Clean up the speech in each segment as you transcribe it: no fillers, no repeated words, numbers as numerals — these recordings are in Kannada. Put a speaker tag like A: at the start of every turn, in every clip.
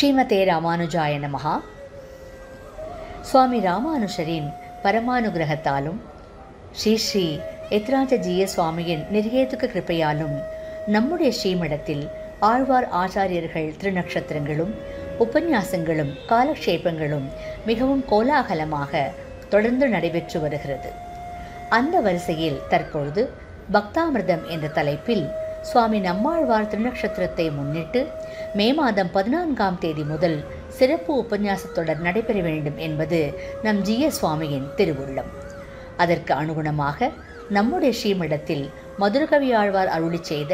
A: ஸ்ரீமதே ராமானுஜாய நமஹா. சுவாமி ராமானுஷரின் பரமானுகிரகத்தாலும் ஸ்ரீ ஸ்ரீ எத்ராஜஜீய சுவாமியின் நிர்ஹேதுக கிருப்பையாலும் நம்முடைய ஸ்ரீமடத்தில் ஆழ்வார் ஆச்சாரியர்கள் திருநக்ஷத்திரங்களும் உபன்யாசங்களும் காலக்ஷேபங்களும் மிகவும் கோலாகலமாக தொடர்ந்து நடைபெற்று வருகிறது. அந்த வரிசையில் தற்பொழுது பக்தாமிர்தம் என்ற தலைப்பில் சுவாமி நம்மாழ்வார் திருநக்ஷத்திரத்தை முன்னிட்டு மே மாதம் 14ஆம் தேதி முதல் சிறப்பு உபன்யாசத் தொடர் நடைபெற வேண்டும் என்பது நம் ஜிய சுவாமியின் திருவுள்ளம். அதற்கு அனுகுணமாக நம்முடைய ஸ்ரீமடத்தில் மதுரகவி ஆழ்வார் அருளி செய்த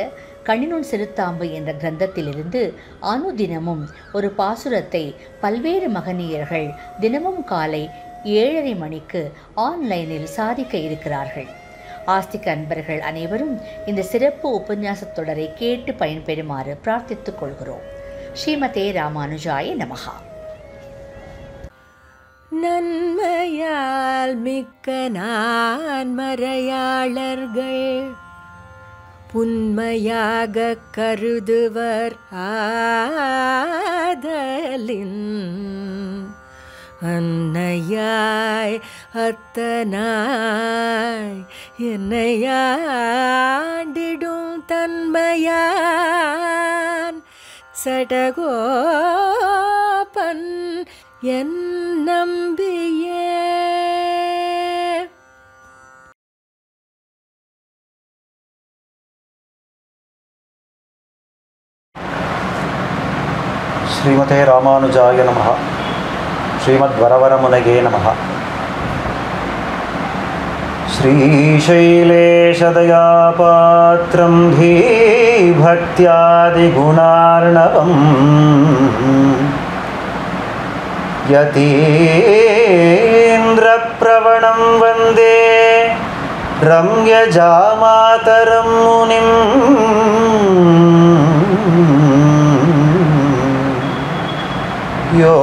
A: கண்ணினுன் சிறுத்தாம்பு என்ற கிரந்தத்திலிருந்து அனுதினமும் ஒரு பாசுரத்தை பல்வேறு மகனீயர்கள் தினமும் காலை 7:30 மணிக்கு ஆன்லைனில் சாதிக்க இருக்கிறார்கள். ஆஸ்திக அன்பர்கள் அனைவரும் இந்த சிறப்பு உபன்யாசத் தொடரை கேட்டு பயன்பெறுமாறு பிரார்த்தித்துக் கொள்கிறோம். ஸ்ரீமதே ராமானுஜாய நமஹா.
B: நன்மையால் மிக்க நான்மறையாளர்கள் புன்மையாக கருதுவர் ஆதலின் அன்னையாய் அத்தனாய் என்னையாண்டிடும் தன்மையான் சடகோபன் என் நம்பியே.
C: ஸ்ரீமதே ராமானுஜாய நமஹ. ஸ்ரீமத்வரவரமுனயே நமஹ. ஸ்ரீசைலேஷதயாபாத்ரம் தீபக்த்யாதிகுணார்ணவம் யதீந்திரப்ரவணம் வந்தே ரம்யஜாமாதரம் முனிம். யோ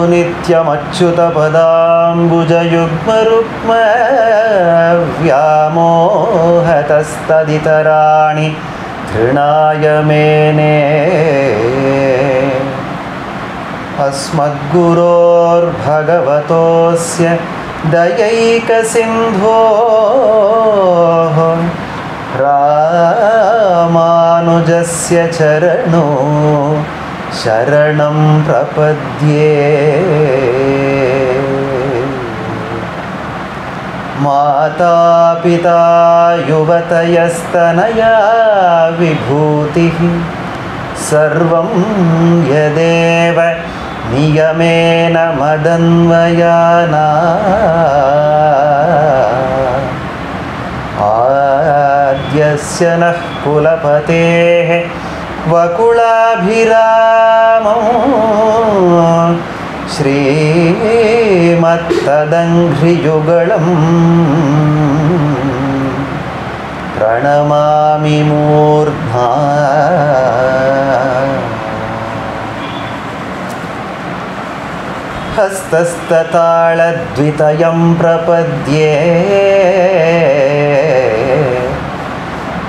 C: நித்யமच्युतपदाम्बुजयुग्मरुक्म व्यामोहतस्तदितराणि तृणाय मेने. अस्मद्गुरोर्भगवतोऽस्य दयैकसिन्धोः रामानुजस्य चरणो शरणं प्रपद्ये. माता पिता युवतयस्तनया विभूतिः सर्वं यदेव नियमेन मदन्वयाना. आद्यस्य नः कुलपतेः वकुलाभिरामो श्रीमत्तदङ्घ्रियुगलं प्रणमामि मूर्ध्ना. हस्तस्तताळद्वितयं प्रपद्ये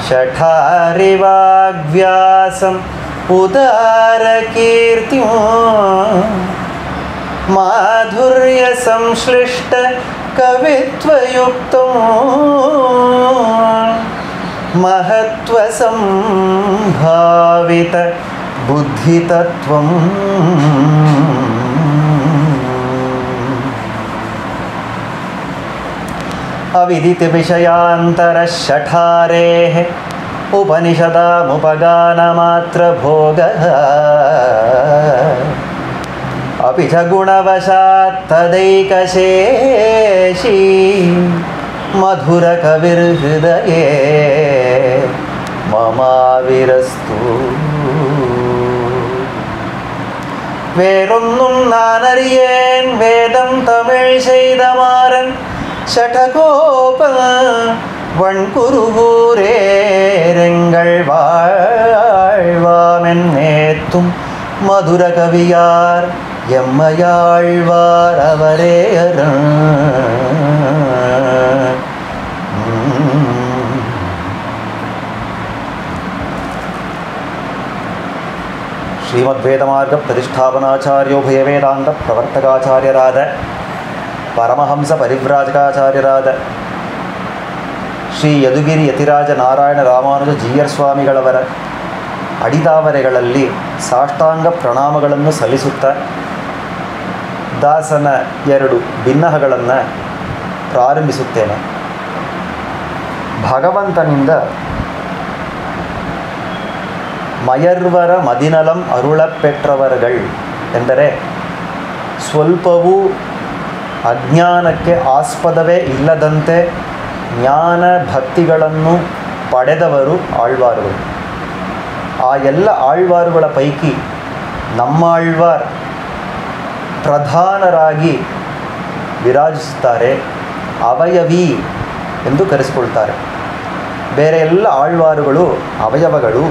C: षठारिवाग्व्यासम् उदारकीर्तिं माधुर्यसंश्लिष्ट कवित्वयुक्तं महत्त्वसंभावित बुद्धितत्त्वम्. अविदितविषयान्तरषठारेः उपनिषदामुपगानमात्रभोगः अपि च गुणवशात् तदैकशेषी मधुरकविर्हृदये ममाविरस्तु. வேறொன்னும் நான் அறியேன் வேதம் தமிழ் செய்தமாறன் ஷடகோப வண்குருகூரேரெங்கள் வாழ்வாமென் நேத்தும் மதுர கவியார் எம்மையாழ்வார் அவரே அருள். ಶ್ರೀಮದ್ವೇದಮಾರ್ಗ ಪ್ರತಿಷ್ಠಾಪನಾಚಾರ್ಯೋಭಯ ವೇದಾಂತ ಪ್ರವರ್ತಕಾಚಾರ್ಯರಾದ ಪರಮಹಂಸ ಪರಿವ್ರಾಜಕಾಚಾರ್ಯರಾದ ಶ್ರೀ ಯದುಗಿರಿ ಯತಿರಾಜ ನಾರಾಯಣ ರಾಮಾನುಜ ಜೀಯರ್ ಸ್ವಾಮಿಗಳವರ ಅಡಿದಾವರೆಗಳಲ್ಲಿ ಸಾಷ್ಟಾಂಗ ಪ್ರಣಾಮಗಳನ್ನು ಸಲ್ಲಿಸುತ್ತಾ ದಾಸನ 2 ಭಿನ್ನಹಗಳನ್ನು ಪ್ರಾರಂಭಿಸುತ್ತೇನೆ. ಭಗವಂತನಿಂದ ಮಯರ್ವರ ಮದಿನಲಂ ಅರುಳಪೆಟ್ರವರ್ಗಳ್ ಎಂದರೆ ಸ್ವಲ್ಪವೂ ಅಜ್ಞಾನಕ್ಕೆ ಆಸ್ಪದವೇ ಇಲ್ಲದಂತೆ ಜ್ಞಾನ ಭಕ್ತಿಗಳನ್ನು ಪಡೆದವರು ಆಳ್ವಾರುಗಳು. ಆ ಎಲ್ಲ ಆಳ್ವಾರುಗಳ ಪೈಕಿ ನಮ್ಮಾಳ್ವಾರ್ ಪ್ರಧಾನರಾಗಿ ವಿರಾಜಿಸುತ್ತಾರೆ, ಅವಯವಿ ಎಂದು ಕರೆಸಿಕೊಳ್ತಾರೆ. ಬೇರೆ ಎಲ್ಲ ಆಳ್ವಾರುಗಳು ಅವಯವಗಳು,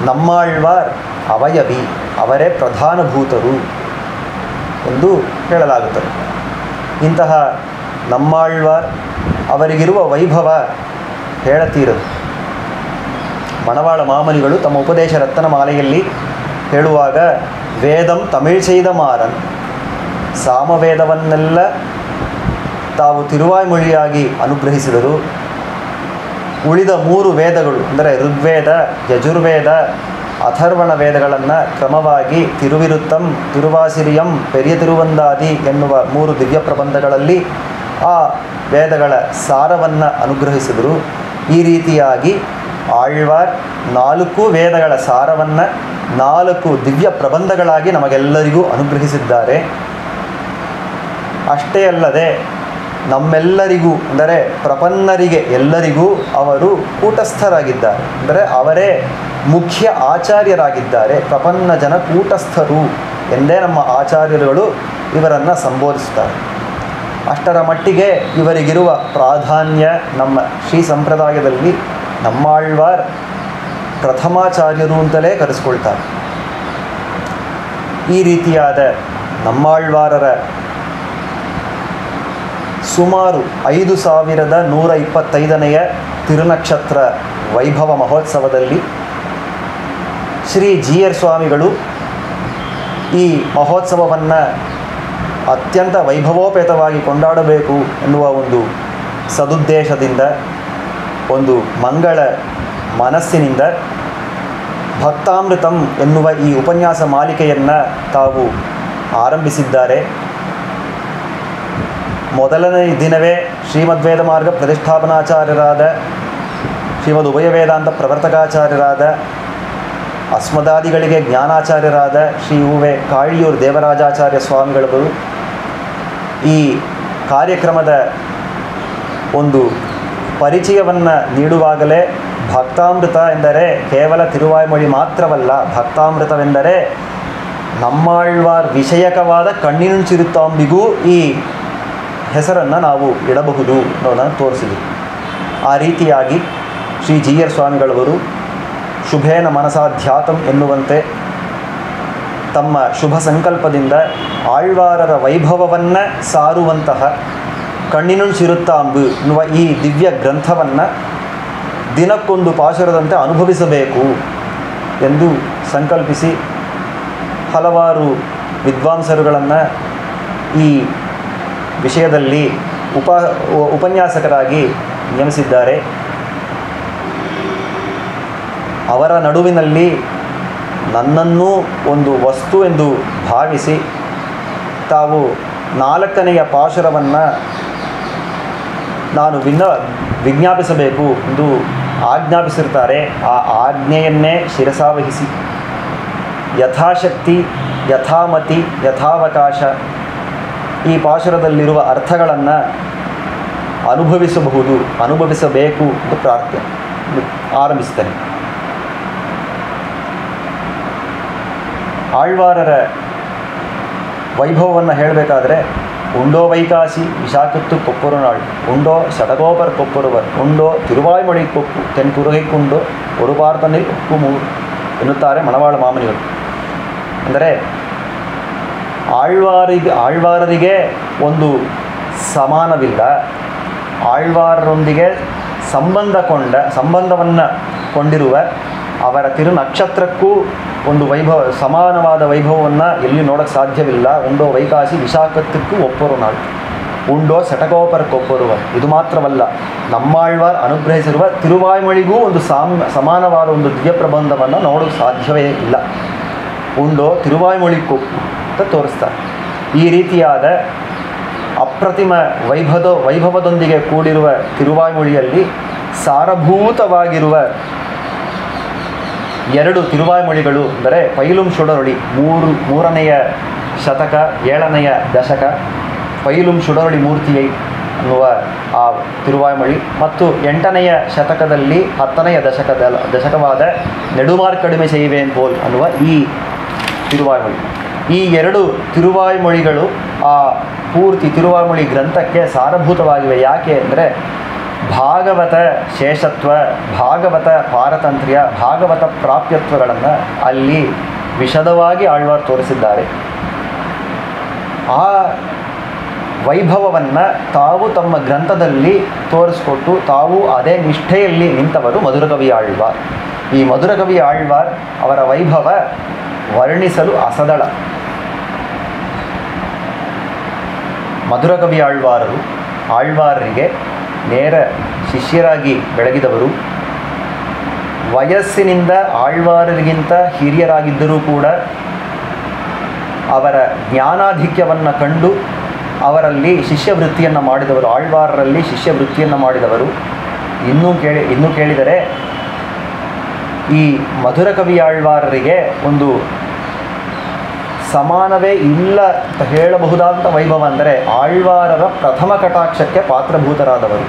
C: ನಮ್ಮಾಳ್ವಾರ್ ಅವಯವಿ, ಅವರೇ ಪ್ರಧಾನಭೂತರು ಎಂದು ಹೇಳಲಾಗುತ್ತದೆ. ಇಂತಹ ನಮ್ಮಾಳ್ವಾರ್ ಅವರಿಗಿರುವ ವೈಭವ ಹೇಳತೀರದು. ಮಣವಾಳ ಮಾಮನಿಗಳು ತಮ್ಮ ಉಪದೇಶ ರತ್ನಮಾಲೆಯಲ್ಲಿ ಹೇಳುವಾಗ ವೇದಂ ತಮಿಳ್ செய்த ಮಾರನ್, ಸಾಮವೇದವನ್ನೆಲ್ಲ ತಾವು ತಿರುವಾಯ್ಮೊಳಿಯಾಗಿ ಅನುಗ್ರಹಿಸಿದರು. ಉಳಿದ 3 ವೇದಗಳು ಅಂದರೆ ಋಗ್ವೇದ, ಯಜುರ್ವೇದ, ಅಥರ್ವಣ ವೇದಗಳನ್ನು ಕ್ರಮವಾಗಿ ತಿರುವಿರುತ್ತಂ, ತಿರುವಾಸಿರಿಯಂ, ಪೆರಿಯ ತಿರುವಂದಾದಿ ಎನ್ನುವ 3 ದಿವ್ಯ ಪ್ರಬಂಧಗಳಲ್ಲಿ ಆ ವೇದಗಳ ಸಾರವನ್ನು ಅನುಗ್ರಹಿಸಿದರು. ಈ ರೀತಿಯಾಗಿ ಆಳ್ವಾರ್ 4 ವೇದಗಳ ಸಾರವನ್ನು 4 ದಿವ್ಯ ಪ್ರಬಂಧಗಳಾಗಿ ನಮಗೆಲ್ಲರಿಗೂ ಅನುಗ್ರಹಿಸಿದ್ದಾರೆ. ಅಷ್ಟೇ ಅಲ್ಲದೆ ನಮ್ಮೆಲ್ಲರಿಗೂ ಅಂದರೆ ಪ್ರಪನ್ನರಿಗೆ ಎಲ್ಲರಿಗೂ ಅವರು ಕೂಟಸ್ಥರಾಗಿದ್ದಾರೆ. ಅಂದರೆ ಅವರೇ ಮುಖ್ಯ ಆಚಾರ್ಯರಾಗಿದ್ದಾರೆ. ಪ್ರಪನ್ನ ಜನ ಕೂಟಸ್ಥರು ಎಂದೇ ನಮ್ಮ ಆಚಾರ್ಯರುಗಳು ಇವರನ್ನು ಸಂಬೋಧಿಸುತ್ತಾರೆ. ಅಷ್ಟರ ಮಟ್ಟಿಗೆ ಇವರಿಗಿರುವ ಪ್ರಾಧಾನ್ಯ ನಮ್ಮ ಶ್ರೀ ಸಂಪ್ರದಾಯದಲ್ಲಿ ನಮ್ಮಾಳ್ವಾರ್ ಪ್ರಥಮಾಚಾರ್ಯರು ಅಂತಲೇ ಕರೆಸ್ಕೊಳ್ತಾರೆ. ಈ ರೀತಿಯಾದ ನಮ್ಮಾಳ್ವಾರರ ಸುಮಾರು 5125ನೆಯ ತಿರುನಕ್ಷತ್ರ ವೈಭವ ಮಹೋತ್ಸವದಲ್ಲಿ ಶ್ರೀ ಜೀಯರ್ ಸ್ವಾಮಿಗಳು ಈ ಮಹೋತ್ಸವವನ್ನು ಅತ್ಯಂತ ವೈಭವೋಪೇತವಾಗಿ ಕೊಂಡಾಡಬೇಕು ಎನ್ನುವ ಒಂದು ಸದುದ್ದೇಶದಿಂದ, ಒಂದು ಮಂಗಳ ಮನಸ್ಸಿನಿಂದ ಭಕ್ತಾಮೃತಂ ಎನ್ನುವ ಈ ಉಪನ್ಯಾಸ ಮಾಲಿಕೆಯನ್ನು ತಾವು ಆರಂಭಿಸಿದ್ದಾರೆ. ಮೊದಲನೇ ದಿನವೇ ಶ್ರೀಮದ್ವೇದ ಮಾರ್ಗ ಪ್ರತಿಷ್ಠಾಪನಾಚಾರ್ಯರಾದ ಶ್ರೀಮದ್ ಉಭಯ ವೇದಾಂತ ಪ್ರವರ್ತಕಾಚಾರ್ಯರಾದ ಅಸ್ಮದಾದಿಗಳಿಗೆ ಜ್ಞಾನಾಚಾರ್ಯರಾದ ಶ್ರೀ ಉವೆ ಕಾಳಿಯೂರು ದೇವರಾಜಾಚಾರ್ಯ ಸ್ವಾಮಿಗಳು ಈ ಕಾರ್ಯಕ್ರಮದ ಒಂದು ಪರಿಚಯವನ್ನು ನೀಡುವಾಗಲೇ ಭಕ್ತಾಮೃತ ಎಂದರೆ ಕೇವಲ ತಿರುವಾಯ್ಮೊಳಿ ಮಾತ್ರವಲ್ಲ, ಭಕ್ತಾಮೃತವೆಂದರೆ ನಮ್ಮಾಳ್ವಾರ್ ವಿಷಯಕವಾದ ಕಣ್ಣಿನುಂಚಿರುತ್ತಾಂಬಿಗೂ ಈ ಹೆಸರನ್ನು ನಾವು ಇಡಬಹುದು ಅನ್ನೋದನ್ನು ತೋರಿಸಿದರು. ಆ ರೀತಿಯಾಗಿ ಶ್ರೀ ಜೀಯರ್ ಸ್ವಾಮಿಗಳವರು ಶುಭೇನ ಮನಸಾಧ್ಯಾತಂ ಎನ್ನುವಂತೆ ತಮ್ಮ ಶುಭ ಸಂಕಲ್ಪದಿಂದ ಆಳ್ವಾರರ ವೈಭವವನ್ನು ಸಾರುವಂತಹ ಕಣ್ಣಿನುಂಚಿರುತ್ತಾಂಬು ಎನ್ನುವ ಈ ದಿವ್ಯ ಗ್ರಂಥವನ್ನು ದಿನಕ್ಕೊಂದು ಪಾಶುರದಂತೆ ಅನುಭವಿಸಬೇಕು ಎಂದು ಸಂಕಲ್ಪಿಸಿ ಹಲವಾರು ವಿದ್ವಾಂಸರುಗಳನ್ನು ಈ ವಿಷಯದಲ್ಲಿ ಉಪನ್ಯಾಸಕರಾಗಿ ನೇಮಿಸಿದ್ದಾರೆ. ಅವರ ನಡುವಿನಲ್ಲಿ ನನ್ನನ್ನೂ ಒಂದು ವಸ್ತು ಎಂದು ಭಾವಿಸಿ ತಾವು 4ನೆಯ ಪಾಶುರವನ್ನು ನಾನು ವಿಜ್ಞಾಪಿಸಬೇಕು ಎಂದು ಆಜ್ಞಾಪಿಸಿರ್ತಾರೆ. ಆ ಆಜ್ಞೆಯನ್ನೇ ಶಿರಸಾವಹಿಸಿ ಯಥಾಶಕ್ತಿ, ಯಥಾಮತಿ, ಯಥಾವಕಾಶ ಈ ಪಾಶುರದಲ್ಲಿರುವ ಅರ್ಥಗಳನ್ನು ಅನುಭವಿಸಬೇಕು ಎಂದು ಪ್ರಾರ್ಥನೆ ಆರಂಭಿಸ್ತೇನೆ. ಆಳ್ವಾರರ ವೈಭವವನ್ನು ಹೇಳಬೇಕಾದ್ರೆ ಉಂಡೋ ವೈಕಾಸಿ ವಿಶಾಖತ್ತು ಕೊಪ್ಪರುನಾಳ್, ಉಂಡೋ ಶಟಗೋಪರ್ ಕೊಪ್ಪರುವರ್, ಉಂಡೋ ತಿರುವಾಯ್ಮೊಳಿ ಕೊಪ್ಪು ತೆನ್ಕುರುಹೈಕುಂಡೋ ಒರುಪಾರ್ತನಿಲ್ ಉಪ್ಪು ಮೂರು ಎನ್ನುತ್ತಾರೆ ಮಣವಾಳ ಮಾಮನಿಗಳು. ಅಂದರೆ ಆಳ್ವಾರರಿಗೆ ಒಂದು ಸಮಾನವಿಲ್ಲ. ಆಳ್ವಾರರೊಂದಿಗೆ ಸಂಬಂಧವನ್ನು ಕೊಂಡಿರುವ ಅವರ ತಿರುನಕ್ಷತ್ರಕ್ಕೂ ಒಂದು ವೈಭವ, ಸಮಾನವಾದ ವೈಭವವನ್ನು ಎಲ್ಲಿ ನೋಡೋಕ್ಕೆ ಸಾಧ್ಯವಿಲ್ಲ. ಉಂಡೋ ವೈಕಾಸಿ ವಿಶಾಖತ್ತಕ್ಕೂ ಒಪ್ಪರು ನಾಳು, ಉಂಡೋ ಸಟಕೋಪರಕ್ಕೊಪ್ಪರುವ. ಇದು ಮಾತ್ರವಲ್ಲ, ನಮ್ಮಾಳ್ವಾರ್ ಅನುಗ್ರಹಿಸಿರುವ ತಿರುವಾಯ್ಮೊಳಿಗೂ ಒಂದು ಸಮಾನವಾದ ಒಂದು ದಿವ್ಯ ಪ್ರಬಂಧವನ್ನು ನೋಡೋಕ್ಕೆ ಸಾಧ್ಯವೇ ಇಲ್ಲ. ಉಂಡೋ ತಿರುವಾಯ್ಮೊಳಿ ಕೊಪ್ಪು ಅಂತ ತೋರಿಸ್ತಾರೆ. ಈ ರೀತಿಯಾದ ಅಪ್ರತಿಮ ವೈಭವದೊಂದಿಗೆ ಕೂಡಿರುವ ತಿರುವಾಯ್ಮೊಳಿಯಲ್ಲಿ ಸಾರಭೂತವಾಗಿರುವ 2 ತಿರುವಾಯ್ಮೊಳಿಗಳು ಅಂದರೆ ಪೈಲುಂ ಸುಡರೊಳಿ, ಮೂರನೆಯ ಶತಕ 7ನೆಯ ದಶಕ, ಪೈಲುಂ ಸುಡರೊಳಿ ಮೂರ್ತಿಯೈ ಅನ್ನುವ ಆ ತಿರುವಾಯ್ಮೊಳಿ, ಮತ್ತು 8ನೆಯ ಶತಕದಲ್ಲಿ 10ನೆಯ ದಶಕವಾದ ನೆಡುಮಾರ್ ಕಡಿಮೆ செய்வேன் போல் ಅನ್ನುವ ಈ ತಿರುವಾಯ್ಮೊಳಿ. ಈ 2 ತಿರುವಾಯ್ಮೊಳಿಗಳು ಆ ಪೂರ್ತಿ ತಿರುವಾಯ್ಮೊಳಿ ಗ್ರಂಥಕ್ಕೆ ಸಾರಭೂತವಾಗಿವೆ. ಯಾಕೆ ಅಂದರೆ ಭಾಗವತ ಶೇಷತ್ವ, ಭಾಗವತ ಪಾರತಂತ್ರ್ಯ, ಭಾಗವತ ಪ್ರಾಪ್ಯತ್ವಗಳನ್ನು ಅಲ್ಲಿ ವಿಶದವಾಗಿ ಆಳ್ವಾರ್ ತೋರಿಸಿದ್ದಾರೆ. ಆ ವೈಭವವನ್ನು ತಾವು ತಮ್ಮ ಗ್ರಂಥದಲ್ಲಿ ತೋರಿಸ್ಕೊಟ್ಟು ತಾವು ಅದೇ ನಿಷ್ಠೆಯಲ್ಲಿ ನಿಂತವರು ಮಧುರಕವಿ ಆಳ್ವಾರ್. ಈ ಮಧುರಕವಿ ಆಳ್ವಾರ್ ಅವರ ವೈಭವ ವರ್ಣಿಸಲು ಅಸದಳ. ಮಧುರಕವಿ ಆಳ್ವಾರರಿಗೆ ನೇರ ಶಿಷ್ಯರಾಗಿ ಬೆಳಗಿದವರು. ವಯಸ್ಸಿನಿಂದ ಆಳ್ವಾರರಿಗಿಂತ ಹಿರಿಯರಾಗಿದ್ದರೂ ಕೂಡ ಅವರ ಜ್ಞಾನಾಧಿಕ್ಯವನ್ನು ಕಂಡು ಅವರಲ್ಲಿ ಶಿಷ್ಯವೃತ್ತಿಯನ್ನು ಮಾಡಿದವರು, ಆಳ್ವಾರರಲ್ಲಿ ಶಿಷ್ಯವೃತ್ತಿಯನ್ನು ಮಾಡಿದವರು. ಇನ್ನೂ ಕೇಳಿದರೆ ಈ ಮಧುರಕವಿ ಆಳ್ವಾರರಿಗೆ ಒಂದು ಸಮಾನವೇ ಇಲ್ಲ ಅಂತ ಹೇಳಬಹುದಾದಂಥ ವೈಭವ ಅಂದರೆ ಆಳ್ವಾರರ ಪ್ರಥಮ ಕಟಾಕ್ಷಕ್ಕೆ ಪಾತ್ರಭೂತರಾದವರು.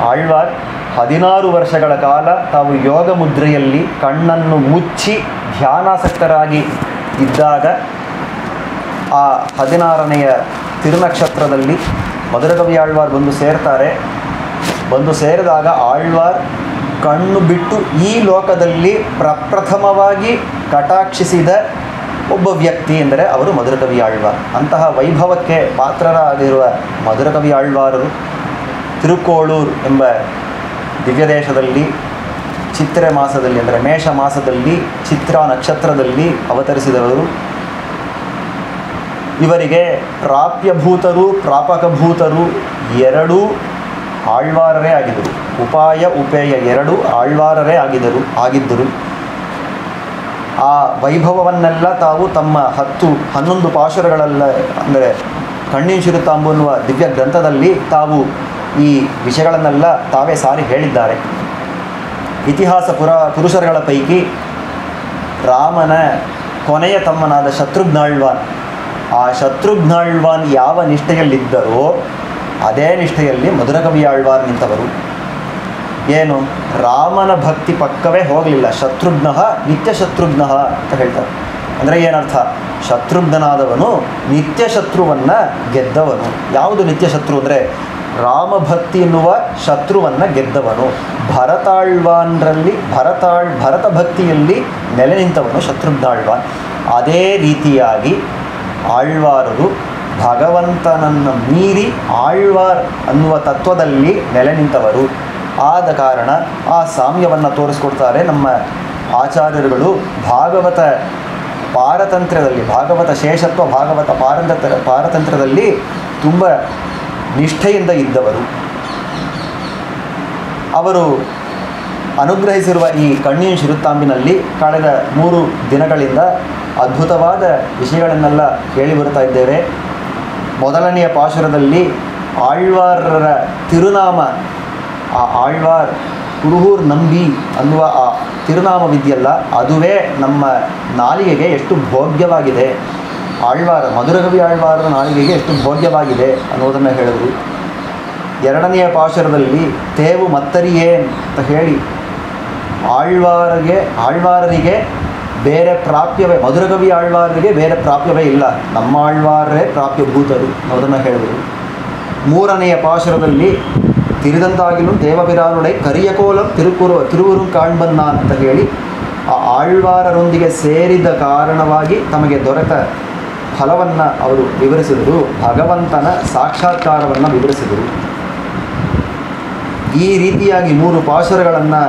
C: ಆಳ್ವಾರ್ 16 ವರ್ಷಗಳ ಕಾಲ ತಾವು ಯೋಗ ಮುದ್ರೆಯಲ್ಲಿ ಕಣ್ಣನ್ನು ಮುಚ್ಚಿ ಧ್ಯಾನಾಸಕ್ತರಾಗಿ ಇದ್ದಾಗ ಆ 16ನೆಯ ತಿರುನಕ್ಷತ್ರದಲ್ಲಿ ಮಧುರಕವಿ ಆಳ್ವಾರ್ ಬಂದು ಸೇರ್ತಾರೆ. ಬಂದು ಸೇರಿದಾಗ ಆಳ್ವಾರ್ ಕಣ್ಣು ಬಿಟ್ಟು ಈ ಲೋಕದಲ್ಲಿ ಪ್ರಪ್ರಥಮವಾಗಿ ಕಟಾಕ್ಷಿಸಿದ ಒಬ್ಬ ವ್ಯಕ್ತಿ ಎಂದರೆ ಅವರು ಮಧುರಕವಿ ಆಳ್ವಾರ್. ಅಂತಹ ವೈಭವಕ್ಕೆ ಪಾತ್ರರಾಗಿರುವ ಮಧುರಕವಿ ಆಳ್ವಾರರು ತಿರುಕೋಳೂರು ಎಂಬ ದಿವ್ಯ ದೇಶದಲ್ಲಿ ಚಿತ್ರ ಮಾಸದಲ್ಲಿ ಅಂದರೆ ಮೇಷ ಮಾಸದಲ್ಲಿ ಚಿತ್ರ ನಕ್ಷತ್ರದಲ್ಲಿ ಅವತರಿಸಿದವರು. ಇವರಿಗೆ ಪ್ರಾಪ್ಯಭೂತರು ಪ್ರಾಪಕಭೂತರು ಎರಡೂ ಆಳ್ವಾರರೇ ಆಗಿದ್ದರು. ಉಪಾಯ ಉಪೇಯ ಎರಡೂ ಆಳ್ವಾರರೇ ಆಗಿದ್ದರು. ಆ ವೈಭವವನ್ನೆಲ್ಲ ತಾವು ತಮ್ಮ 10-11 ಪಾಶುರಗಳೆಲ್ಲ ಅಂದರೆ ಕಣ್ಣಿನ ಶಿರುತಾಂಬು ಎನ್ನುವ ದಿವ್ಯ ಗ್ರಂಥದಲ್ಲಿ ತಾವು ಈ ವಿಷಯಗಳನ್ನೆಲ್ಲ ತಾವೇ ಸಾರಿ ಹೇಳಿದ್ದಾರೆ. ಇತಿಹಾಸ ಪುರುಷರುಗಳ ಪೈಕಿ ರಾಮನ ಕೊನೆಯ ತಮ್ಮನಾದ ಶತ್ರುಘ್ನಾಳ್ವಾನ್, ಆ ಶತ್ರುಘ್ನಾಳ್ವಾನ್ ಯಾವ ನಿಷ್ಠೆಯಲ್ಲಿದ್ದರೋ ಅದೇ ನಿಷ್ಠೆಯಲ್ಲಿ ಮಧುರಕವಿ ಆಳ್ವಾರ್ ನಿಂತವರು. ಏನು, ರಾಮನ ಭಕ್ತಿ ಪಕ್ಕವೇ ಹೋಗಲಿಲ್ಲ. ಶತ್ರುಘ್ನ ನಿತ್ಯ ಶತ್ರುಘ್ನ ಅಂತ ಹೇಳ್ತಾರೆ. ಅಂದರೆ ಏನರ್ಥ? ಶತ್ರುಘ್ನಾದವನು ನಿತ್ಯ ಶತ್ರುವನ್ನು ಗೆದ್ದವನು. ಯಾವುದು ನಿತ್ಯ ಶತ್ರು ಅಂದರೆ ರಾಮಭಕ್ತಿ ಎನ್ನುವ ಶತ್ರುವನ್ನು ಗೆದ್ದವನು. ಭರತಾಳ್ವಾನ್ರಲ್ಲಿ ಭರತ ಭಕ್ತಿಯಲ್ಲಿ ನೆಲೆ ನಿಂತವನು ಶತ್ರುಘ್ನಾಳ್ವಾನ್. ಅದೇ ರೀತಿಯಾಗಿ ಆಳ್ವಾರರು ಭಗವಂತನನ್ನು ಮೀರಿ ಆಳ್ವಾರ್ ಅನ್ನುವ ತತ್ವದಲ್ಲಿ ನೆಲೆ ನಿಂತವರು. ಆದ ಕಾರಣ ಆ ಸಾಮ್ಯವನ್ನು ತೋರಿಸ್ಕೊಡ್ತಾರೆ ನಮ್ಮ ಆಚಾರ್ಯರುಗಳು. ಭಾಗವತ ಪಾರತಂತ್ರ್ಯದಲ್ಲಿ, ಭಾಗವತ ಶೇಷತ್ವ, ಭಾಗವತ ಪಾರತಂತ್ರ್ಯದಲ್ಲಿ ತುಂಬ ನಿಷ್ಠೆಯಿಂದ ಇದ್ದವರು. ಅವರು ಅನುಗ್ರಹಿಸಿರುವ ಈ ಕಣ್ಣಿನ ಶಿರುತ್ತಾಂಬಿನಲ್ಲಿ ಕಳೆದ 3 ದಿನಗಳಿಂದ ಅದ್ಭುತವಾದ ವಿಷಯಗಳನ್ನೆಲ್ಲ ಕೇಳಿ ಬರ್ತಾ ಇದ್ದೇವೆ. ಮೊದಲನೆಯ ಪಾಶುರದಲ್ಲಿ ಆಳ್ವಾರರ ತಿರುನಾಮ, ಆ ಆಳ್ವಾರ್ ಕುರುಹೂರ್ ನಂಬಿ ಅನ್ನುವ ಆ ತಿರುನಾಮವಿದೆಯಲ್ಲ, ಅದುವೇ ನಮ್ಮ ನಾಲಿಗೆಗೆ ಎಷ್ಟು ಭೋಗ್ಯವಾಗಿದೆ. ಆಳ್ವಾರ ಮಧುರಕವಿ ಆಳ್ವಾರರ ನಾಲಿಗೆಗೆ ಎಷ್ಟು ಭೋಗ್ಯವಾಗಿದೆ ಅನ್ನೋದನ್ನು ಹೇಳಿದರು. ಎರಡನೆಯ ಪಾಶುರದಲ್ಲಿ ತೇವು ಮತ್ತರಿಯೇನ್ ಅಂತ ಹೇಳಿ ಆಳ್ವಾರರಿಗೆ ಬೇರೆ ಪ್ರಾಪ್ಯವೇ, ಮಧುರಕವಿ ಆಳ್ವಾರರಿಗೆ ಬೇರೆ ಪ್ರಾಪ್ಯವೇ ಇಲ್ಲ, ನಮ್ಮ ಆಳ್ವಾರರೇ ಪ್ರಾಪ್ಯಭೂತರು ಅನ್ನೋದನ್ನು ಹೇಳಿದರು. ಮೂರನೆಯ ಪಾಶುರದಲ್ಲಿ ತಿರಿದಂತಾಗಿಲು ದೇವಬಿರಾನುಡೈ ಕರಿಯಕೋಲಂ ತಿರುವುರು ಕಾಣ್ಬನ್ನಾನ್ ಅಂತ ಹೇಳಿ ಆ ಆಳ್ವಾರರೊಂದಿಗೆ ಸೇರಿದ ಕಾರಣವಾಗಿ ತಮಗೆ ದೊರೆತ ಫಲವನ್ನು ಅವರು ವಿವರಿಸಿದರು. ಭಗವಂತನ ಸಾಕ್ಷಾತ್ಕಾರವನ್ನು ವಿವರಿಸಿದರು. ಈ ರೀತಿಯಾಗಿ 3 ಪಾಶುರಗಳನ್ನು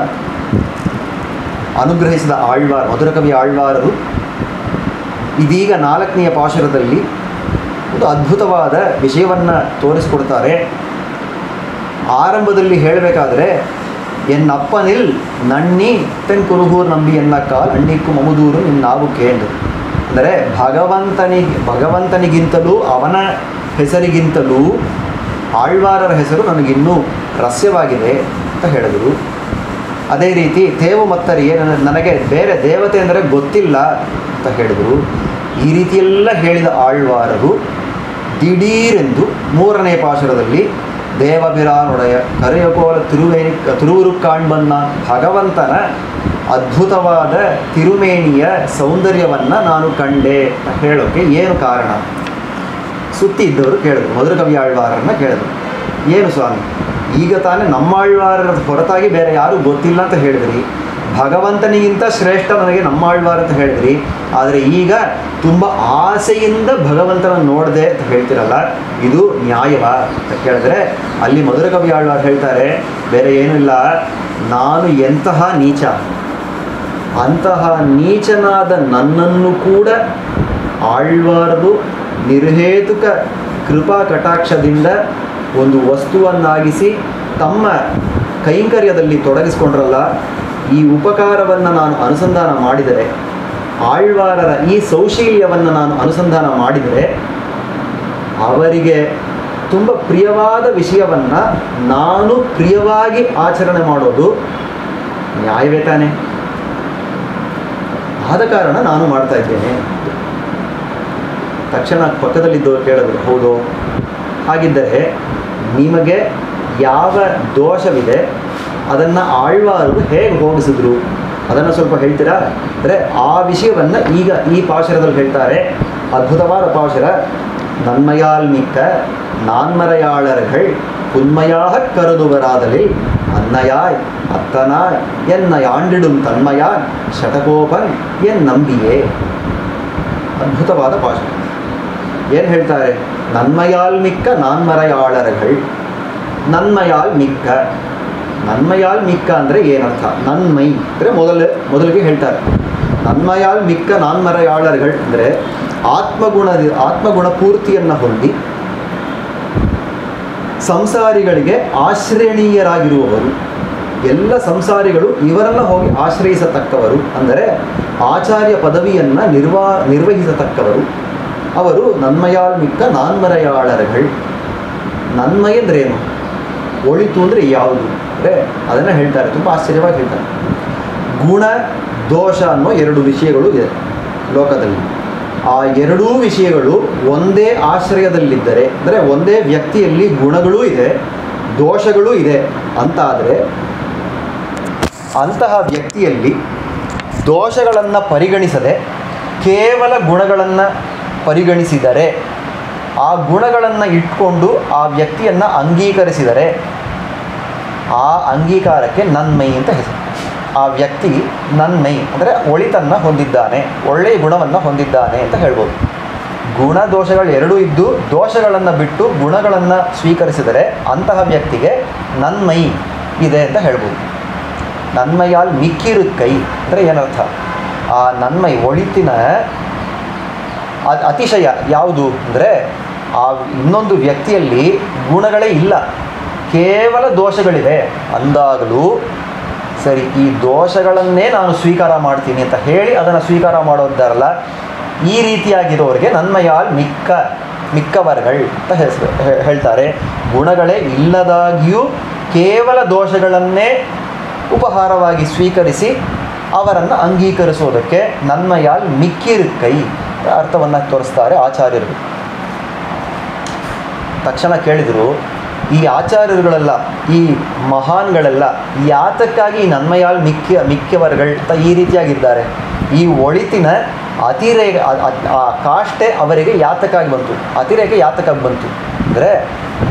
C: ಅನುಗ್ರಹಿಸಿದ ಆಳ್ವಾರ್ ಮಧುರಕವಿ ಆಳ್ವಾರರು ಇದೀಗ 4ನೆಯ ಪಾಶುರದಲ್ಲಿ ಒಂದು ಅದ್ಭುತವಾದ ವಿಷಯವನ್ನು ತೋರಿಸಿಕೊಡ್ತಾರೆ. ಆರಂಭದಲ್ಲಿ ಹೇಳಬೇಕಾದ್ರೆ ಎನ್ನಪ್ಪನಿಲ್ ನಣ್ಣಿ ತೆನ್ ಕುರುಹೂರ್ ನಂಬಿ ಎನ್ನ ಕಾಲ್ ಅಣ್ಣಿಕ್ಕು ಮಮದೂರು ನಿನ್ನಾವು ಕೇಂದ್ರ. ಅಂದರೆ ಭಗವಂತನಿಗಿಂತಲೂ ಅವನ ಹೆಸರಿಗಿಂತಲೂ ಆಳ್ವಾರರ ಹೆಸರು ನನಗಿನ್ನೂ ರಹಸ್ಯವಾಗಿದೆ ಅಂತ ಹೇಳಿದರು. ಅದೇ ರೀತಿ ತೇವು ಮತ್ತರಿಯೇ ನನಗೆ ಬೇರೆ ದೇವತೆ ಅಂದರೆ ಗೊತ್ತಿಲ್ಲ ಅಂತ ಹೇಳಿದರು. ಈ ರೀತಿಯೆಲ್ಲ ಹೇಳಿದ ಆಳ್ವಾರರು ದಿಢೀರೆಂದು 3ನೇ ಪಾಶುರದಲ್ಲಿ ದೇವಬಿರಾನೊಡೆಯ ಕರೆಯಕೋಲ ತಿರುವುರು ಕಾಣ್ಬನ್ನ ಭಗವಂತನ ಅದ್ಭುತವಾದ ತಿರುಮೇನಿಯ ಸೌಂದರ್ಯವನ್ನು ನಾನು ಕಂಡೆ ಅಂತ ಹೇಳೋಕ್ಕೆ ಏನು ಕಾರಣ? ಸುತ್ತಿ ಇದ್ದವರು ಕೇಳಿದ್ರು, ಮಧುರಕವಿ ಆಳ್ವಾರರನ್ನು ಕೇಳಿದ್ರು, ಏನು ಸ್ವಾಮಿ ಈಗ ತಾನೇ ನಮ್ಮ ಆಳ್ವಾರರ ಹೊರತಾಗಿ ಬೇರೆ ಯಾರೂ ಗೊತ್ತಿಲ್ಲ ಅಂತ ಹೇಳಿದ್ರಿ, ಭಗವಂತನಿಗಿಂತ ಶ್ರೇಷ್ಠ ನನಗೆ ನಮ್ಮ ಆಳ್ವಾರ ಅಂತ ಹೇಳಿದ್ರಿ, ಆದರೆ ಈಗ ತುಂಬ ಆಸೆಯಿಂದ ಭಗವಂತನ ನೋಡಿದೆ ಅಂತ ಹೇಳ್ತಿರಲ್ಲ, ಇದು ನ್ಯಾಯವಾ ಅಂತ ಕೇಳಿದ್ರೆ ಅಲ್ಲಿ ಮಧುರಕವಿ ಆಳ್ವಾರ್ ಹೇಳ್ತಾರೆ, ಬೇರೆ ಏನೂ ಇಲ್ಲ, ನಾನು ಎಂತಹ ನೀಚ, ಅಂತಹ ನೀಚನಾದ ನನ್ನನ್ನು ಕೂಡ ಆಳ್ವಾರರು ನಿರ್ಹೇತುಕ ಕೃಪಾ ಕಟಾಕ್ಷದಿಂದ ಒಂದು ವಸ್ತುವನ್ನಾಗಿಸಿ ತಮ್ಮ ಕೈಂಕರ್ಯದಲ್ಲಿ ತೊಡಗಿಸ್ಕೊಂಡ್ರಲ್ಲ, ಈ ಉಪಕಾರವನ್ನು ನಾನು ಅನುಸಂಧಾನ ಮಾಡಿದರೆ, ಆಳ್ವಾರರ ಈ ಸೌಶೀಲ್ಯವನ್ನು ನಾನು ಅನುಸಂಧಾನ ಮಾಡಿದರೆ ಅವರಿಗೆ ತುಂಬ ಪ್ರಿಯವಾದ ವಿಷಯವನ್ನು ನಾನು ಪ್ರಿಯವಾಗಿ ಆಚರಣೆ ಮಾಡೋದು ನ್ಯಾಯವೇ ತಾನೆ? ಆದ ಕಾರಣ ನಾನು ಮಾಡ್ತಾ ಇದ್ದೇನೆ. ತಕ್ಷಣ ಪಕ್ಕದಲ್ಲಿದ್ದವರು ಕೇಳಿದ್ರು, ಹೌದು, ಹಾಗಿದ್ದರೆ ನಿಮಗೆ ಯಾವ ದೋಷವಿದೆ ಅದನ್ನು ಆಳ್ವಾರರು ಹೇಗೆ ಹೋಗಿಸಿದ್ರು ಅದನ್ನು ಸ್ವಲ್ಪ ಹೇಳ್ತೀರಾ? ಅಂದರೆ ಆ ವಿಷಯವನ್ನು ಈಗ ಈ ಪಾಶುರದಲ್ಲಿ ಹೇಳ್ತಾರೆ. ಅದ್ಭುತವಾದ ಪಾಶುರ. ನನ್ಮಯಾಲ್ ಮಿಕ್ಕ ನಾನ್ಮರೆಯಾಳர்கள் புன்மையாக கருதுவராதலில் அன்னையாய் அத்தனாய் என்னை ஆண்டிடும் தன்மையாய் ಶಟಕೋಪನ್ ಎನ್ ನಂಬಿಯೇ. ಅದ್ಭುತವಾದ ಪಾಶುರ. ಏನು ಹೇಳ್ತಾರೆ? ನನ್ಮಯಾಲ್ ಮಿಕ್ಕ ನಾನ್ಮರೆಯಾಳர்கள். ನನ್ಮಯಾಲ್ ಮಿಕ್ಕ, ನನ್ಮಯಾಲ್ ಮಿಕ್ಕ ಅಂದರೆ ಏನರ್ಥ? ನನ್ಮೈ ಅಂದರೆ ಮೊದಲಿಗೆ ಹೇಳ್ತಾರೆ, ನನ್ಮಯಾಲ್ ಮಿಕ್ಕ ನಾನ್ಮರೆಯಾಳர்கள் ಅಂದರೆ ಆತ್ಮಗುಣ ಪೂರ್ತಿಯನ್ನು ಹೊಂದಿ ಸಂಸಾರಿಗಳಿಗೆ ಆಶ್ರಯಣೀಯರಾಗಿರುವವರು. ಎಲ್ಲ ಸಂಸಾರಿಗಳು ಇವರನ್ನು ಹೋಗಿ ಆಶ್ರಯಿಸತಕ್ಕವರು, ಅಂದರೆ ಆಚಾರ್ಯ ಪದವಿಯನ್ನು ನಿರ್ವಹಿಸತಕ್ಕವರು ಅವರು ನನ್ಮಯಾಲ್ ಮಿಕ್ಕ ನಾನ್ಮರೆಯಾಳர்கள். ನನ್ಮೈ ಅಂದ್ರೇನು? ಒಳಿತು ಅಂದರೆ ಯಾವುದು ಅಂದರೆ ಅದನ್ನು ಹೇಳ್ತಾರೆ, ತುಂಬ ಆಶ್ಚರ್ಯವಾಗಿ ಹೇಳ್ತಾರೆ. ಗುಣ ದೋಷ ಅನ್ನೋ 2 ವಿಷಯಗಳು ಇದೆ ಲೋಕದಲ್ಲಿ. ಆ ಎರಡೂ ವಿಷಯಗಳು ಒಂದೇ ಆಶ್ರಯದಲ್ಲಿದ್ದರೆ, ಅಂದರೆ ಒಂದೇ ವ್ಯಕ್ತಿಯಲ್ಲಿ ಗುಣಗಳೂ ಇದೆ ದೋಷಗಳೂ ಇದೆ ಅಂತಾದರೆ, ಅಂತಹ ವ್ಯಕ್ತಿಯಲ್ಲಿ ದೋಷಗಳನ್ನು ಪರಿಗಣಿಸದೆ ಕೇವಲ ಗುಣಗಳನ್ನು ಪರಿಗಣಿಸಿದರೆ, ಆ ಗುಣಗಳನ್ನು ಇಟ್ಕೊಂಡು ಆ ವ್ಯಕ್ತಿಯನ್ನು ಅಂಗೀಕರಿಸಿದರೆ ಆ ಅಂಗೀಕಾರಕ್ಕೆ ನನ್ಮೈ ಅಂತ ಹೆಸರು. ಆ ವ್ಯಕ್ತಿ ನನ್ಮೈ ಅಂದರೆ ಒಳಿತನ್ನು ಹೊಂದಿದ್ದಾನೆ, ಒಳ್ಳೆಯ ಗುಣವನ್ನು ಹೊಂದಿದ್ದಾನೆ ಅಂತ ಹೇಳ್ಬೋದು. ಗುಣ ದೋಷಗಳು ಎರಡೂ ಇದ್ದು ದೋಷಗಳನ್ನು ಬಿಟ್ಟು ಗುಣಗಳನ್ನು ಸ್ವೀಕರಿಸಿದರೆ ಅಂತಹ ವ್ಯಕ್ತಿಗೆ ನನ್ಮೈ ಇದೆ ಅಂತ ಹೇಳ್ಬೋದು. ನನ್ಮಯಾಲ್ ಮಿಕ್ಕಿರುಕ್ಕೈ ಅಂದರೆ ಏನರ್ಥ? ಆ ನನ್ಮೈ ಒಳಿತಿನ ಅತಿಶಯ ಯಾವುದು ಅಂದರೆ ಆ ಇನ್ನೊಂದು ವ್ಯಕ್ತಿಯಲ್ಲಿ ಗುಣಗಳೇ ಇಲ್ಲ, ಕೇವಲ ದೋಷಗಳಿವೆ ಅಂದಾಗಲೂ ಸರಿ, ಈ ದೋಷಗಳನ್ನೇ ನಾನು ಸ್ವೀಕಾರ ಮಾಡ್ತೀನಿ ಅಂತ ಹೇಳಿ ಅದನ್ನು ಸ್ವೀಕಾರ ಮಾಡೋದಾರಲ್ಲ, ಈ ರೀತಿಯಾಗಿರೋರಿಗೆ ನನ್ಮಯಾಲ್ ಮಿಕ್ಕವರ್ಗಳು ಅಂತ ಹೇಳ್ತಾರೆ. ಗುಣಗಳೇ ಇಲ್ಲದಾಗಿಯೂ ಕೇವಲ ದೋಷಗಳನ್ನೇ ಉಪಹಾರವಾಗಿ ಸ್ವೀಕರಿಸಿ ಅವರನ್ನು ಅಂಗೀಕರಿಸೋದಕ್ಕೆ ನನ್ಮಯಾಲ್ ಮಿಕ್ಕಿರುಕ್ಕೈ ಅರ್ಥವನ್ನು ತೋರಿಸ್ತಾರೆ ಆಚಾರ್ಯರು. ತಕ್ಷಣ ಕೇಳಿದರು, ಈ ಆಚಾರ್ಯರುಗಳೆಲ್ಲ, ಈ ಮಹಾನ್ಗಳೆಲ್ಲ ಯಾತಕ್ಕಾಗಿ ಈ ನನ್ಮಯಾಲ್ ಮಿಕ್ಕವರ್ಗಳು ಅಂತ ಈ ರೀತಿಯಾಗಿದ್ದಾರೆ? ಈ ಒಳಿತಿನ ಅತಿರೇಕ ಆ ಕಾಷ್ಟೆ ಅವರಿಗೆ ಯಾತಕ್ಕಾಗಿ ಬಂತು? ಅತಿರೇಕ ಯಾತಕ್ಕಾಗಿ ಬಂತು ಅಂದರೆ,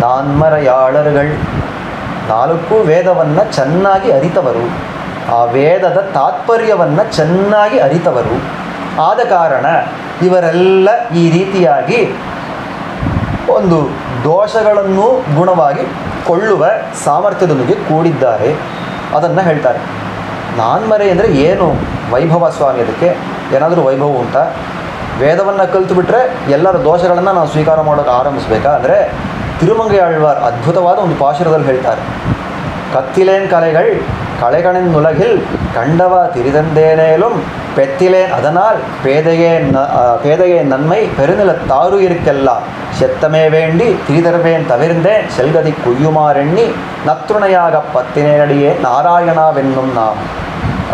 C: ನಾನ್ಮರೆಯಾಳರುಗಳು 4 ವೇದವನ್ನು ಚೆನ್ನಾಗಿ ಅರಿತವರು, ಆ ವೇದದ ತಾತ್ಪರ್ಯವನ್ನು ಚೆನ್ನಾಗಿ ಅರಿತವರು. ಆದ ಕಾರಣ ಇವರೆಲ್ಲ ಈ ರೀತಿಯಾಗಿ ಒಂದು ದೋಷಗಳನ್ನು ಗುಣವಾಗಿ ಕೊಳ್ಳುವ ಸಾಮರ್ಥ್ಯದೊಂದಿಗೆ ಕೂಡಿದ್ದಾರೆ. ಅದನ್ನು ಹೇಳ್ತಾರೆ. ನಾನ್ಮರೆ ಅಂದರೆ ಏನು ವೈಭವ ಸ್ವಾಮಿ? ಅದಕ್ಕೆ ಏನಾದರೂ ವೈಭವ ಉಂಟಾ? ವೇದವನ್ನು ಕಲಿತುಬಿಟ್ರೆ ಎಲ್ಲರ ದೋಷಗಳನ್ನು ನಾವು ಸ್ವೀಕಾರ ಮಾಡೋಕ್ಕೆ ಆರಂಭಿಸ್ಬೇಕಾ? ಅಂದರೆ ತಿರುಮಂಗೈ ಆಳ್ವಾರ್ ಅದ್ಭುತವಾದ ಒಂದು ಪಾಶುರದಲ್ಲಿ ಹೇಳ್ತಾರೆ, ಕತ್ತಿಲೇನ್ ಕಲೆಗಳು ಕಳೆಗಣಿನ್ ಉಲಗಿಲ್ ಕಂಡವ ತಿರಿದಂದೇನೇலும் பெத்திலேன் அதனால் பேதையே நன்மை பெருநிலத்தாறு இருக்கெல்லாம் செத்தமே வேண்டி திரிதர்வேன் தவிர்ந்தேன் செல்கதி குய்யுமாரெಣ್ಣಿ ನತೃಣಯಾಗ ಪತ್ತಿನೇನಡಿಯೇ ನಾರಾಯಣವೆನ್ನುಂ ನಾಮ.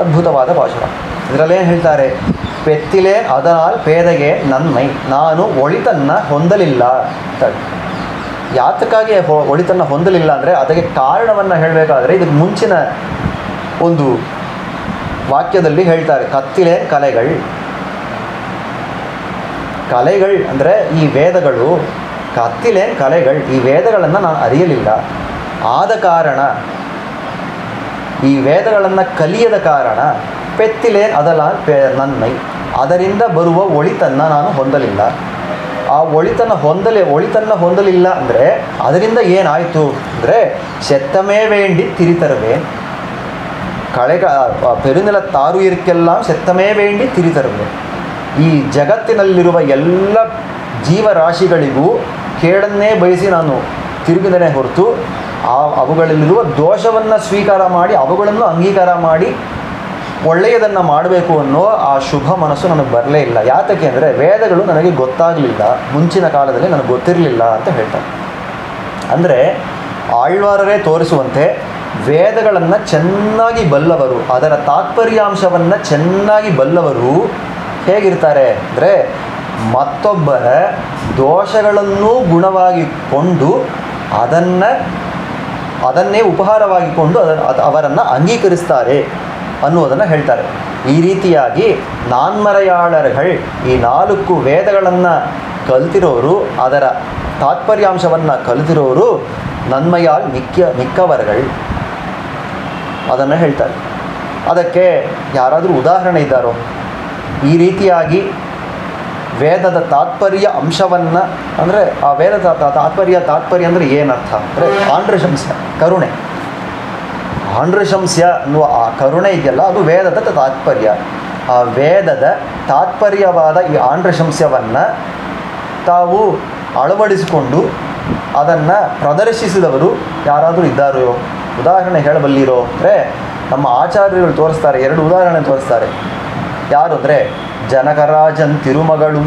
C: ಅದ್ಭುತವಾದ ಭಾಷಣ. ಇದರಲ್ಲೇನು ಹೇಳ್ತಾರೆ? ಪೆತ್ತಿಲೇನ್ ಅದனால் ಪೇದೆಗೆ ನನ್ಮೈ, ನಾನು ಒಳಿತನ್ನು ಹೊಂದಲಿಲ್ಲ ಅಂತ. ಯಾತಕ್ಕಾಗಿ ಒಳಿತನ್ನು ಹೊಂದಲಿಲ್ಲ ಅಂದರೆ ಅದಕ್ಕೆ ಕಾರಣವನ್ನು ಹೇಳಬೇಕಾದ್ರೆ ಇದಕ್ಕೆ ಮುಂಚಿನ ಒಂದು ವಾಕ್ಯದಲ್ಲಿ ಹೇಳ್ತಾರೆ, ಕತ್ತಿಲೇನ್ ಕಲೆಗಳು ಅಂದರೆ ಈ ವೇದಗಳು, ಕತ್ತಿಲೇನ್ ಕಲೆಗಳು, ಈ ವೇದಗಳನ್ನು ನಾನು ಅರಿಯಲಿಲ್ಲ. ಆದ ಕಾರಣ, ಈ ವೇದಗಳನ್ನು ಕಲಿಯದ ಕಾರಣ, ಪೆತ್ತಿಲೇನ್ ಅದಲ್ಲ ನನ್ಮೈ, ಅದರಿಂದ ಬರುವ ಒಳಿತನ್ನು ನಾನು ಹೊಂದಲಿಲ್ಲ. ಆ ಒಳಿತನ್ನು ಹೊಂದಲಿಲ್ಲ ಅಂದರೆ ಅದರಿಂದ ಏನಾಯಿತು ಅಂದರೆ ಸೆತ್ತಮೇ ವೇಂಡಿ ತಿರಿತರವೆ ಪೆರುನಿಲತ್ತಾರು ಇರಕ್ಕೆಲ್ಲ ಸೆತ್ತಮೇ ವೇಂಡಿ ತಿರಿತರವೆ. ಈ ಜಗತ್ತಿನಲ್ಲಿರುವ ಎಲ್ಲ ಜೀವರಾಶಿಗಳಿಗೂ ಕೇಡನ್ನೇ ಬಯಸಿ ನಾನು ತಿರುಗಿದನೇ ಹೊರತು ಅವುಗಳಲ್ಲಿರುವ ದೋಷವನ್ನು ಸ್ವೀಕಾರ ಮಾಡಿ ಅವುಗಳನ್ನು ಅಂಗೀಕಾರ ಮಾಡಿ ಒಳ್ಳೆಯದನ್ನು ಮಾಡಬೇಕು ಅನ್ನೋ ಆ ಶುಭ ಮನಸ್ಸು ನನಗೆ ಬರಲೇ ಇಲ್ಲ. ಯಾತಕ್ಕೆ ಅಂದರೆ ವೇದಗಳು ನನಗೆ ಗೊತ್ತಾಗಲಿಲ್ಲ, ಮುಂಚಿನ ಕಾಲದಲ್ಲಿ ನನಗೆ ಗೊತ್ತಿರಲಿಲ್ಲ ಅಂತ ಹೇಳ್ತಾರೆ. ಅಂದರೆ ಆಳ್ವಾರರೇ ತೋರಿಸುವಂತೆ ವೇದಗಳನ್ನು ಚೆನ್ನಾಗಿ ಬಲ್ಲವರು, ಅದರ ತಾತ್ಪರ್ಯಾಂಶವನ್ನು ಚೆನ್ನಾಗಿ ಬಲ್ಲವರು ಹೇಗಿರ್ತಾರೆ ಅಂದರೆ ಮತ್ತೊಬ್ಬರ ದೋಷಗಳನ್ನೂ ಗುಣವಾಗಿಕೊಂಡು ಅದನ್ನೇ ಉಪಹಾರವಾಗಿಕೊಂಡು ಅವರನ್ನು ಅಂಗೀಕರಿಸ್ತಾರೆ ಅನ್ನುವುದನ್ನು ಹೇಳ್ತಾರೆ. ಈ ರೀತಿಯಾಗಿ ನಾನ್ಮರೆಯಾಳರುಗಳು, ಈ 4 ವೇದಗಳನ್ನು ಕಲ್ತಿರೋರು, ಅದರ ತಾತ್ಪರ್ಯಾಂಶವನ್ನು ಕಲಿತಿರೋರು ನನ್ಮಯಾಲ್ ಮಿಕ್ಕವರುಗಳು ಅದನ್ನು ಹೇಳ್ತಾರೆ. ಅದಕ್ಕೆ ಯಾರಾದರೂ ಉದಾಹರಣೆ ಇದ್ದಾರೋ? ಈ ರೀತಿಯಾಗಿ ವೇದದ ತಾತ್ಪರ್ಯ ಅಂಶವನ್ನು ಅಂದರೆ ಆ ವೇದದ ತಾತ್ಪರ್ಯ ಅಂದರೆ ಏನರ್ಥ ಅಂದರೆ ಆಂಡ್ರಶಂಸ್ಯ, ಕರುಣೆ. ಆಂಡ್ರಶಂಸ್ಯ ಅನ್ನುವ ಆ ಕರುಣೆ ಇದೆಯಲ್ಲ, ಅದು ವೇದದ ತಾತ್ಪರ್ಯ. ಆ ವೇದದ ತಾತ್ಪರ್ಯವಾದ ಈ ಆಂಡ್ರಶಂಸ್ಯವನ್ನು ತಾವು ಅಳವಡಿಸಿಕೊಂಡು ಅದನ್ನು ಪ್ರದರ್ಶಿಸಿದವರು ಯಾರಾದರೂ ಇದ್ದಾರೋ? ಉದಾಹರಣೆ ಹೇಳಬಲ್ಲಿರೋ ಅಂದರೆ ನಮ್ಮ ಆಚಾರ್ಯರು ತೋರಿಸ್ತಾರೆ. 2 ಉದಾಹರಣೆ ತೋರಿಸ್ತಾರೆ. ಯಾರು ಅಂದರೆ ಜನಕರಾಜನ್ ತಿರುಮಗಳು,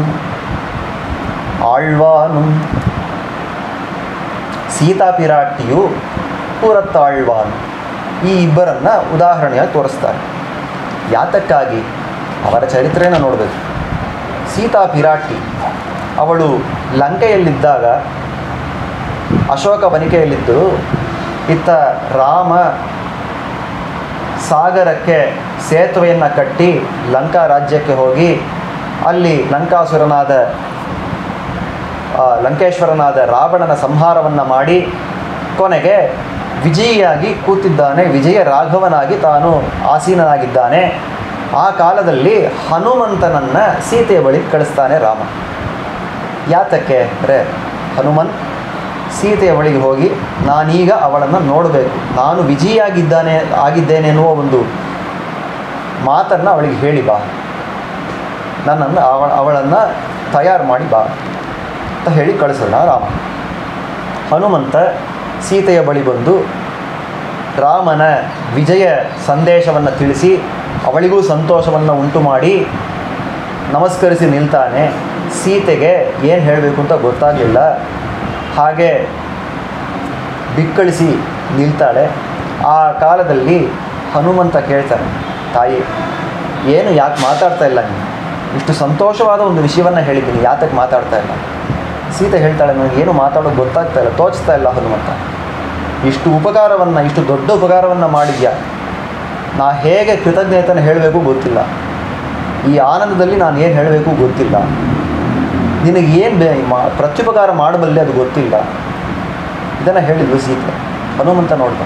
C: ಆಳ್ವಾನು, ಸೀತಾಪಿರಾಟ್ಟಿಯು ಪುರತ್ತಾಳ್ವಾನು, ಈ ಇಬ್ಬರನ್ನು ಉದಾಹರಣೆಯಾಗಿ ತೋರಿಸ್ತಾರೆ. ಯಾತಕ್ಕಾಗಿ? ಅವರ ಚರಿತ್ರೆಯನ್ನು ನೋಡಬೇಕು. ಸೀತಾಪಿರಾಟ್ಟಿ ಅವಳು ಲಂಕೆಯಲ್ಲಿದ್ದಾಗ, ಅಶೋಕ ವನಿಕೆಯಲ್ಲಿದ್ದು, ಇತ್ತ ರಾಮ ಸಾಗರಕ್ಕೆ ಸೇತುವೆಯನ್ನು ಕಟ್ಟಿ ಲಂಕಾ ರಾಜ್ಯಕ್ಕೆ ಹೋಗಿ ಅಲ್ಲಿ ಲಂಕೇಶ್ವರನಾದ ರಾವಣನ ಸಂಹಾರವನ್ನು ಮಾಡಿ ಕೊನೆಗೆ ವಿಜಯಿಯಾಗಿ ಕೂತಿದ್ದಾನೆ, ವಿಜಯ ರಾಘವನಾಗಿ ತಾನು ಆಸೀನನಾಗಿದ್ದಾನೆ. ಆ ಕಾಲದಲ್ಲಿ ಹನುಮಂತನನ್ನು ಸೀತೆಯ ಬಳಿ ಕಳಿಸ್ತಾನೆ ರಾಮ. ಯಾತಕ್ಕೆ ಅಂದರೆ ಹನುಮಂತ್ ಸೀತೆಯ ಬಳಿಗೆ ಹೋಗಿ ನಾನೀಗ ಅವಳನ್ನು ನೋಡಬೇಕು, ನಾನು ಆಗಿದ್ದೇನೆ ಎನ್ನುವ ಒಂದು ಮಾತನ್ನು ಅವಳಿಗೆ ಹೇಳಿ ಬಾ, ನನ್ನನ್ನು ಅವಳನ್ನು ತಯಾರು ಮಾಡಿ ಬಾ ಅಂತ ಹೇಳಿ ಕಳಿಸೋಣ ರಾಮ. ಹನುಮಂತ ಸೀತೆಯ ಬಳಿ ಬಂದು ರಾಮನ ವಿಜಯ ಸಂದೇಶವನ್ನು ತಿಳಿಸಿ ಅವಳಿಗೂ ಸಂತೋಷವನ್ನು ಉಂಟು ಮಾಡಿ ನಮಸ್ಕರಿಸಿ ನಿಲ್ತಾನೆ. ಸೀತೆಗೆ ಏನು ಹೇಳಬೇಕು ಅಂತ ಗೊತ್ತಾಗಲಿಲ್ಲ, ಹಾಗೆ ಬಿಕ್ಕಳಿಸಿ ನಿಲ್ತಾಳೆ. ಆ ಕಾಲದಲ್ಲಿ ಹನುಮಂತ ಕೇಳ್ತಾನೆ, ತಾಯಿ ಏನು ಯಾಕೆ ಮಾತಾಡ್ತಾ ಇಲ್ಲ ನೀನು? ಇಷ್ಟು ಸಂತೋಷವಾದ ಒಂದು ವಿಷಯವನ್ನು ಹೇಳಿದ್ದೀನಿ, ಯಾತಕ್ಕೆ ಮಾತಾಡ್ತಾ ಇಲ್ಲ? ಸೀತೆ ಹೇಳ್ತಾಳೆ, ನನಗೇನು ಮಾತಾಡೋದು ಗೊತ್ತಾಗ್ತಾ ಇಲ್ಲ, ತೋಚ್ತಾ ಇಲ್ಲ ಹನುಮಂತ. ಇಷ್ಟು ದೊಡ್ಡ ಉಪಕಾರವನ್ನು ಮಾಡಿದ್ಯಾ, ನಾ ಹೇಗೆ ಕೃತಜ್ಞತೆಯನ್ನು ಹೇಳಬೇಕು ಗೊತ್ತಿಲ್ಲ, ಈ ಆನಂದದಲ್ಲಿ ನಾನು ಏನು ಹೇಳಬೇಕು ಗೊತ್ತಿಲ್ಲ, ನಿನಗೇನು ಪ್ರತ್ಯುಪಕಾರ ಮಾಡಬಲ್ಲೆ ಅದು ಗೊತ್ತಿಲ್ಲ. ಇದನ್ನು ಹೇಳಿದ್ಲು ಸೀತೆ. ಹನುಮಂತ ನೋಡ್ದ,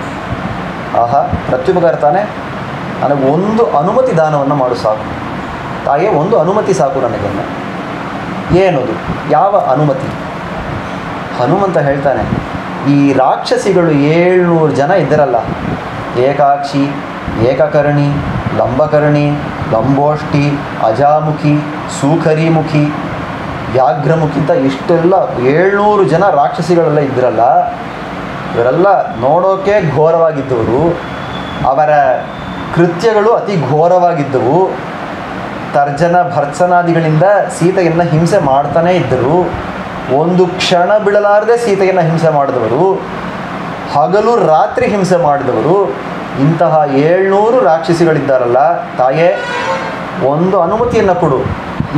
C: ಆಹಾ ಪ್ರತ್ಯುಪಕಾರ ತಾನೇ, ನನಗೆ ಒಂದು ಅನುಮತಿ ದಾನವನ್ನು ಮಾಡು ಸಾಕು ತಾಯೇ, ಒಂದು ಅನುಮತಿ ಸಾಕು ನನಗೆ. ಏನದು? ಯಾವ ಅನುಮತಿ? ಹನುಮಂತ ಹೇಳ್ತಾನೆ, ಈ ರಾಕ್ಷಸಿಗಳು 700 ಜನ ಇದ್ದರಲ್ಲ, ಏಕಾಕ್ಷಿ, ಏಕಕರ್ಣಿ, ಲಂಬಕರ್ಣಿ, ಲಂಬೋಷ್ಟಿ, ಅಜಾಮುಖಿ, ಸೂಖರಿಮುಖಿ, ವ್ಯಾಘ್ರಮುಖಿ ಅಂತ ಇಷ್ಟೆಲ್ಲ 700 ಜನ ರಾಕ್ಷಸಿಗಳೆಲ್ಲ ಇದ್ರಲ್ಲ. ಇವರೆಲ್ಲ ನೋಡೋಕೆ ಘೋರವಾಗಿದ್ದವರು, ಅವರ ಕೃತ್ಯಗಳು ಅತಿ ಘೋರವಾಗಿದ್ದವು. ತರ್ಜನ ಭರ್ತ್ಸನಾದಿಗಳಿಂದ ಸೀತೆಯನ್ನು ಹಿಂಸೆ ಮಾಡ್ತಾನೇ ಇದ್ದರು. ಒಂದು ಕ್ಷಣ ಬಿಡಲಾರದೆ ಸೀತೆಯನ್ನು ಹಿಂಸೆ ಮಾಡಿದವರು, ಹಗಲು ರಾತ್ರಿ ಹಿಂಸೆ ಮಾಡಿದವರು. ಇಂತಹ 700 ರಾಕ್ಷಸಿಗಳಿದ್ದಾರಲ್ಲ ತಾಯೇ, ಒಂದು ಅನುಮತಿಯನ್ನು ಕೊಡು.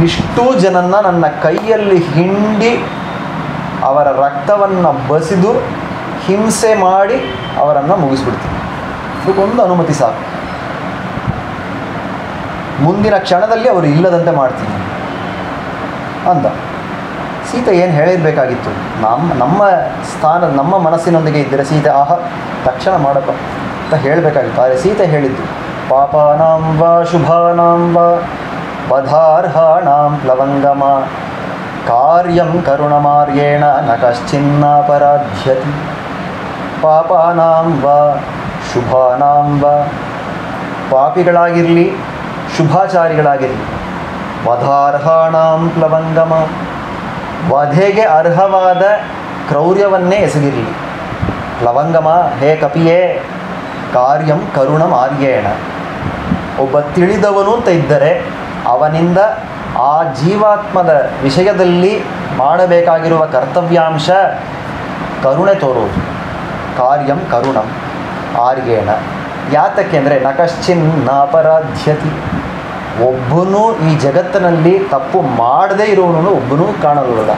C: ಇಷ್ಟೂ ಜನನ್ನ ನನ್ನ ಕೈಯಲ್ಲಿ ಹಿಂಡಿ ಅವರ ರಕ್ತವನ್ನು ಬಸಿದು ಹಿಂಸೆ ಮಾಡಿ ಅವರನ್ನು ಮುಗಿಸ್ಬಿಡ್ತೀನಿ. ಇದಕ್ಕೊಂದು ಅನುಮತಿ ಸಾಕು. ಮುಂದಿನ ಕ್ಷಣದಲ್ಲಿ ಅವರು ಇಲ್ಲದಂತೆ ಮಾಡ್ತೀನಿ ಅಂದ. ಸೀತೆ ಏನು ಹೇಳಿರಬೇಕಾಗಿತ್ತು? ನಮ್ಮ ಸ್ಥಾನ ನಮ್ಮ ಮನಸ್ಸಿನೊಂದಿಗೆ ಇದ್ದರೆ ಸೀತೆ ಆಹಾ ತಕ್ಷಣ ಮಾಡಪ್ಪ ಅಂತ ಹೇಳಬೇಕಾಗಿತ್ತು. ಆದರೆ ಸೀತೆ ಹೇಳಿದ್ದು ಪಾಪಾನಾಂ ವಾ ಶುಭಾನಾಂ ವಾ ವಧಾರ್ಹಾಣಾಂ ಪ್ಲವಂಗಮ ಕಾರ್ಯಂ ಕರುಣಮಾರ್ಯೇಣ ನ ಕಶ್ಚಿನ್ನಾಪರಾಧ್ಯತಿ. ಪಾಪಾನಾಂ ವಾ ಶುಭಾನಾಂ ವಾ, ಪಾಪಿಗಳಾಗಿರಲಿ ಶುಭಾಚಾರಿಗಳಾಗಿರಲಿ, ವಧಾರ್ಹಾಣಾಂ ಪ್ಲವಂಗಮ, ವಧೆಗೆ ಅರ್ಹವಾದ ಕ್ರೌರ್ಯವನ್ನೇ ಎಸಗಿರಲಿ. ಪ್ಲವಂಗಮ, ಹೇ ಕಪಿಯೇ, ಕಾರ್ಯಂ ಕರುಣಮಾರ್ಯೇಣ, ಒಬ್ಬ ತಿಳಿದವನು ಅಂತ ಇದ್ದರೆ ಅವನಿಂದ ಆ ಜೀವಾತ್ಮದ ವಿಷಯದಲ್ಲಿ ಮಾಡಬೇಕಾಗಿರುವ ಕರ್ತವ್ಯಾಂಶ ಕರುಣೆ ತೋರುವುದು. ಕಾರ್ಯಂ ಕರುಣಂ ಆರ್ಯೇಣ, ಯಾತಕ್ಕೆ ಅಂದರೆ ನಕಶ್ಚಿನ್ ನಾಪರಾಧ್ಯತಿ, ಒಬ್ಬನೂ ಈ ಜಗತ್ತಿನಲ್ಲಿ ತಪ್ಪು ಮಾಡದೇ ಇರುವವನು ಒಬ್ಬನೂ ಕಾಣಲಿಲ್ಲ.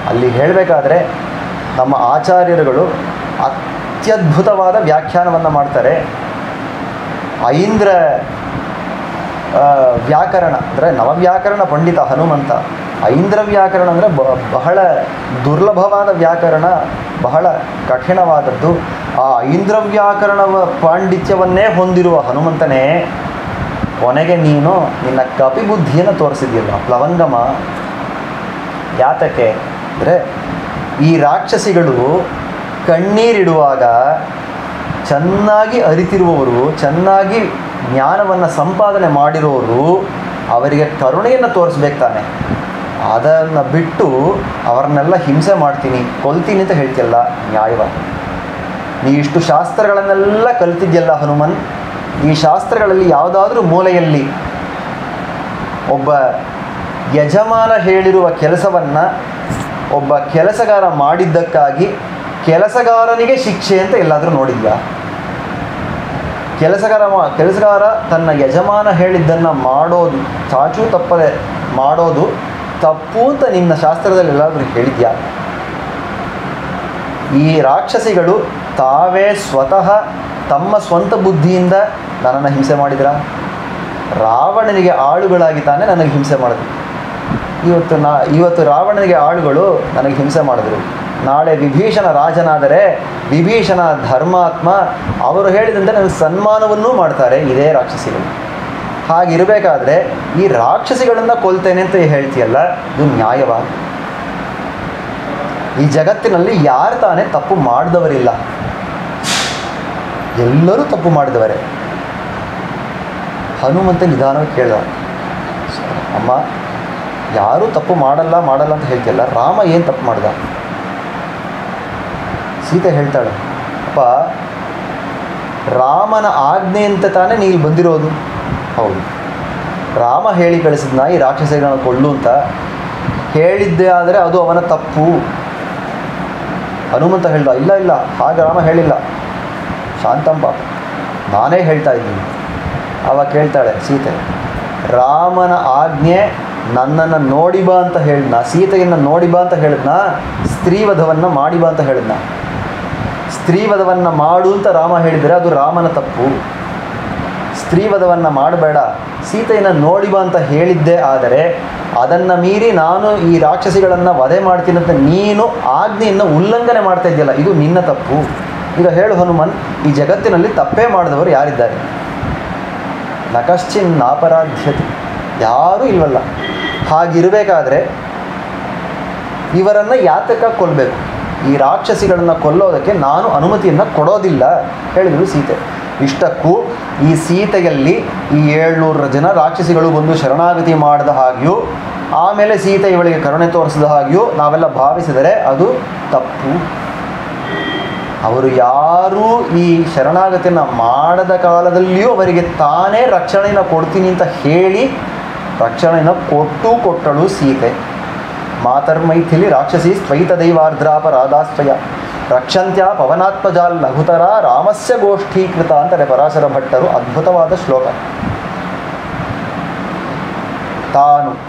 C: ಅಲ್ಲಿ ಹೇಳಬೇಕಾದ್ರೆ ನಮ್ಮ ಆಚಾರ್ಯರುಗಳು ಅತ್ಯದ್ಭುತವಾದ ವ್ಯಾಖ್ಯಾನವನ್ನು ಮಾಡ್ತಾರೆ. ಐಂದ್ರ ವ್ಯಾಕರಣ ಅಂದರೆ ನವವ್ಯಾಕರಣ ಪಂಡಿತ ಹನುಮಂತ. ಐಂದ್ರ ವ್ಯಾಕರಣ ಅಂದರೆ ಬಹಳ ದುರ್ಲಭವಾದ ವ್ಯಾಕರಣ, ಬಹಳ ಕಠಿಣವಾದದ್ದು. ಆ ಐಂದ್ರ ವ್ಯಾಕರಣವ ಪಾಂಡಿತ್ಯವನ್ನೇ ಹೊಂದಿರುವ ಹನುಮಂತನೇ ಕೊನೆಗೆ ನೀನು ನಿನ್ನ ಕಪಿಬುದ್ಧಿಯನ್ನು ತೋರಿಸಿದೆಯಲ್ಲ ಪ್ಲವಂಗಮ. ಯಾತಕ್ಕೆ ಅಂದರೆ ಈ ರಾಕ್ಷಸಿಗಳು ಕಣ್ಣೀರಿಡುವಾಗ ಚೆನ್ನಾಗಿ ಅರಿತಿರುವವರು, ಚೆನ್ನಾಗಿ ಜ್ಞಾನವನ್ನು ಸಂಪಾದನೆ ಮಾಡಿರೋರು ಅವರಿಗೆ ಕರುಣೆಯನ್ನು ತೋರಿಸ್ಬೇಕು ತಾನೆ. ಅದನ್ನು ಬಿಟ್ಟು ಅವರನ್ನೆಲ್ಲ ಹಿಂಸೆ ಮಾಡ್ತೀನಿ, ಕೊಲ್ತೀನಿ ಅಂತ ಹೇಳ್ತಿಯಲ್ಲ, ನ್ಯಾಯವ? ನೀ ಇಷ್ಟು ಶಾಸ್ತ್ರಗಳನ್ನೆಲ್ಲ ಕಲ್ತಿದ್ಯಲ್ಲ ಹನುಮನ್, ಈ ಶಾಸ್ತ್ರಗಳಲ್ಲಿ ಯಾವುದಾದ್ರೂ ಮೂಲೆಯಲ್ಲಿ ಒಬ್ಬ ಯಜಮಾನ ಹೇಳಿರುವ ಕೆಲಸವನ್ನು ಒಬ್ಬ ಕೆಲಸಗಾರ ಮಾಡಿದ್ದಕ್ಕಾಗಿ ಕೆಲಸಗಾರನಿಗೆ ಶಿಕ್ಷೆ ಅಂತ ಎಲ್ಲಾದರೂ ನೋಡಿದ್ಯಾ? ಕೆಲಸಗಾರ ತನ್ನ ಯಜಮಾನ ಹೇಳಿದ್ದನ್ನು ಮಾಡೋದು, ಚಾಚೂ ತಪ್ಪದೆ ಮಾಡೋದು ತಪ್ಪು ಅಂತ ನಿನ್ನ ಶಾಸ್ತ್ರದಲ್ಲಿ ಎಲ್ಲಾದರೂ ಹೇಳಿದ್ಯಾ? ಈ ರಾಕ್ಷಸಿಗಳು ತಾವೇ ಸ್ವತಃ ತಮ್ಮ ಸ್ವಂತ ಬುದ್ಧಿಯಿಂದ ನನ್ನನ್ನು ಹಿಂಸೆ ಮಾಡಿದ್ರ? ರಾವಣನಿಗೆ ಆಳುಗಳಾಗಿ ತಾನೇ ನನಗೆ ಹಿಂಸೆ ಮಾಡಿದ್ರು. ಇವತ್ತು ರಾವಣನಿಗೆ ಆಳುಗಳು ನನಗೆ ಹಿಂಸೆ ಮಾಡಿದ್ರು. ನಾಳೆ ವಿಭೀಷಣ ರಾಜನಾದರೆ ವಿಭೀಷಣ ಧರ್ಮಾತ್ಮ, ಅವರು ಹೇಳಿದಂತೆ ನನಗೆ ಸನ್ಮಾನವನ್ನೂ ಮಾಡ್ತಾರೆ ಇದೇ ರಾಕ್ಷಸಿಗಳು. ಹಾಗಿರಬೇಕಾದ್ರೆ ಈ ರಾಕ್ಷಸಿಗಳನ್ನು ಕೊಲ್ತೇನೆ ಅಂತ ಹೇಳ್ತೀಯಲ್ಲ, ಇದು ನ್ಯಾಯವಾ? ಈ ಜಗತ್ತಿನಲ್ಲಿ ಯಾರು ತಾನೇ ತಪ್ಪು ಮಾಡಿದವರಿಲ್ಲ, ಎಲ್ಲರೂ ತಪ್ಪು ಮಾಡಿದವರೇ. ಹನುಮಂತ ನಿಧಾನವಾಗಿ ಕೇಳ್ದ, ಅಮ್ಮ ಯಾರೂ ತಪ್ಪು ಮಾಡಲ್ಲ ಅಂತ ಹೇಳ್ತಿಯಲ್ಲ, ರಾಮ ಏನು ತಪ್ಪು ಮಾಡ್ದ? ಸೀತೆ ಹೇಳ್ತಾಳೆ, ಅಪ್ಪ ರಾಮನ ಆಜ್ಞೆ ಅಂತ ತಾನೇ ನೀವು ಬಂದಿರೋದು. ಹೌದು, ರಾಮ ಹೇಳಿ ಕಳಿಸಿದ್ನ ಈ ರಾಕ್ಷಸಗಳನ್ನು ಕೊಳ್ಳು ಅಂತ ಹೇಳಿದ್ದೆ, ಆದರೆ ಅದು ಅವನ ತಪ್ಪು. ಹನುಮಂತ ಹೇಳ್ದ, ಇಲ್ಲ ಹಾಗೆ ರಾಮ ಹೇಳಿಲ್ಲ, ಶಾಂತಂಪ ನಾನೇ ಹೇಳ್ತಾ ಇದ್ದೀನಿ. ಅವಾಗ ಕೇಳ್ತಾಳೆ ಸೀತೆ, ರಾಮನ ಆಜ್ಞೆ ನನ್ನನ್ನು ನೋಡಿ ಬಾ ಅಂತ ಹೇಳಿದ್ನ, ಸೀತೆಯನ್ನು ನೋಡಿ ಬಾ ಅಂತ ಹೇಳಿದ್ನ, ಸ್ತ್ರೀವಧವನ್ನು ಮಾಡಿ ಬಾ ಅಂತ ಹೇಳಿದ್ನ? ಸ್ತ್ರೀವಧವನ್ನು ಮಾಡು ಅಂತ ರಾಮ ಹೇಳಿದರೆ ಅದು ರಾಮನ ತಪ್ಪು. ಸ್ತ್ರೀವಧವನ್ನು ಮಾಡಬೇಡ, ಸೀತೆಯನ್ನು ನೋಡಿ ಬಾ ಅಂತ ಹೇಳಿದ್ದೇ ಆದರೆ ಅದನ್ನು ಮೀರಿ ನಾನು ಈ ರಾಕ್ಷಸಿಗಳನ್ನು ವಧೆ ಮಾಡ್ತೀನಿ ಅಂತ ನೀನು ಆಜ್ಞೆಯನ್ನು ಉಲ್ಲಂಘನೆ ಮಾಡ್ತಾ ಇದೆಯಲ್ಲ, ಇದು ನಿನ್ನ ತಪ್ಪು. ಈಗ ಹೇಳು ಹನುಮನ್, ಈ ಜಗತ್ತಿನಲ್ಲಿ ತಪ್ಪೇ ಮಾಡಿದವರು ಯಾರಿದ್ದಾರೆ? ನಕಶ್ಚಿನ್ ನಾಪರಾಧ್ಯತೆ, ಯಾರೂ ಇಲ್ವಲ್ಲ. ಹಾಗಿರಬೇಕಾದ್ರೆ ಇವರನ್ನು ಯಾತಕ ಕೊಲ್ಲಬೇಕು? ಈ ರಾಕ್ಷಸಿಗಳನ್ನು ಕೊಲ್ಲೋದಕ್ಕೆ ನಾನು ಅನುಮತಿಯನ್ನು ಕೊಡೋದಿಲ್ಲ ಹೇಳಿದರು ಸೀತೆ. ಇಷ್ಟಕ್ಕೂ ಈ ಸೀತೆಯಲ್ಲಿ ಈ 700 ಜನ ರಾಕ್ಷಸಿಗಳು ಬಂದು ಶರಣಾಗತಿ ಮಾಡಿದ ಹಾಗೆಯೂ ಆಮೇಲೆ ಸೀತೆ ಇವಳಿಗೆ ಕರುಣೆ ತೋರಿಸಿದ ಹಾಗೆಯೂ ನಾವೆಲ್ಲ ಭಾವಿಸಿದರೆ ಅದು ತಪ್ಪು. ಅವರು ಯಾರೂ ಈ ಶರಣಾಗತಿಯನ್ನು ಮಾಡದ ಕಾಲದಲ್ಲಿಯೂ ಅವರಿಗೆ ತಾನೇ ರಕ್ಷಣೆಯನ್ನು ಕೊಡ್ತೀನಿ ಅಂತ ಹೇಳಿ ರಕ್ಷಣೆಯನ್ನು ಕೊಟ್ಟಳು ಸೀತೆ. ಮಾತರ್ಮೈಥಿಲಿ ರಾಕ್ಷಸಿ ಸ್ವೈತ ದೈವಾರ್ದ್ರಾಪ ರಾಧಾಸ್ತ್ವಯ ರಕ್ಷಂತ್ಯ ಪವನಾತ್ಮಜಾಲ್ ಲಘುತರ ರಾಮಸ್ಯ ಗೋಷ್ಠೀಕೃತ ಅಂತಾರೆ ಪರಾಶರ ಭಟ್ಟರು. ಅದ್ಭುತವಾದ ಶ್ಲೋಕ.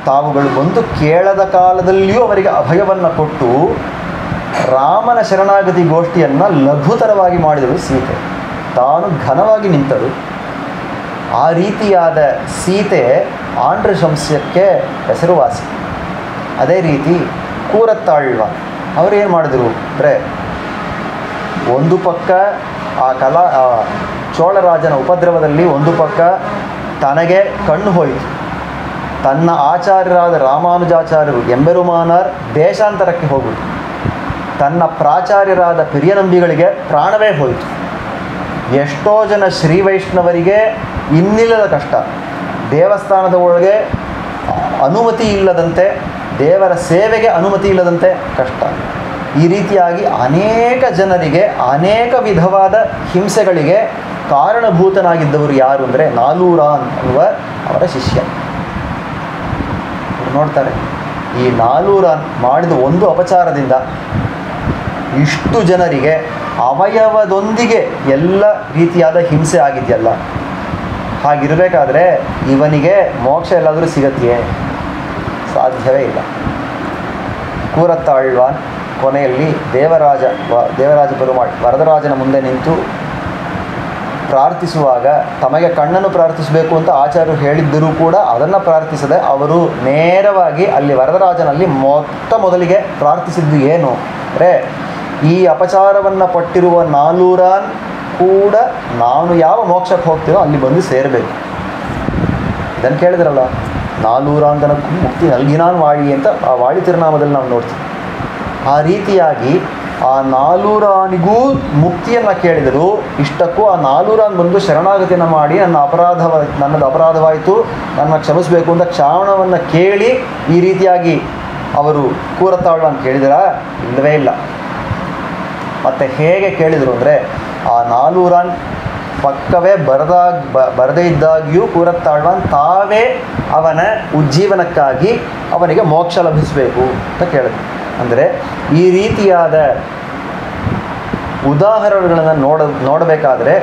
C: ತಾವುಗಳು ಬಂದು ಕೇಳದ ಕಾಲದಲ್ಲಿಯೂ ಅವರಿಗೆ ಅಭಯವನ್ನು ಕೊಟ್ಟು ರಾಮನ ಶರಣಾಗತಿ ಗೋಷ್ಠಿಯನ್ನು ಲಘುತರವಾಗಿ ಮಾಡಿದಳು ಸೀತೆ. ತಾನು ಘನವಾಗಿ ನಿಂತಳು. ಆ ರೀತಿಯಾದ ಸೀತೆ ಆಂಡ್ರಶಂಸ್ಯಕ್ಕೆ ಹೆಸರುವಾಸಿ. ಅದೇ ರೀತಿ ಕೂರತ್ತಾಳ್ವ ಅವರೇನು ಮಾಡಿದರು ಅಂದರೆ, ಒಂದು ಪಕ್ಕ ಆ ಚೋಳರಾಜನ ಉಪದ್ರವದಲ್ಲಿ ಒಂದು ಪಕ್ಕ ತನಗೆ ಕಣ್ಣು ಹೋಯಿತು. ತನ್ನ ಆಚಾರ್ಯರಾದ ರಾಮಾನುಜಾಚಾರ್ಯರು ಎಂಬೆರುಮಾನಾರ್ ದೇಶಾಂತರಕ್ಕೆ ಹೋಗುವುದು. ತನ್ನ ಪ್ರಾಚಾರ್ಯರಾದ ಪಿರಿಯನಂಬಿಗಳಿಗೆ ಪ್ರಾಣವೇ ಹೋಯಿತು. ಎಷ್ಟೋ ಜನ ಶ್ರೀ ವೈಷ್ಣವರಿಗೆ ಇನ್ನಿಲ್ಲದ ಕಷ್ಟ. ದೇವಸ್ಥಾನದ ಒಳಗೆ ಅನುಮತಿ ಇಲ್ಲದಂತೆ, ದೇವರ ಸೇವೆಗೆ ಅನುಮತಿ ಇಲ್ಲದಂತೆ ಕಷ್ಟ. ಈ ರೀತಿಯಾಗಿ ಅನೇಕ ಜನರಿಗೆ ಅನೇಕ ವಿಧವಾದ ಹಿಂಸೆಗಳಿಗೆ ಕಾರಣಭೂತನಾಗಿದ್ದವರು ಯಾರು ಅಂದರೆ ನಾಲೂರಾನ್ ಅನ್ನುವ ಅವರ ಶಿಷ್ಯ. ನೋಡ್ತಾರೆ, ಈ ನಾಲೂರಾನ್ ಮಾಡಿದ ಒಂದು ಅಪಚಾರದಿಂದ ಇಷ್ಟು ಜನರಿಗೆ ಅವಯವದೊಂದಿಗೆ ಎಲ್ಲ ರೀತಿಯಾದ ಹಿಂಸೆ ಆಗಿದೆಯಲ್ಲ. ಹಾಗಿರಬೇಕಾದ್ರೆ ಇವನಿಗೆ ಮೋಕ್ಷ ಎಲ್ಲಾದರೂ ಸಿಗತ್ತೆಯೇ? ಸಾಧ್ಯವೇ ಇಲ್ಲ. ಕೂರತ್ತಾಳ್ವಾನ್ ಕೊನೆಯಲ್ಲಿ ದೇವರಾಜ ಪೆರುಮಾಳ್ ವರದರಾಜನ ಮುಂದೆ ನಿಂತು ಪ್ರಾರ್ಥಿಸುವಾಗ ತಮಗೆ ಕಣ್ಣನ್ನು ಪ್ರಾರ್ಥಿಸಬೇಕು ಅಂತ ಆಚಾರ್ಯರು ಹೇಳಿದ್ದರೂ ಕೂಡ ಅದನ್ನು ಪ್ರಾರ್ಥಿಸದೆ ಅವರು ನೇರವಾಗಿ ಅಲ್ಲಿ ವರದರಾಜನಲ್ಲಿ ಮೊದಲಿಗೆ ಪ್ರಾರ್ಥಿಸಿದ್ದು ಏನು ಅಂದರೆ, ಈ ಅಪಚಾರವನ್ನು ಪಟ್ಟಿರುವ ನಾಲೂರಾನ್ ಕೂಡ ನಾನು ಯಾವ ಮೋಕ್ಷಕ್ಕೆ ಹೋಗ್ತೀನೋ ಅಲ್ಲಿ ಬಂದು ಸೇರಬೇಕು. ಇದನ್ನು ಕೇಳಿದ್ರಲ್ಲ, ನಾಲೂರಾಂಗನಕ್ಕೂ ಮುಕ್ತಿ ನಲ್ಗಿನಾನ್ ವಾಳಿ ಅಂತ ಆ ವಾಳಿ ತಿರುನಾಮದಲ್ಲಿ ನಾವು ನೋಡ್ತೀವಿ. ಆ ರೀತಿಯಾಗಿ ಆ ನಾಲೂರಾನಿಗೂ ಮುಕ್ತಿಯನ್ನು ಕೇಳಿದರು. ಇಷ್ಟಕ್ಕೂ ಆ ನಾಲೂರಾನ್ ಬಂದು ಶರಣಾಗತಿಯನ್ನು ಮಾಡಿ ನನ್ನದು ಅಪರಾಧವಾಯಿತು, ನನ್ನ ಕ್ಷಮಿಸಬೇಕು ಅಂತ ಕ್ಷಾಮಣವನ್ನು ಕೇಳಿ ಈ ರೀತಿಯಾಗಿ ಅವರು ಕೂರತ್ತಾಳ್ವಾನ್ ಕೇಳಿದರಾ? ಇಲ್ಲವೇ ಇಲ್ಲ. ಮತ್ತು ಹೇಗೆ ಕೇಳಿದರು ಅಂದರೆ, ಆ ನಾಲೂರಾನ್ ಪಕ್ಕವೇ ಬರದೇ ಇದ್ದಾಗಿಯೂ ಕೂರತ್ತಾಳ್ವಾನ್ ತಾವೇ ಅವನ ಉಜ್ಜೀವನಕ್ಕಾಗಿ ಅವನಿಗೆ ಮೋಕ್ಷ ಲಭಿಸಬೇಕು ಅಂತ ಕೇಳಿದ್ರು. ಅಂದರೆ ಈ ರೀತಿಯಾದ ಉದಾಹರಣೆಗಳನ್ನು ನೋಡಬೇಕಾದ್ರೆ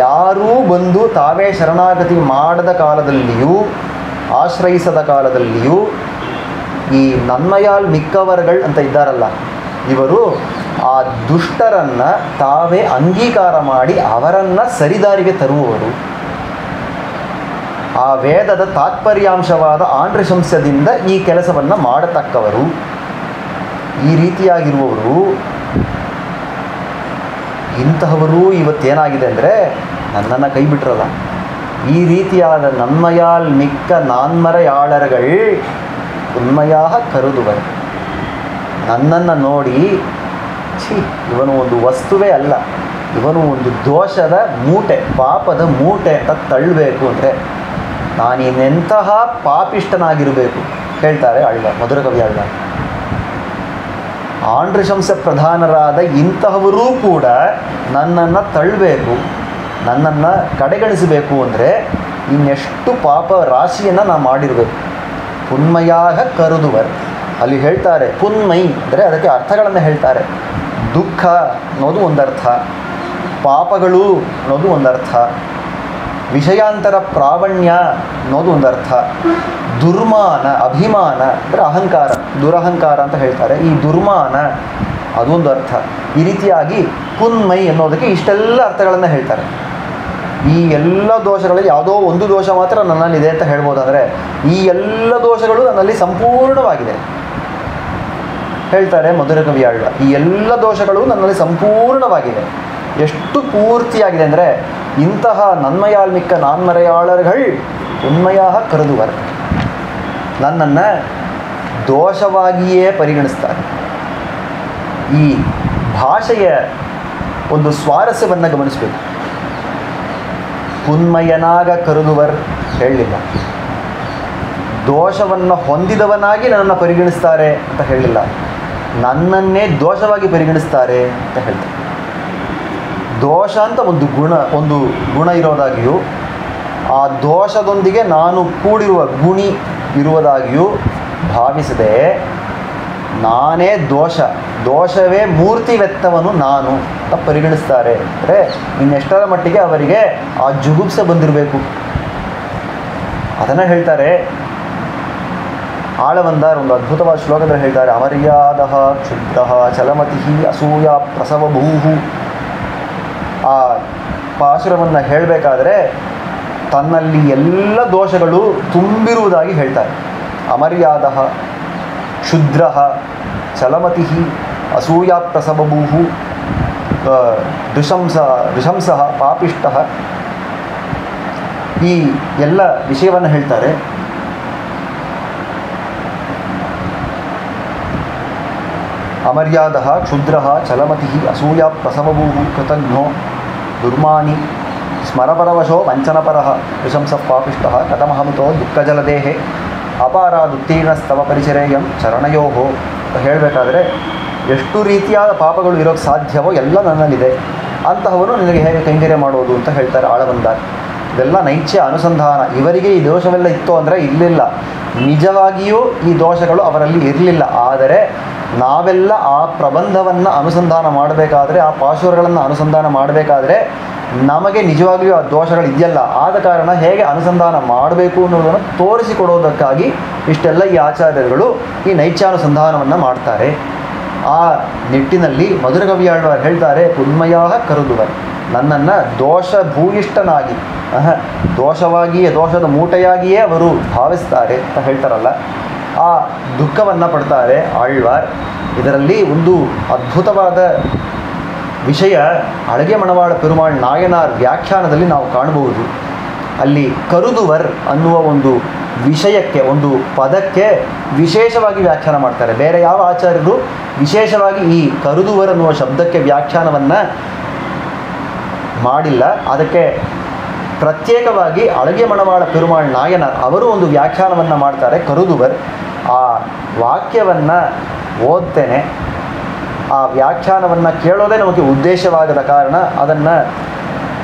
C: ಯಾರೂ ಬಂದು ತಾವೇ ಶರಣಾಗತಿ ಮಾಡದ ಕಾಲದಲ್ಲಿಯೂ ಆಶ್ರಯಿಸದ ಕಾಲದಲ್ಲಿಯೂ ಈ ನನ್ಮಯಾಲ್ ಮಿಕ್ಕವರ್ಗಳು ಅಂತ ಇದ್ದಾರಲ್ಲ, ಇವರು ಆ ದುಷ್ಟರನ್ನು ತಾವೇ ಅಂಗೀಕಾರ ಮಾಡಿ ಅವರನ್ನು ಸರಿದಾರಿಗೆ ತರುವವರು. ಆ ವೇದದ ತಾತ್ಪರ್ಯಾಂಶವಾದ ಆಂಡ್ರಶಂಸ್ಯದಿಂದ ಈ ಕೆಲಸವನ್ನು ಮಾಡತಕ್ಕವರು. ಈ ರೀತಿಯಾಗಿರುವವರು, ಇಂತಹವರು ಇವತ್ತೇನಾಗಿದೆ ಅಂದರೆ ನನ್ನನ್ನು ಕೈ ಬಿಟ್ರಲ್ಲ. ಈ ರೀತಿಯಾದ ನನ್ಮಯಾಲ್ ಮಿಕ್ಕ ನಾನ್ಮರೆಯಾಳರುಗಳು ಉನ್ಮಯಾಹ ಕರುದುವರು. ನನ್ನನ್ನು ನೋಡಿ ಇವನು ಒಂದು ವಸ್ತುವೇ ಅಲ್ಲ, ಇವನು ಒಂದು ದೋಷದ ಮೂಟೆ, ಪಾಪದ ಮೂಟೆ ಅಂತ ತಳ್ಳಬೇಕು ಅಂದರೆ ನಾನಿನ್ನೆಂತಹ ಪಾಪಿಷ್ಟನಾಗಿರಬೇಕು ಹೇಳ್ತಾರೆ ಆಳ್ವ, ಮಧುರ ಕವಿ ಆಳ್ವ. ಆಂಡ್ರಶಂಸ ಪ್ರಧಾನರಾದ ಇಂತಹವರೂ ಕೂಡ ನನ್ನನ್ನು ತಳ್ಳಬೇಕು, ನನ್ನನ್ನು ಕಡೆಗಣಿಸಬೇಕು ಅಂದರೆ ಇನ್ನೆಷ್ಟು ಪಾಪ ರಾಶಿಯನ್ನು ನಾನು ಮಾಡಿರಬೇಕು. ಪುನ್ಮಯಾಹ ಕರುದುವರ್ ಅಲ್ಲಿ ಹೇಳ್ತಾರೆ. ಪುನ್ಮೈ ಅಂದರೆ ಅದಕ್ಕೆ ಅರ್ಥಗಳನ್ನು ಹೇಳ್ತಾರೆ. ದುಃಖ ಅನ್ನೋದು ಒಂದರ್ಥ, ಪಾಪಗಳು ಅನ್ನೋದು ಒಂದರ್ಥ, ವಿಷಯಾಂತರ ಪ್ರಾವಣ್ಯ ಅನ್ನೋದು ಒಂದರ್ಥ, ದುರ್ಮಾನ ಅಭಿಮಾನ ಅಂದರೆ ಅಹಂಕಾರ, ದುರಹಂಕಾರ ಅಂತ ಹೇಳ್ತಾರೆ. ಈ ದುರ್ಮಾನ ಅದೊಂದು ಅರ್ಥ. ಈ ರೀತಿಯಾಗಿ ಪುನ್ಮೈ ಅನ್ನೋದಕ್ಕೆ ಇಷ್ಟೆಲ್ಲ ಅರ್ಥಗಳನ್ನು ಹೇಳ್ತಾರೆ. ಈ ಎಲ್ಲ ದೋಷಗಳಲ್ಲಿ ಯಾವುದೋ ಒಂದು ದೋಷ ಮಾತ್ರ ನನ್ನಲ್ಲಿದೆ ಅಂತ ಹೇಳ್ಬೋದಾದರೆ ಈ ಎಲ್ಲ ದೋಷಗಳು ನನ್ನಲ್ಲಿ ಸಂಪೂರ್ಣವಾಗಿದೆ ಹೇಳ್ತಾರೆ ಮಧುರ ಕವಿ ಆಳ್ವ. ಈ ಎಲ್ಲ ದೋಷಗಳು ನನ್ನಲ್ಲಿ ಸಂಪೂರ್ಣವಾಗಿದೆ. ಎಷ್ಟು ಪೂರ್ತಿಯಾಗಿದೆ ಅಂದರೆ ಇಂತಹ ನನ್ಮಯಾಲ್ಮಿಕ್ಕ ನಾನ್ಮರೆಯಾಳರುಗಳು ಉನ್ಮಯಾಹ ಕರೆದುವರು, ನನ್ನನ್ನು ದೋಷವಾಗಿಯೇ ಪರಿಗಣಿಸ್ತಾರೆ. ಈ ಭಾಷೆಯ ಒಂದು ಸ್ವಾರಸ್ಯವನ್ನು ಗಮನಿಸಬೇಕು. ಪುನ್ಮಯನಾಗ ಕರುದುವರ್ ಹೇಳಲಿಲ್ಲ. ದೋಷವನ್ನು ಹೊಂದಿದವನಾಗಿ ನನ್ನನ್ನು ಪರಿಗಣಿಸ್ತಾರೆ ಅಂತ ಹೇಳಲಿಲ್ಲ. ನನ್ನನ್ನೇ ದೋಷವಾಗಿ ಪರಿಗಣಿಸ್ತಾರೆ ಅಂತ ಹೇಳ್ತಾರೆ. ದೋಷ ಅಂತ ಒಂದು ಗುಣ ಇರೋದಾಗಿಯೂ ಆ ದೋಷದೊಂದಿಗೆ ನಾನು ಕೂಡಿರುವ ಗುಣಿ ಇರುವುದಾಗಿಯೂ ಭಾವಿಸದೆ ನಾನೇ ದೋಷವೇ ಮೂರ್ತಿವೆತ್ತವನು ನಾನು ಅಂತ ಪರಿಗಣಿಸ್ತಾರೆ. ಅಂದರೆ ಇನ್ನೆಷ್ಟರ ಮಟ್ಟಿಗೆ ಅವರಿಗೆ ಆ ಜುಗುಪ್ಸೆ ಬಂದಿರಬೇಕು ಅದನ್ನು ಹೇಳ್ತಾರೆ. ಆಳವಂದಾರ್ ಒಂದು ಅದ್ಭುತವಾದ ಶ್ಲೋಕದಲ್ಲಿ ಹೇಳ್ತಾರೆ, ಅಮರ್ಯಾದ ಕ್ಷುದ್ರ ಚಲಮತಿ ಅಸೂಯ ಪ್ರಸವಭೂಹು. ಆ ಪಾಶುರವನ್ನು ಹೇಳಬೇಕಾದ್ರೆ ತನ್ನಲ್ಲಿ ಎಲ್ಲ ದೋಷಗಳು ತುಂಬಿರುವುದಾಗಿ ಹೇಳ್ತಾರೆ. ಅಮರ್ಯಾದ ಕ್ಷುದ್ರ ಚಲಮತಿ ಅಸೂಯ ಪ್ರಸವಭೂಹು ಋಷಂಸ ಪಾಪಿಷ್ಟ. ಈ ಎಲ್ಲ ವಿಷಯವನ್ನು ಹೇಳ್ತಾರೆ. ಅಮರ್ಯಾದ ಕ್ಷುದ್ರ ಚಲಮತಿ ಅಸೂಯ ಪ್ರಸವಭೂಹು ಕೃತಜ್ಞೋ ದುರ್ಮಾನಿ ಸ್ಮರಪರವಶೋ ವಂಚನಪರ ಋಷಂಸ ಪಾಪಿಷ್ಟ ಕಥಮಹಮಿತೋ ದುಃಖಜಲದೇಹೆ ಅಪಾರಾದುತ್ತೀರ್ಣಸ್ತವ ಪರಿಚರೇಯಂ ಚರಣಯೋ ಅಂತ ಹೇಳಬೇಕಾದ್ರೆ ಎಷ್ಟು ರೀತಿಯಾದ ಪಾಪಗಳು ಇರೋಕ್ಕೆ ಸಾಧ್ಯವೋ ಎಲ್ಲ ನನ್ನಲ್ಲಿದೆ, ಅಂತಹವನು ನಿನಗೆ ಹೇಗೆ ಕೈಂಕರ್ಯ ಮಾಡೋದು ಅಂತ ಹೇಳ್ತಾರೆ ಆಳವಂದಾರ್. ಇದೆಲ್ಲ ನೈಚ್ಯ ಅನುಸಂಧಾನ. ಇವರಿಗೆ ಈ ದೋಷವೆಲ್ಲ ಇತ್ತು ಅಂದರೆ ಇರಲಿಲ್ಲ, ನಿಜವಾಗಿಯೂ ಈ ದೋಷಗಳು ಅವರಲ್ಲಿ ಇರಲಿಲ್ಲ. ಆದರೆ ನಾವೆಲ್ಲ ಆ ಪ್ರಬಂಧವನ್ನು ಅನುಸಂಧಾನ ಮಾಡಬೇಕಾದ್ರೆ, ಆ ಪಾಶುರಗಳನ್ನು ಅನುಸಂಧಾನ ಮಾಡಬೇಕಾದ್ರೆ ನಮಗೆ ನಿಜವಾಗಿಯೂ ಆ ದೋಷಗಳು ಇದೆಯಲ್ಲ, ಆದ ಕಾರಣ ಹೇಗೆ ಅನುಸಂಧಾನ ಮಾಡಬೇಕು ಅನ್ನೋದನ್ನು ತೋರಿಸಿಕೊಡೋದಕ್ಕಾಗಿ ಇಷ್ಟೆಲ್ಲ ಈ ಆಚಾರ್ಯರುಗಳು ಈ ನೈಚ್ಯಾನುಸಂಧಾನವನ್ನು ಮಾಡ್ತಾರೆ. ಆ ನಿಟ್ಟಿನಲ್ಲಿ ಮಧುರಕವಿಯಾಳ್ವಾರ್ ಹೇಳ್ತಾರೆ, ಪುನ್ಮಯ ಕರುದುವರು, ನನ್ನನ್ನು ದೋಷಭೂಯಿಷ್ಠನಾಗಿ ದೋಷದ ಮೂಟೆಯಾಗಿಯೇ ಅವರು ಭಾವಿಸ್ತಾರೆ ಅಂತ ಹೇಳ್ತಾರಲ್ಲ, ಆ ದುಃಖವನ್ನು ಪಡ್ತಾರೆ ಆಳ್ವಾರ್. ಇದರಲ್ಲಿ ಒಂದು ಅದ್ಭುತವಾದ ವಿಷಯ ಅಳಗೆ ಮಣವಾಳ ಪೆರುಮಾಳ್ ನಾಯನಾರ್ ವ್ಯಾಖ್ಯಾನದಲ್ಲಿ ನಾವು ಕಾಣಬಹುದು. ಅಲ್ಲಿ ಕರುದುವರ್ ಅನ್ನುವ ಒಂದು ವಿಷಯಕ್ಕೆ, ಒಂದು ಪದಕ್ಕೆ ವಿಶೇಷವಾಗಿ ವ್ಯಾಖ್ಯಾನ ಮಾಡ್ತಾರೆ. ಬೇರೆ ಯಾವ ಆಚಾರ್ಯರು ವಿಶೇಷವಾಗಿ ಈ ಕರುದುವರ್ ಅನ್ನುವ ಶಬ್ದಕ್ಕೆ ವ್ಯಾಖ್ಯಾನವನ್ನು ಮಾಡಿಲ್ಲ. ಅದಕ್ಕೆ ಪ್ರತ್ಯೇಕವಾಗಿ ಅಳಗೆ ಮಣವಾಳ ಪೆರುಮಾಳ್ ನಾಯನಾರ್ ಅವರು ಒಂದು ವ್ಯಾಖ್ಯಾನವನ್ನು ಮಾಡ್ತಾರೆ ಕರುದುವರ್. ಆ ವಾಕ್ಯವನ್ನು ಓದ್ತೇನೆ. ಆ ವ್ಯಾಖ್ಯಾನವನ್ನು ಕೇಳೋದೇ ನಮಗೆ ಉದ್ದೇಶವಾಗದ ಕಾರಣ ಅದನ್ನು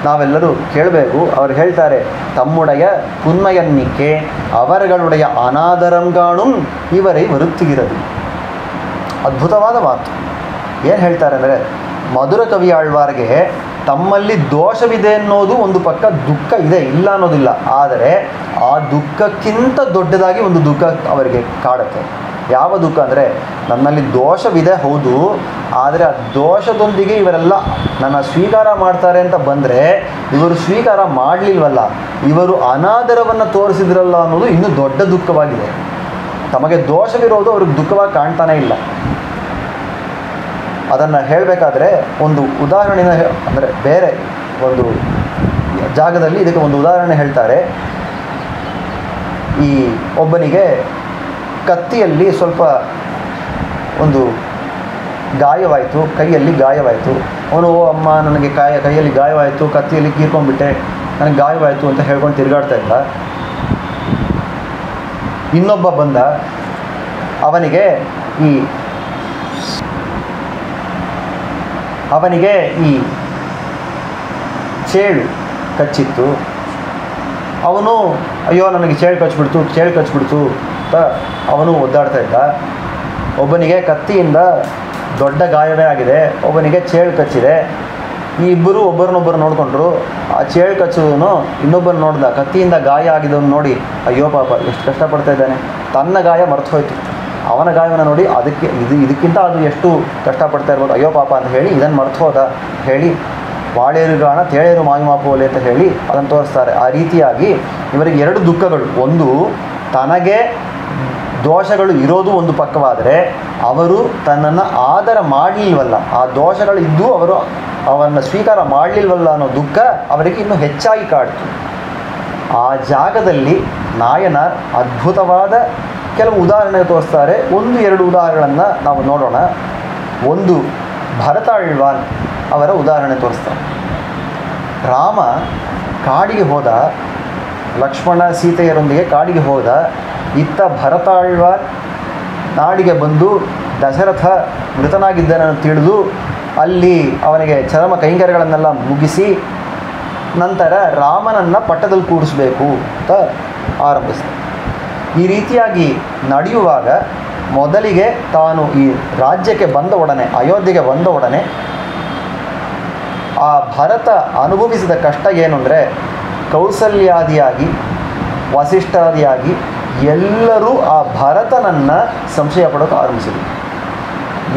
C: ನಾವೆಲ್ಲರೂ ಕೇಳಬೇಕು. ಅವರು ಹೇಳ್ತಾರೆ, ತಮ್ಮುடைய புன்மையன்னிக்கே ಅವರುடைய ಅನಾದರಂಗಾಣುಂ ಇವರೇ ಬರುತ್ತಿಗಿರದು. ಅದ್ಭುತವಾದ ಮಾತು. ಏನು ಹೇಳ್ತಾರೆ ಅಂದರೆ, ಮಧುರ ಕವಿಯಾಳ್ವಾರ್ಗೆ ತಮ್ಮಲ್ಲಿ ದೋಷವಿದೆ ಅನ್ನೋದು ಒಂದು ಪಕ್ಕ, ದುಃಖ ಇದೆ ಇಲ್ಲ ಅನ್ನೋದಿಲ್ಲ. ಆದರೆ ಆ ದುಃಖಕ್ಕಿಂತ ದೊಡ್ಡದಾಗಿ ಒಂದು ದುಃಖ ಅವರಿಗೆ ಕಾಡುತ್ತೆ. ಯಾವ ದುಃಖ ಅಂದರೆ, ನನ್ನಲ್ಲಿ ದೋಷವಿದೆ ಹೌದು, ಆದರೆ ಆ ದೋಷದೊಂದಿಗೆ ಇವರೆಲ್ಲ ನನ್ನ ಸ್ವೀಕಾರ ಮಾಡ್ತಾರೆ ಅಂತ ಬಂದರೆ ಇವರು ಸ್ವೀಕಾರ ಮಾಡಲಿಲ್ವಲ್ಲ, ಇವರು ಅನಾದರವನ್ನು ತೋರಿಸಿದ್ರಲ್ಲ ಅನ್ನೋದು ಇನ್ನೂ ದೊಡ್ಡ ದುಃಖವಾಗಿದೆ. ತಮಗೆ ದೋಷವಿರೋದು ಅವ್ರಿಗೆ ದುಃಖವಾಗಿ ಕಾಣ್ತಾನೇ ಇಲ್ಲ. ಅದನ್ನು ಹೇಳಬೇಕಾದ್ರೆ ಒಂದು ಉದಾಹರಣೆನ, ಅಂದರೆ ಬೇರೆ ಒಂದು ಜಾಗದಲ್ಲಿ ಇದಕ್ಕೆ ಒಂದು ಉದಾಹರಣೆ ಹೇಳ್ತಾರೆ. ಈ ಒಬ್ಬನಿಗೆ ಕತ್ತಿಯಲ್ಲಿ ಸ್ವಲ್ಪ ಒಂದು ಗಾಯವಾಯಿತು, ಕೈಯಲ್ಲಿ ಗಾಯವಾಯಿತು. ಅವನು, ಓ ಅಮ್ಮ ನನಗೆ ಕೈಯಲ್ಲಿ ಗಾಯವಾಯಿತು, ಕತ್ತಿಯಲ್ಲಿ ಕೀರ್ಕೊಂಡ್ಬಿಟ್ಟೆ, ನನಗೆ ಗಾಯವಾಯಿತು ಅಂತ ಹೇಳ್ಕೊಂಡು ತಿರುಗಾಡ್ತಾ ಇದ್ದ. ಇನ್ನೊಬ್ಬ ಬಂದ, ಅವನಿಗೆ ಈ ಚೇಳು ಕಚ್ಚಿತ್ತು. ಅವನು, ಅಯ್ಯೋ ನನಗೆ ಚೇಳು ಕಚ್ಚಿಬಿಡ್ತು ಅಂತ ಅವನು ಒದ್ದಾಡ್ತಾ ಇದ್ದ. ಒಬ್ಬನಿಗೆ ಕತ್ತಿಯಿಂದ ದೊಡ್ಡ ಗಾಯವೇ ಆಗಿದೆ, ಒಬ್ಬನಿಗೆ ಚೇಳು ಕಚ್ಚಿದೆ. ಈ ಇಬ್ಬರು ಒಬ್ಬರನ್ನೊಬ್ಬರು ನೋಡಿಕೊಂಡ್ರು. ಆ ಚೇಳು ಕಚ್ಚೋದನು ಇನ್ನೊಬ್ಬರು ನೋಡ್ದ, ಕತ್ತಿಯಿಂದ ಗಾಯ ಆಗಿದ್ದವನು ನೋಡಿ, ಅಯ್ಯೋ ಪಾಪ ಎಷ್ಟು ಕಷ್ಟಪಡ್ತಾ ಇದ್ದಾನೆ. ತನ್ನ ಗಾಯ ಮರ್ತು ಹೋಯ್ತು, ಅವನ ಗಾಯವನ್ನು ನೋಡಿ ಇದಕ್ಕಿಂತ ಅದು ಎಷ್ಟು ಕಷ್ಟಪಡ್ತಾ ಇರ್ಬೋದು, ಅಯ್ಯೋ ಪಾಪ ಅಂತ ಹೇಳಿ ಇದನ್ನು ಮರ್ತು ಹೋದ ಹೇಳಿ, ವಾಳೇರುಗಾಣ ತೇಳೇರು ಮಾಯುಮಾಪೋಲೆ ಅಂತ ಹೇಳಿ ಅದನ್ನು ತೋರಿಸ್ತಾರೆ. ಆ ರೀತಿಯಾಗಿ ಇವರಿಗೆ ಎರಡು ದುಃಖಗಳು. ಒಂದು, ತನಗೆ ದೋಷಗಳು ಇರೋದು ಒಂದು ಪಕ್ಕವಾದರೆ ಅವರು ತನ್ನನ್ನು ಆದರ ಮಾಡಲಿಲ್ವಲ್ಲ, ಆ ದೋಷಗಳು ಇದ್ದು ಅವರು ಅವನ್ನು ಸ್ವೀಕಾರ ಮಾಡಲಿಲ್ವಲ್ಲ ಅನ್ನೋ ದುಃಖ ಅವರಿಗೆ ಇನ್ನೂ ಹೆಚ್ಚಾಗಿ ಕಾಡ್ತು. ಆ ಜಾಗದಲ್ಲಿ ನಾಯನಾರ್ ಅದ್ಭುತವಾದ ಕೆಲವು ಉದಾಹರಣೆ ತೋರಿಸ್ತಾರೆ. ಒಂದು ಎರಡು ಉದಾಹರಣೆಗಳನ್ನು ನಾವು ನೋಡೋಣ. ಒಂದು, ಭರತಾಳ್ವಾನ್ ಅವರ ಉದಾಹರಣೆ ತೋರಿಸ್ತಾರೆ. ರಾಮ ಕಾಡಿಗೆ ಹೋದ, ಲಕ್ಷ್ಮಣ ಸೀತೆಯರೊಂದಿಗೆ ಕಾಡಿಗೆ ಹೋದ. ಇತ್ತ ಭರತಾಳ್ವಾರ್ ನಾಡಿಗೆ ಬಂದು ದಶರಥ ಮೃತನಾಗಿದ್ದನನ್ನು ತಿಳಿದು ಅಲ್ಲಿ ಅವನಿಗೆ ಚರಮ ಕೈಂಕರ್ಯಗಳನ್ನೆಲ್ಲ ಮುಗಿಸಿ ನಂತರ ರಾಮನನ್ನು ಪಟ್ಟದಲ್ಲಿ ಕೂರಿಸಬೇಕು ಅಂತ ಆರಂಭಿಸಿದ. ಈ ರೀತಿಯಾಗಿ ನಡೆಯುವಾಗ ಮೊದಲಿಗೆ ತಾನು ಈ ರಾಜ್ಯಕ್ಕೆ ಬಂದ ಒಡನೆ, ಅಯೋಧ್ಯೆಗೆ ಬಂದ ಒಡನೆ ಆ ಭರತ ಅನುಭವಿಸಿದ ಕಷ್ಟ ಏನು ಅಂದರೆ, ಕೌಸಲ್ಯಾದಿಯಾಗಿ ವಸಿಷ್ಠಾದಿಯಾಗಿ ಎಲ್ಲರೂ ಆ ಭರತನನ್ನು ಸಂಶಯ ಪಡೋಕೆ ಆರಂಭಿಸಿದರು.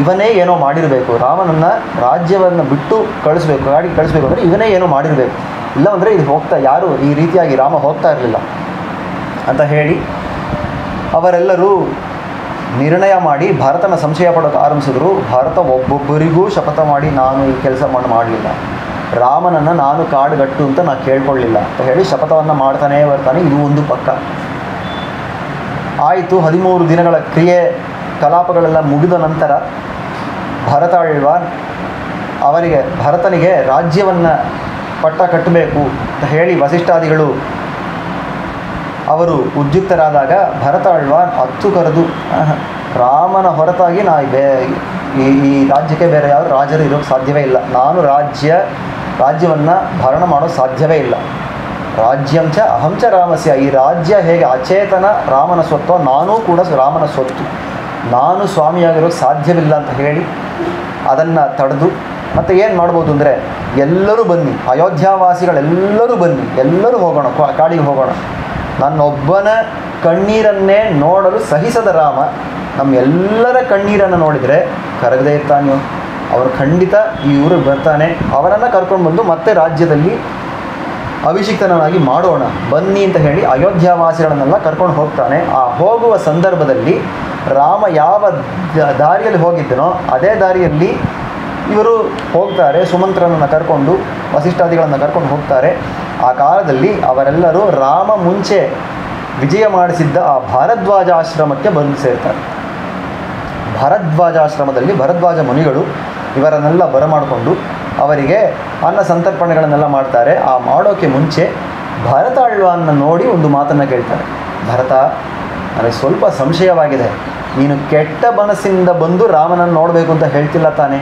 C: ಇವನೇ ಏನೋ ಮಾಡಿರಬೇಕು, ರಾಮನನ್ನು ರಾಜ್ಯವನ್ನು ಬಿಟ್ಟು ಕಳಿಸ್ಬೇಕು, ಗಾಡಿಗೆ ಕಳಿಸ್ಬೇಕು ಅಂದರೆ ಇವನೇ ಏನೋ ಮಾಡಿರಬೇಕು, ಇಲ್ಲ ಅಂದರೆ ಇದು ಯಾರು ಈ ರೀತಿಯಾಗಿ ರಾಮ ಹೋಗ್ತಾ ಇರಲಿಲ್ಲ ಅಂತ ಹೇಳಿ ಅವರೆಲ್ಲರೂ ನಿರ್ಣಯ ಮಾಡಿ ಭರತನ ಸಂಶಯ ಪಡೋಕೆ ಆರಂಭಿಸಿದ್ರು. ಭರತ ಒಬ್ಬೊಬ್ಬರಿಗೂ ಶಪಥ ಮಾಡಿ ನಾನು ಈ ಕೆಲಸ ಮಾಡಲಿಲ್ಲ, ರಾಮನನ್ನು ನಾನು ಕಾಡುಗಟ್ಟು ಅಂತ ನಾನು ಕೇಳ್ಕೊಳ್ಳಿಲ್ಲ ಅಂತ ಹೇಳಿ ಶಪಥವನ್ನು ಮಾಡ್ತಾನೇ ಬರ್ತಾನೆ. ಇದು ಒಂದು ಪಕ್ಕ ಆಯಿತು. 13 ದಿನಗಳ ಕ್ರಿಯೆ ಕಲಾಪಗಳೆಲ್ಲ ಮುಗಿದ ನಂತರ ಭರತಾಳ್ವಾನ್ ಭರತನಿಗೆ ರಾಜ್ಯವನ್ನು ಪಟ್ಟ ಕಟ್ಟಬೇಕು ಅಂತ ಹೇಳಿ ವಸಿಷ್ಠಾದಿಗಳು ಅವರು ಉದ್ಯುಕ್ತರಾದಾಗ ಭರತಾಳ್ವಾನ್ ಹತ್ತು ಕರೆದು, ರಾಮನ ಹೊರತಾಗಿ ಈ ರಾಜ್ಯಕ್ಕೆ ಬೇರೆ ಯಾರು ರಾಜರು ಇರೋಕ್ಕೆ ಸಾಧ್ಯವೇ ಇಲ್ಲ, ನಾನು ರಾಜ್ಯವನ್ನು ಭರಣ ಮಾಡೋಕ್ಕೆ ಸಾಧ್ಯವೇ ಇಲ್ಲ, ರಾಜ್ಯಂಚ ಅಹಂಚ ರಾಮಸ್ಯ, ಈ ರಾಜ್ಯ ಹೇಗೆ ಅಚೇತನ ರಾಮನ ಸ್ವತ್ತೋ ನಾನೂ ಕೂಡ ರಾಮನ ಸ್ವತ್ತು, ನಾನು ಸ್ವಾಮಿಯಾಗಿರೋಕ್ಕೆ ಸಾಧ್ಯವಿಲ್ಲ ಅಂತ ಹೇಳಿ ಅದನ್ನು ತಡೆದು, ಮತ್ತು ಏನು ಮಾಡ್ಬೋದು ಅಂದರೆ ಎಲ್ಲರೂ ಬನ್ನಿ, ಅಯೋಧ್ಯಾವಾಸಿಗಳೆಲ್ಲರೂ ಬನ್ನಿ, ಎಲ್ಲರೂ ಹೋಗೋಣ, ಕಾಡಿಗೆ ಹೋಗೋಣ, ನನ್ನೊಬ್ಬನ ಕಣ್ಣೀರನ್ನೇ ನೋಡಲು ಸಹಿಸದ ರಾಮ ನಮ್ಮೆಲ್ಲರ ಕಣ್ಣೀರನ್ನು ನೋಡಿದರೆ ಕರಗದೇ ಇರ್ತಾನೆಯೋ, ಅವರು ಖಂಡಿತ ಈ ಊರಿಗೆ ಬರ್ತಾನೆ, ಅವರನ್ನು ಕರ್ಕೊಂಡು ಬಂದು ಮತ್ತೆ ರಾಜ್ಯದಲ್ಲಿ ಅಭಿಷಿಕ್ತನಾಗಿ ಮಾಡೋಣ ಬನ್ನಿ ಅಂತ ಹೇಳಿ ಅಯೋಧ್ಯಾವಾಸಿಗಳನ್ನೆಲ್ಲ ಕರ್ಕೊಂಡು ಹೋಗ್ತಾನೆ. ಆ ಹೋಗುವ ಸಂದರ್ಭದಲ್ಲಿ ರಾಮ ಯಾವ ದಾರಿಯಲ್ಲಿ ಹೋಗಿದ್ದನೋ ಅದೇ ದಾರಿಯಲ್ಲಿ ಇವರು ಹೋಗ್ತಾರೆ, ಸುಮಂತ್ರನನ್ನು ಕರ್ಕೊಂಡು ವಸಿಷ್ಠಾದಿಗಳನ್ನು ಕರ್ಕೊಂಡು ಹೋಗ್ತಾರೆ. ಆ ಕಾಲದಲ್ಲಿ ಅವರೆಲ್ಲರೂ ರಾಮ ಮುಂಚೆ ವಿಜಯ ಮಾಡಿಸಿದ್ದ ಆ ಭಾರದ್ವಾಜಾಶ್ರಮಕ್ಕೆ ಬಂದು ಸೇರ್ತಾರೆ. ಭಾರದ್ವಾಜಾಶ್ರಮದಲ್ಲಿ ಭರದ್ವಾಜ ಮುನಿಗಳು ಇವರನ್ನೆಲ್ಲ ಬರಮಾಡಿಕೊಂಡು ಅವರಿಗೆ ಅನ್ನ ಸಂತರ್ಪಣೆಗಳನ್ನೆಲ್ಲ ಮಾಡ್ತಾರೆ. ಆ ಮಾಡೋಕ್ಕೆ ಮುಂಚೆ ಭರತಾಳ್ವಾನ್ನ ನೋಡಿ ಒಂದು ಮಾತನ್ನು ಕೇಳ್ತಾರೆ. ಭರತ, ನನಗೆ ಸ್ವಲ್ಪ ಸಂಶಯವಾಗಿದೆ, ನೀನು ಕೆಟ್ಟ ಮನಸ್ಸಿಂದ ಬಂದು ರಾಮನನ್ನು ನೋಡಬೇಕು ಅಂತ ಹೇಳ್ತಿಲ್ಲ ತಾನೆ?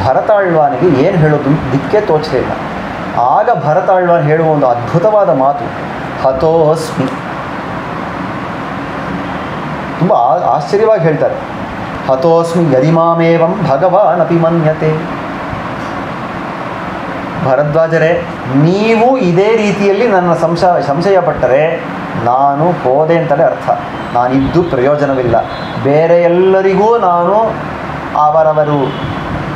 C: ಭರತಾಳ್ವಾನಿಗೆ ಏನು ಹೇಳೋದು ದಿಕ್ಕೇ ತೋಚಲಿಲ್ಲ. ಆಗ ಭರತಾಳ್ವಾನ್ ಹೇಳುವ ಒಂದು ಅದ್ಭುತವಾದ ಮಾತು, ಹತೋಸ್ಮಿ. ತುಂಬ ಆಶ್ಚರ್ಯವಾಗಿ ಹೇಳ್ತಾರೆ. ಹತೋಸ್ಮಿ ಯದಿಮಾಮೇವಂ ಭಗವಾನ್ ಅಪಿ ಮನ್ಯತೆ. ಭರದ್ವಾಜರೇ, ನೀವು ಇದೇ ರೀತಿಯಲ್ಲಿ ನನ್ನ ಸಂಶಯ ಪಟ್ಟರೆ ನಾನು ಹೋದೆ ಅಂತಲೇ ಅರ್ಥ, ನಾನಿದ್ದು ಪ್ರಯೋಜನವಿಲ್ಲ. ಬೇರೆ ಎಲ್ಲರಿಗೂ ನಾನು ಅವರವರು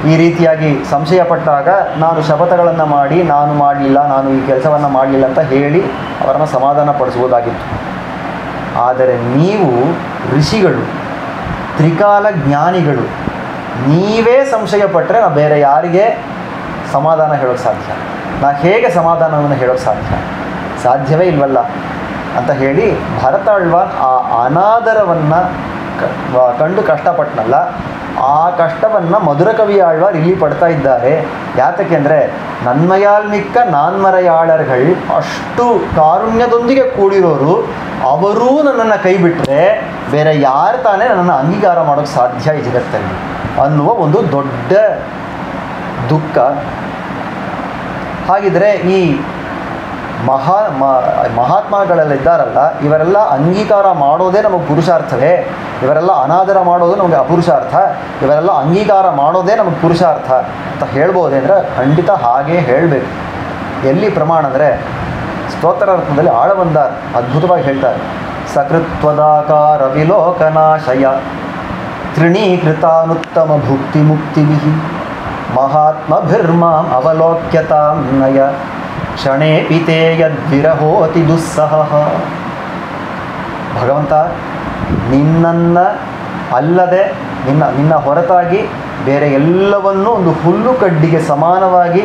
C: ಈ ರೀತಿಯಾಗಿ ಸಂಶಯ ಪಟ್ಟಾಗ ನಾನು ಶಪಥಗಳನ್ನು ಮಾಡಿ ನಾನು ಮಾಡಲಿಲ್ಲ, ನಾನು ಈ ಕೆಲಸವನ್ನು ಮಾಡಲಿಲ್ಲ ಅಂತ ಹೇಳಿ ಅವರನ್ನು ಸಮಾಧಾನ ಪಡಿಸ್ಬೋದಾಗಿತ್ತು. ಆದರೆ ನೀವು ಋಷಿಗಳು, ತ್ರಿಕಾಲ ಜ್ಞಾನಿಗಳು, ನೀವೇ ಸಂಶಯ ಪಟ್ಟರೆ ನಾವು ಬೇರೆ ಯಾರಿಗೆ ಸಮಾಧಾನ ಹೇಳೋಕ್ಕೆ ಸಾಧ್ಯ? ನಾನು ಹೇಗೆ ಸಮಾಧಾನವನ್ನು ಹೇಳೋಕ್ಕೆ ಸಾಧ್ಯವೇ ಇಲ್ವಲ್ಲ ಅಂತ ಹೇಳಿ ಭರತಾಳ್ವಾನ್ ಆ ಅನಾದರವನ್ನು ಕಂಡು ಕಷ್ಟಪಟ್ಟನಲ್ಲ, ಆ ಕಷ್ಟವನ್ನು ಮಧುರ ಕವಿ ಆಳ್ವಾರ್ ಇಲ್ಲಿ ಪಡ್ತಾ ಇದ್ದಾರೆ. ಯಾತಕ್ಕೆ ಅಂದರೆ, ನನ್ಮಯಾಲ್ ಮಿಕ್ಕ ನಾನ್ಮರೆಯಾಳರ್ಗಳು ಅಷ್ಟು ಕಾರುಣ್ಯದೊಂದಿಗೆ ಕೂಡಿರೋರು, ಅವರೂ ನನ್ನನ್ನು ಕೈ ಬಿಟ್ಟರೆ ಬೇರೆ ಯಾರು ತಾನೇ ನನ್ನನ್ನು ಅಂಗೀಕಾರ ಮಾಡೋಕ್ಕೆ ಸಾಧ್ಯ ಈ ಜಗತ್ತಲ್ಲಿ ಅನ್ನುವ ಒಂದು ದೊಡ್ಡ ದುಃಖ. ಹಾಗಿದ್ರೆ ಈ ಮಹಾತ್ಮಗಳೆಲ್ಲ ಇದ್ದಾರಲ್ಲ, ಇವರೆಲ್ಲ ಅಂಗೀಕಾರ ಮಾಡೋದೇ ನಮಗೆ ಪುರುಷಾರ್ಥವೇ? ಇವರೆಲ್ಲ ಅನಾದರ ಮಾಡೋದು ನಮಗೆ ಅಪುರುಷಾರ್ಥ, ಇವರೆಲ್ಲ ಅಂಗೀಕಾರ ಮಾಡೋದೇ ನಮಗೆ ಪುರುಷಾರ್ಥ ಅಂತ ಹೇಳ್ಬೋದೇ ಅಂದರೆ ಖಂಡಿತ ಹಾಗೇ ಹೇಳಬೇಕು. ಎಲ್ಲಿ ಪ್ರಮಾಣ ಅಂದರೆ ಸ್ತೋತ್ರಾರ್ಥದಲ್ಲಿ ಆಳವಂದಾರ ಅದ್ಭುತವಾಗಿ ಹೇಳ್ತಾರೆ. ಸಕೃತ್ವದಾಕಾರ ವಿಲೋಕನಾಶಯ ತೃಣೀಕೃತಾನುತ್ತಮ ಭುಕ್ತಿ ಮುಕ್ತಿಭಿ ಮಹಾತ್ಮಭಿರ್ಮಾಂ ಅವಲೋಕ್ಯತಾಂ ನಯ ಕ್ಷಣೇ ಪಿತೇ ಯದ್ವಿರಹೋತಿ ದುಸ್ಸಹ. ಭಗವಂತ, ನಿನ್ನನ್ನು ಅಲ್ಲದೆ ನಿನ್ನ ಹೊರತಾಗಿ ಬೇರೆ ಎಲ್ಲವನ್ನೂ ಒಂದು ಹುಲ್ಲು ಕಡ್ಡಿಗೆ ಸಮಾನವಾಗಿ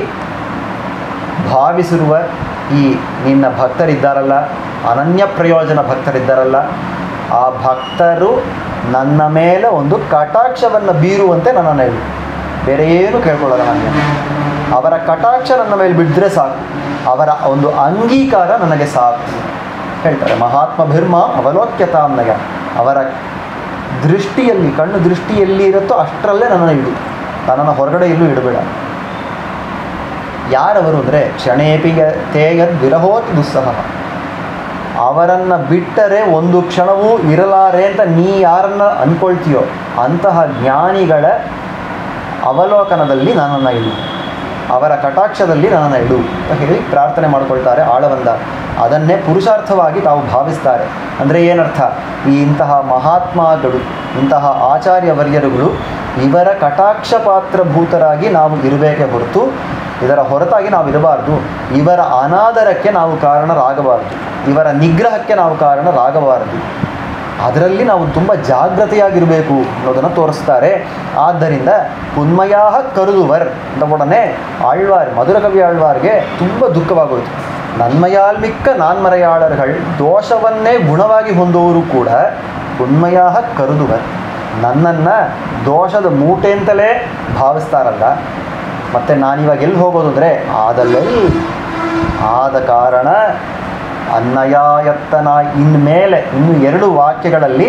C: ಭಾವಿಸಿರುವ ಈ ನಿನ್ನ ಭಕ್ತರಿದ್ದಾರಲ್ಲ, ಅನನ್ಯ ಪ್ರಯೋಜನ ಭಕ್ತರಿದ್ದಾರಲ್ಲ, ಆ ಭಕ್ತರು ನನ್ನ ಮೇಲೆ ಒಂದು ಕಟಾಕ್ಷವನ್ನು ಬೀರುವಂತೆ ನನ್ನನ್ನು ಹೇಳಿ. ಬೇರೆ ಏನು ಕೇಳ್ಕೊಳ್ಳಲ್ಲ ನನಗೆ. ಅವರ ಕಟಾಕ್ಷ ನನ್ನ ಮೇಲೆ ಬಿದ್ದರೆ ಸಾಕು, ಅವರ ಒಂದು ಅಂಗೀಕಾರ ನನಗೆ ಸಾಕು ಹೇಳ್ತಾರೆ. ಮಹಾತ್ಮ ಭಿರ್ಮ ಅವಲೋಕ್ಯತಾಮ್ನಯ, ಅವರ ದೃಷ್ಟಿಯಲ್ಲಿ, ಕಣ್ಣು ದೃಷ್ಟಿಯಲ್ಲಿ ಇರುತ್ತೋ ಅಷ್ಟರಲ್ಲೇ ನನ್ನನ್ನು ಇಡು, ನನ್ನನ್ನು ಹೊರಗಡೆ ಎಲ್ಲೂ ಇಡಬೇಡ. ಯಾರವರು ಅಂದರೆ ಕ್ಷಣೇಪಿ ತೇಯದ್ ವಿರಹೋತ್ ದುಸ್ಸಹ, ಅವರನ್ನು ಬಿಟ್ಟರೆ ಒಂದು ಕ್ಷಣವೂ ಇರಲಾರೆ ಅಂತ ನೀ ಯಾರನ್ನು ಅಂದ್ಕೊಳ್ತೀಯೋ ಅಂತಹ ಜ್ಞಾನಿಗಳ ಅವಲೋಕನದಲ್ಲಿ ನನ್ನನ್ನು ಇಡು, ಅವರ ಕಟಾಕ್ಷದಲ್ಲಿ ನನ್ನನ್ನು ಇಡು ಅಂತ ಹೇಳಿ ಪ್ರಾರ್ಥನೆ ಮಾಡಿಕೊಳ್ತಾರೆ ಆಳವಂದ. ಅದನ್ನೇ ಪುರುಷಾರ್ಥವಾಗಿ ತಾವು ಭಾವಿಸ್ತಾರೆ. ಅಂದರೆ ಏನರ್ಥ? ಈ ಇಂತಹ ಮಹಾತ್ಮಗಳು, ಇಂತಹ ಆಚಾರ್ಯವರ್ಯರುಗಳು ಇವರ ಕಟಾಕ್ಷ ಪಾತ್ರಭೂತರಾಗಿ ನಾವು ಇರಬೇಕೇ ಹೊರತು ಇದರ ಹೊರತಾಗಿ ನಾವು ಇರಬಾರ್ದು. ಇವರ ಅನಾದರಕ್ಕೆ ನಾವು ಕಾರಣರಾಗಬಾರ್ದು, ಇವರ ನಿಗ್ರಹಕ್ಕೆ ನಾವು ಕಾರಣರಾಗಬಾರದು. ಅದರಲ್ಲಿ ನಾವು ತುಂಬ ಜಾಗ್ರತೆಯಾಗಿರಬೇಕು ಅನ್ನೋದನ್ನು ತೋರಿಸ್ತಾರೆ. ಆದ್ದರಿಂದ ಪುನ್ಮಯಾಹ ಕರುದುವರ್ ಅಂತ ಒಡನೆ ಆಳ್ವಾರ್, ಮಧುರಕವಿ ಆಳ್ವಾರ್ಗೆ ತುಂಬ ದುಃಖವಾಗೋಯಿತು. ನನ್ಮಯಾಲ್ಮಿಕ್ಕ ನಾನ್ಮರೆಯಾಳರ್ಗಳು ದೋಷವನ್ನೇ ಗುಣವಾಗಿ ಹೊಂದುವವರು ಕೂಡ ಪುನ್ಮಯಾಹ ಕರುದುವರ್, ನನ್ನನ್ನು ದೋಷದ ಮೂಟೆ ಅಂತಲೇ ಭಾವಿಸ್ತಾರಲ್ಲ. ಮತ್ತು ನಾನಿವಾಗ ಎಲ್ಲಿ ಹೋಗೋದು ಅಂದರೆ ಆದಲ್ಲಿ ಆದ ಕಾರಣ ಅನ್ನಯಾಯತ್ತನ. ಇನ್ಮೇಲೆ ಇನ್ನು 2 ವಾಕ್ಯಗಳಲ್ಲಿ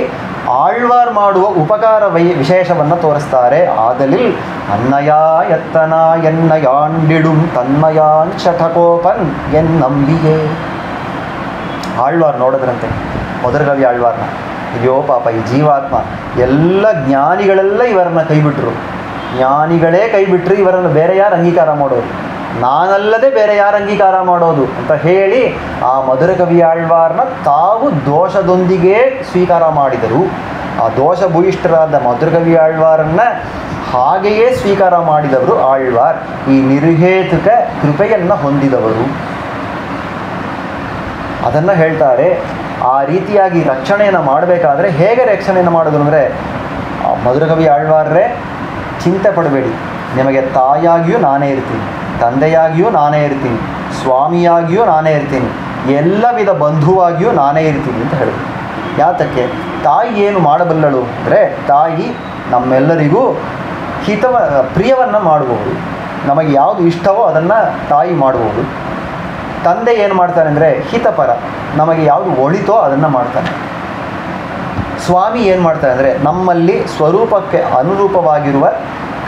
C: ಆಳ್ವಾರ್ ಮಾಡುವ ಉಪಕಾರ ವಿಶೇಷವನ್ನು ತೋರಿಸ್ತಾರೆ. ಆದಲಿಲ್ ಅನ್ನಯಾಯತ್ತನ ಎನ್ನಯಾಂಡಿಡುಂ ತನ್ಮಯಾನ್ ಶಠಕೋಪನ್ ಎನ್ನಂಬಿಯೇ. ಆಳ್ವಾರ್ ನೋಡಿದ್ರಂತೆ ಮಧುರಕವಿ ಆಳ್ವಾರ್ನ, ಅಯ್ಯೋ ಪಾಪ ಈ ಜೀವಾತ್ಮ, ಎಲ್ಲ ಜ್ಞಾನಿಗಳೆಲ್ಲ ಇವರನ್ನು ಕೈಬಿಟ್ರು, ಜ್ಞಾನಿಗಳೇ ಕೈಬಿಟ್ರು, ಇವರನ್ನು ಬೇರೆ ಯಾರು ಅಂಗೀಕಾರ ಮಾಡೋದು, ನಾನಲ್ಲದೆ ಬೇರೆ ಯಾರು ಅಂಗೀಕಾರ ಮಾಡೋದು ಅಂತ ಹೇಳಿ ಆ ಮಧುರಕವಿ ಆಳ್ವಾರ್ನ ತಾವು ದೋಷದೊಂದಿಗೆ ಸ್ವೀಕಾರ ಮಾಡಿದರು. ಆ ದೋಷ ಭೂಯಿಷ್ಠರಾದ ಮಧುರಕವಿ ಆಳ್ವಾರನ್ನು ಹಾಗೆಯೇ ಸ್ವೀಕಾರ ಮಾಡಿದವರು ಆಳ್ವಾರ್, ಈ ನಿರ್ಹೇತುಕ ಕೃಪೆಯನ್ನು ಹೊಂದಿದವರು. ಅದನ್ನು ಹೇಳ್ತಾರೆ. ಆ ರೀತಿಯಾಗಿ ರಕ್ಷಣೆಯನ್ನು ಮಾಡಬೇಕಾದ್ರೆ ಹೇಗೆ ರಕ್ಷಣೆಯನ್ನು ಮಾಡೋದು ಅಂದರೆ, ಮಧುರಕವಿ ಆಳ್ವಾರ್ರೆ ಚಿಂತೆ ಪಡಬೇಡಿ, ನಿಮಗೆ ತಾಯಿಯಾಗಿಯೂ ನಾನೇ ಇರ್ತೀನಿ, ತಂದೆಯಾಗಿಯೂ ನಾನೇ ಇರ್ತೀನಿ, ಸ್ವಾಮಿಯಾಗಿಯೂ ನಾನೇ ಇರ್ತೀನಿ, ಎಲ್ಲ ವಿಧ ಬಂಧುವಾಗಿಯೂ ನಾನೇ ಇರ್ತೀನಿ ಅಂತ ಹೇಳಿದ್ರು. ಯಾತಕ್ಕೆ? ತಾಯಿ ಏನು ಮಾಡಬಲ್ಲಳು ಅಂದರೆ, ತಾಯಿ ನಮ್ಮೆಲ್ಲರಿಗೂ ಪ್ರಿಯವನ್ನು ಮಾಡುವವರು, ನಮಗೆ ಯಾವುದು ಇಷ್ಟವೋ ಅದನ್ನು ತಾಯಿ ಮಾಡುವವರು. ತಂದೆ ಏನು ಮಾಡ್ತಾನೆ ಅಂದರೆ ಹಿತಪರ, ನಮಗೆ ಯಾವುದು ಒಳಿತೋ ಅದನ್ನು ಮಾಡ್ತಾನೆ. ಸ್ವಾಮಿ ಏನು ಮಾಡ್ತಾನೆ ಅಂದರೆ ನಮ್ಮಲ್ಲಿ ಸ್ವರೂಪಕ್ಕೆ ಅನುರೂಪವಾಗಿರುವ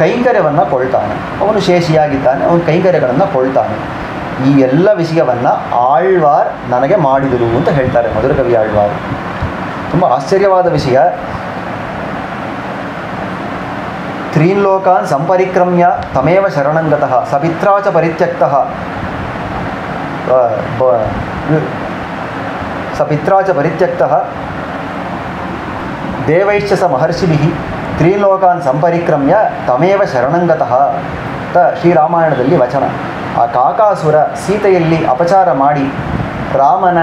C: ಕೈಂಕರ್ಯವನ್ನು ಕೊಳ್ತಾನೆ. ಅವನು ಶೇಷಿಯಾಗಿದ್ದಾನೆ, ಅವನು ಕೈಂಕರ್ಯಗಳನ್ನು ಕೊಳ್ತಾನೆ. ಈ ಎಲ್ಲ ವಿಷಯವನ್ನು ಆಳ್ವಾರ್ ನನಗೆ ಮಾಡಿದರು ಅಂತ ಹೇಳ್ತಾರೆ ಮಧುರಕವಿ ಆಳ್ವಾರ್. ತುಂಬ ಆಶ್ಚರ್ಯವಾದ ವಿಷಯ. ತ್ರೀನ್ ಲೋಕಾನ್ ಸಂಪರಿಕ್ರಮ್ಯ ತಮೇವ ಶರಣಂಗತಃ ಸಪಿತ್ರಾ ಚ ಪರಿತ್ಯಕ್ತಃ ಸಪಿತ್ರಾ ಚ ಪರಿತ್ಯಕ್ತಃ ದೇವೈಶ್ಚ ಸ ಮಹರ್ಷಿಭಿಃ ತ್ರೀನ್ ಲೋಕಾನ್ ಸಂಪರಿಕ್ರಮ್ಯ ತಮೇವ ಶರಣಂಗತಃ ಅಂತ ಶ್ರೀರಾಮಾಯಣದಲ್ಲಿ ವಚನ. ಆ ಕಾಕಾಸುರ ಸೀತೆಯಲ್ಲಿ ಅಪಚಾರ ಮಾಡಿ ರಾಮನ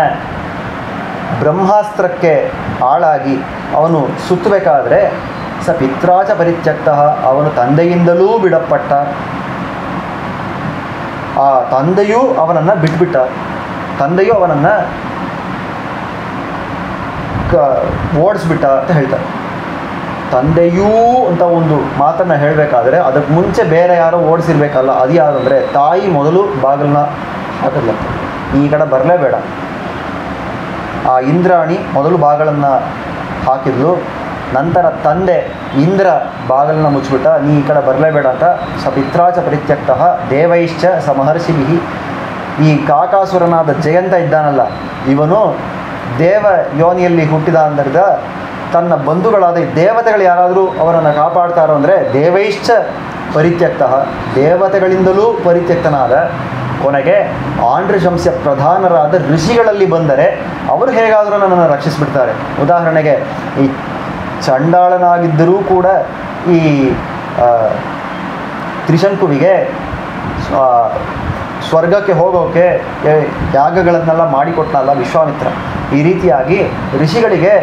C: ಬ್ರಹ್ಮಾಸ್ತ್ರಕ್ಕೆ ಆಳಾಗಿ ಅವನು ಸುತ್ತಬೇಕಾದ್ರೆ ಸ ಪಿತ್ರಾಚ ಪರಿತ್ಯಕ್ತಃ, ಅವನು ತಂದೆಯಿಂದಲೂ ಬಿಡಪಟ್ಟ. ಆ ತಂದೆಯೂ ಅವನನ್ನು ಬಿಟ್ಬಿಟ್ಟ, ತಂದೆಯೂ ಅವನನ್ನು ಓಡಿಸ್ಬಿಟ್ಟ ಅಂತ ಹೇಳ್ತಾರೆ. ತಂದೆಯೂ ಅಂತ ಒಂದು ಮಾತನ್ನು ಹೇಳಬೇಕಾದ್ರೆ ಅದಕ್ಕೆ ಮುಂಚೆ ಬೇರೆ ಯಾರೋ ಓಡಿಸಿರ್ಬೇಕಲ್ಲ. ಅದು ಯಾರು ಅಂದರೆ ತಾಯಿ ಮೊದಲು ಬಾಗಿಲನ್ನ ಹಾಕಿದ್ಲಂತೆ, ಈ ಕಡೆ ಬರಲೇಬೇಡ. ಆ ಇಂದ್ರಾಣಿ ಮೊದಲು ಬಾಗಿಲನ್ನು ಹಾಕಿದ್ಲು. ನಂತರ ತಂದೆ ಇಂದ್ರ ಬಾಗಿಲನ್ನ ಮುಚ್ಚಿಬಿಟ್ಟ, ನೀ ಈ ಕಡೆ ಬರಲೇಬೇಡ ಅಂತ. ಸಪಿತ್ರಾಚ ಪರಿತ್ಯಕ್ತಃ ದೇವೈಶ್ಚ ಸ ಮಹರ್ಷಿಭಿಃ. ಈ ಕಾಕಾಸುರನಾದ ಜಯಂತ ಇದ್ದಾನಲ್ಲ, ಇವನು ದೇವ ಯೋನಿಯಲ್ಲಿ ಹುಟ್ಟಿದ ಅಂದರ್ದ ತನ್ನ ಬಂಧುಗಳಾದ ದೇವತೆಗಳು ಯಾರಾದರೂ ಅವರನ್ನು ಕಾಪಾಡ್ತಾರೋ ಅಂದರೆ ದೇವೈಶ್ಚ ಪರಿತ್ಯಕ್ತಃ, ದೇವತೆಗಳಿಂದಲೂ ಪರಿತ್ಯಕ್ತನಾದ. ಕೊನೆಗೆ ಆಂಡ್ರಶಂಸ್ಯ ಪ್ರಧಾನರಾದ ಋಷಿಗಳಲ್ಲಿ ಬಂದರೆ ಅವರು ಹೇಗಾದರೂ ನನ್ನನ್ನು ರಕ್ಷಿಸಿಬಿಡ್ತಾರೆ. ಉದಾಹರಣೆಗೆ ಈ ಚಂಡಾಳನಾಗಿದ್ದರೂ ಕೂಡ ಈ ತ್ರಿಶಂಕುವಿಗೆ ಸ್ವರ್ಗಕ್ಕೆ ಹೋಗೋಕ್ಕೆ ಯಾಗಗಳನ್ನೆಲ್ಲ ಮಾಡಿಕೊಟ್ಟನಲ್ಲ ವಿಶ್ವಾಮಿತ್ರ. ಈ ರೀತಿಯಾಗಿ ಋಷಿಗಳಿಗೆ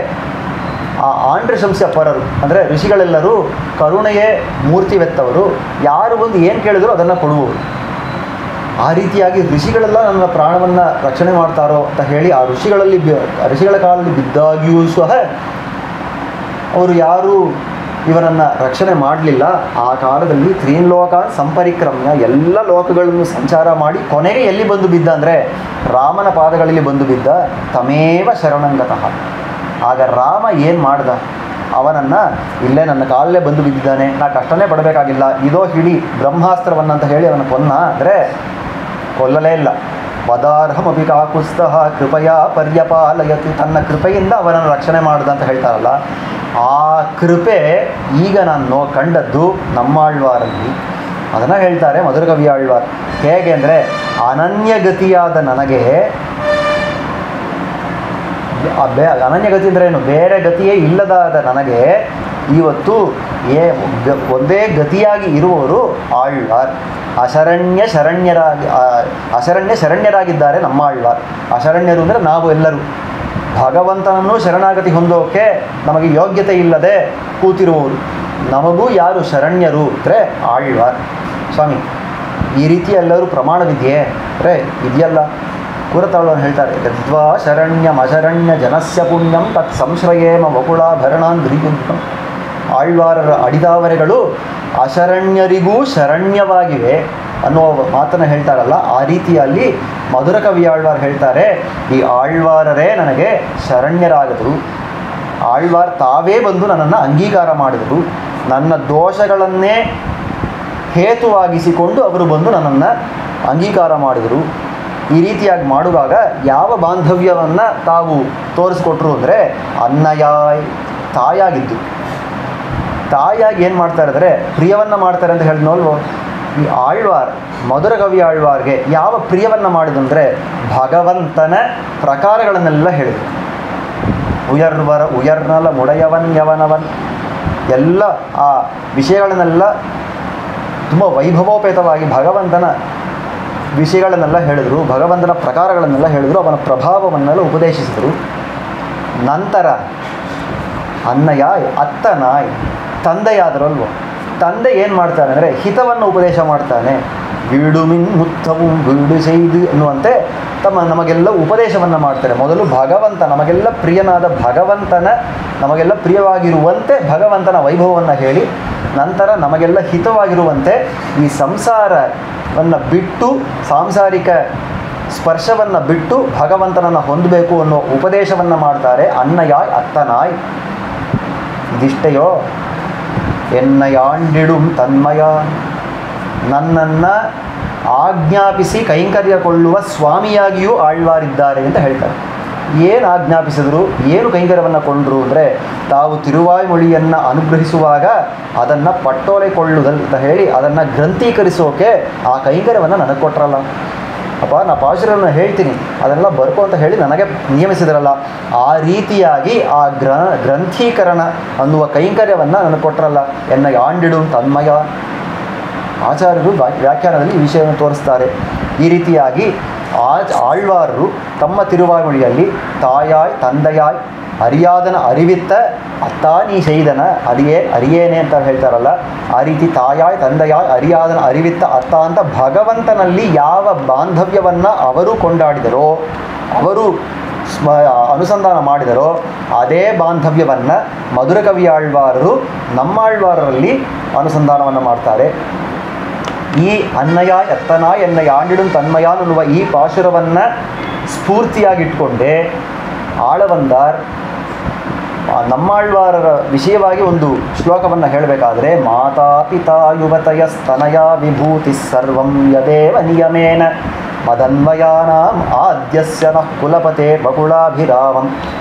C: ಆ ಆಂಡ್ರಶಂಸ್ಯ ಪರರು ಅಂದರೆ ಋಷಿಗಳೆಲ್ಲರೂ ಕರುಣೆಯೇ ಮೂರ್ತಿವೆತ್ತವರು, ಯಾರು ಬಂದು ಏನು ಕೇಳಿದ್ರು ಅದನ್ನು ಕೊಡುವವರು. ಆ ರೀತಿಯಾಗಿ ಋಷಿಗಳೆಲ್ಲ ನನ್ನ ಪ್ರಾಣವನ್ನು ರಕ್ಷಣೆ ಮಾಡ್ತಾರೋ ಅಂತ ಹೇಳಿ ಆ ಋಷಿಗಳ ಕಾಲದಲ್ಲಿ ಬಿದ್ದಾಗಿಯೂ ಸಹ ಅವರು ಯಾರೂ ಇವರನ್ನು ರಕ್ಷಣೆ ಮಾಡಲಿಲ್ಲ. ಆ ಕಾಲದಲ್ಲಿ ತ್ರೀನ್ಲೋಕಾನ್ ಸಂಪರಿಕ್ರಮ್ಯ ಎಲ್ಲ ಲೋಕಗಳನ್ನು ಸಂಚಾರ ಮಾಡಿ ಕೊನೆಗೆ ಎಲ್ಲಿ ಬಂದು ಬಿದ್ದ ಅಂದರೆ ರಾಮನ ಪಾದಗಳಲ್ಲಿ ಬಂದು ಬಿದ್ದ. ತಮೇವ ಶರಣಂಗತಃ. ಆಗ ರಾಮ ಏನು ಮಾಡ್ದ, ಅವನನ್ನು ಇಲ್ಲೇ ನನ್ನ ಕಾಲಲ್ಲೇ ಬಂದು ಬಿದ್ದಿದ್ದಾನೆ, ನಾ ಕಷ್ಟನೇ ಪಡಬೇಕಾಗಿಲ್ಲ, ಇದೋ ಹಿಡಿ ಬ್ರಹ್ಮಾಸ್ತ್ರವನ್ನಂತ ಹೇಳಿ ಅವನ ಕೊನ್ನ ಅಂದರೆ ಕೊಲ್ಲಲೇ ಇಲ್ಲ. ವದಾರ್ಹಮಪಿ ಕಾಕುಸ್ತಃ ಕೃಪಯಾ ಪರ್ಯಪಾಲಯತಿ. ತನ್ನ ಕೃಪೆಯಿಂದ ಅವನನ್ನು ರಕ್ಷಣೆ ಮಾಡ್ದ ಅಂತ ಹೇಳ್ತಾರಲ್ಲ, ಆ ಕೃಪೆ ಈಗ ನಾನು ಕಂಡದ್ದು ನಮ್ಮಾಳ್ವಾರಲ್ಲಿ. ಅದನ್ನು ಹೇಳ್ತಾರೆ ಮಧುರಕವಿ ಆಳ್ವಾರ್. ಹೇಗೆ ಅಂದರೆ ಅನನ್ಯಗತಿಯಾದ ನನಗೆ, ಅನನ್ಯಗತಿ ಅಂದರೆ ಏನು, ಬೇರೆ ಗತಿಯೇ ಇಲ್ಲದಾದ ನನಗೆ ಇವತ್ತು ಒಂದೇ ಗತಿಯಾಗಿ ಇರುವವರು ಆಳ್ವಾರ್. ಅಶರಣ್ಯ ಶರಣ್ಯರಾಗಿದ್ದಾರೆ ನಮ್ಮ ಆಳ್ವಾರ್. ಅಶರಣ್ಯರು ಅಂದರೆ ನಾವು ಎಲ್ಲರೂ ಭಗವಂತನನ್ನು ಶರಣಾಗತಿ ಹೊಂದೋಕೆ ನಮಗೆ ಯೋಗ್ಯತೆ ಇಲ್ಲದೆ ಕೂತಿರುವವರು. ನಮಗೂ ಯಾರು ಶರಣ್ಯರು ಅಂದರೆ ಆಳ್ವಾರ್ ಸ್ವಾಮಿ. ಈ ರೀತಿ ಎಲ್ಲರೂ ಪ್ರಮಾಣವಿದೆಯೇ ಅಂದರೆ ಇದೆಯಲ್ಲ. ಕೂರತಾಳ್ವಾರ್ ಹೇಳ್ತಾರೆ, ಯದ್ವಾ ಶರಣ್ಯಂ ಅಶರಣ್ಯ ಜನಸ್ಯ ಪುಣ್ಯಂ ತತ್ ಸಂಶ್ರಯೇಮ ವಕುಳಾಭರಣಾನ್ ಧ್ರಿಯುಂತಂ. ಆಳ್ವಾರರ ಅಡಿದಾವರೆಗಳು ಅಶರಣ್ಯರಿಗೂ ಶರಣ್ಯವಾಗಿವೆ ಅನ್ನುವ ಮಾತನ್ನು ಹೇಳ್ತಾರಲ್ಲ, ಆ ರೀತಿಯಲ್ಲಿ ಮಧುರಕವಿ ಆಳ್ವಾರ್ ಹೇಳ್ತಾರೆ, ಈ ಆಳ್ವಾರರೇ ನನಗೆ ಶರಣ್ಯರಾಗದರು. ಆಳ್ವಾರ್ ತಾವೇ ಬಂದು ನನ್ನನ್ನು ಅಂಗೀಕಾರ ಮಾಡಿದರು. ನನ್ನ ದೋಷಗಳನ್ನೇ ಹೇತುವಾಗಿಸಿಕೊಂಡು ಅವರು ಬಂದು ನನ್ನನ್ನು ಅಂಗೀಕಾರ ಮಾಡಿದರು. ಈ ರೀತಿಯಾಗಿ ಮಾಡುವಾಗ ಯಾವ ಬಾಂಧವ್ಯವನ್ನು ತಾವು ತೋರಿಸ್ಕೊಟ್ರು ಅಂದರೆ ಅನ್ನಯಾಯ್, ತಾಯಾಗಿದ್ದು. ತಾಯಾಗಿ ಏನು ಮಾಡ್ತಾರೆ ಅಂದರೆ ಪ್ರಿಯವನ್ನು ಮಾಡ್ತಾರೆ ಅಂತ ಹೇಳಿದ್ನಲ್ವೋ. ಈ ಆಳ್ವಾರ್, ಮಧುರಕವಿ ಆಳ್ವಾರ್ಗೆ ಯಾವ ಪ್ರಿಯವನ್ನು ಮಾಡಿದಂದರೆ ಭಗವಂತನ ಪ್ರಕಾರಗಳನ್ನೆಲ್ಲ ಹೇಳಿದರು. ಉಯರ್ನಲ ಮುಡಯವನ್ ಯವನವನ್ ಎಲ್ಲ ಆ ವಿಷಯಗಳನ್ನೆಲ್ಲ ತುಂಬ ವೈಭವೋಪೇತವಾಗಿ ಭಗವಂತನ ವಿಷಯಗಳನ್ನೆಲ್ಲ ಹೇಳಿದರು, ಭಗವಂತನ ಪ್ರಕಾರಗಳನ್ನೆಲ್ಲ ಹೇಳಿದರು, ಅವನ ಪ್ರಭಾವವನ್ನೆಲ್ಲ ಉಪದೇಶಿಸಿದರು. ನಂತರ ಅನ್ನಯಾಯ್ ಅತ್ತನಾಯ್, ತಂದೆಯಾದರಲ್ವೋ, ತಂದೆ ಏನು ಮಾಡ್ತಾನೆ ಅಂದರೆ ಹಿತವನ್ನು ಉಪದೇಶ ಮಾಡ್ತಾನೆ. ವೀಡುಮಿನ್ ಮುತ್ತವು ವೀಡು செய்து ಅನ್ನುವಂತೆ ನಮಗೆಲ್ಲ ಉಪದೇಶವನ್ನು ಮಾಡ್ತಾರೆ. ಮೊದಲು ಭಗವಂತ, ನಮಗೆಲ್ಲ ಪ್ರಿಯನಾದ ಭಗವಂತನ, ನಮಗೆಲ್ಲ ಪ್ರಿಯವಾಗಿರುವಂತೆ ಭಗವಂತನ ವೈಭವವನ್ನು ಹೇಳಿ, ನಂತರ ನಮಗೆಲ್ಲ ಹಿತವಾಗಿರುವಂತೆ ಈ ಸಂಸಾರವನ್ನು ಬಿಟ್ಟು, ಸಾಂಸಾರಿಕ ಸ್ಪರ್ಶವನ್ನು ಬಿಟ್ಟು ಭಗವಂತನನ್ನು ಹೊಂದಬೇಕು ಅನ್ನೋ ಉಪದೇಶವನ್ನು ಮಾಡ್ತಾರೆ. ಅನ್ನಯಾಯ್ ಅತ್ತನಾಯ್. ಇದಿಷ್ಟೆಯೋ ಎನ್ನಯಾಂಡಿಡುಂ ತನ್ಮಯ, ನನ್ನನ್ನು ಆಜ್ಞಾಪಿಸಿ ಕೈಂಕರ್ಯಕೊಳ್ಳುವ ಸ್ವಾಮಿಯಾಗಿಯೂ ಆಳ್ವಾರಿದ್ದಾರೆ ಅಂತ ಹೇಳ್ತಾರೆ. ಏನು ಆಜ್ಞಾಪಿಸಿದ್ರು, ಏನು ಕೈಂಕರ್ಯವನ್ನು ಕೊಂಡರು ಅಂದರೆ ತಾವು ತಿರುವಾಯ್ಮೊಳಿಯನ್ನು ಅನುಗ್ರಹಿಸುವಾಗ ಅದನ್ನು ಪಟ್ಟೋಲೆಕೊಳ್ಳುವುದಂತ ಹೇಳಿ ಅದನ್ನು ಗ್ರಂಥೀಕರಿಸೋಕೆ ಆ ಕೈಂಕರ್ಯವನ್ನು ನನಗೆ ಕೊಟ್ಟರಲ್ಲ. ಅಪ್ಪ ನಾ ಪಾಶುರನ್ನು ಹೇಳ್ತೀನಿ ಅದನ್ನೆಲ್ಲ ಬರ್ಕೋ ಅಂತ ಹೇಳಿ ನನಗೆ ನಿಯಮಿಸಿದ್ರಲ್ಲ, ಆ ರೀತಿಯಾಗಿ ಆ ಗ್ರಂಥೀಕರಣ ಅನ್ನುವ ಕೈಂಕರ್ಯವನ್ನು ನನಗೆ ಕೊಟ್ಟರಲ್ಲ. ಎನ್ನ ಯಾಂಡಿಡು ತನ್ಮಯ. ಆಚಾರ್ಯರು ವ್ಯಾಖ್ಯಾನದಲ್ಲಿ ಈ ವಿಷಯವನ್ನು ತೋರಿಸ್ತಾರೆ. ಈ ರೀತಿಯಾಗಿ ಆಳ್ವಾರರು ತಮ್ಮ ತಿರುವಾಯ್ಮೊಳಿಯಲ್ಲಿ ತಾಯಾಯ್ ತಂದೆಯಾಯ್ ಅರಿಯಾದನ ಅರಿವಿತ್ತ ಅತ್ತಾ ನೀ ಶೈದನ ಅರಿಯೇನೆ ಅಂತ ಹೇಳ್ತಾರಲ್ಲ, ಆ ರೀತಿ ತಾಯಾಯ್ ತಂದೆಯಾಯ್ ಅರಿಯಾದನ ಅರಿವಿತ್ತ ಅತ್ತ ಅಂತ ಭಗವಂತನಲ್ಲಿ ಯಾವ ಬಾಂಧವ್ಯವನ್ನು ಅವರು ಕೊಂಡಾಡಿದರೋ, ಅವರು ಅನುಸಂಧಾನ ಮಾಡಿದರೋ ಅದೇ ಬಾಂಧವ್ಯವನ್ನು ಮಧುರಕವಿ ಆಳ್ವಾರರು ನಮ್ಮಾಳ್ವಾರರಲ್ಲಿ ಅನುಸಂಧಾನವನ್ನು ಮಾಡ್ತಾರೆ. ಈ ಅನ್ನಯಾಯ್ ಅತ್ತನಾಯ್ ಎನ್ನ ಯಾಂಡಿಡುಂ ತನ್ಮಯಾನ್ ಅನ್ನುವ ಈ ಪಾಶುರವನ್ನು ಸ್ಫೂರ್ತಿಯಾಗಿಟ್ಕೊಂಡೆ ಆಳವಂದಾರ್ ನಮ್ಮಾಳ್ವಾರರ ವಿಷಯವಾಗಿ ಒಂದು ಶ್ಲೋಕವನ್ನು ಹೇಳಬೇಕಾದ್ರೆ, ಮಾತಾ ಪಿತಾ ಯುವತಯ ಸ್ತನಯ ವಿಭೂತಿ ಸರ್ವಂ ಯದೇವ ನಿಯಮೇನ ಮದನ್ವಯಾನಾಂ ಆದ್ಯಸ್ಯ ನಃ ಕುಲಪತೆ ಬಕುಳಾಭಿರಾಮಂ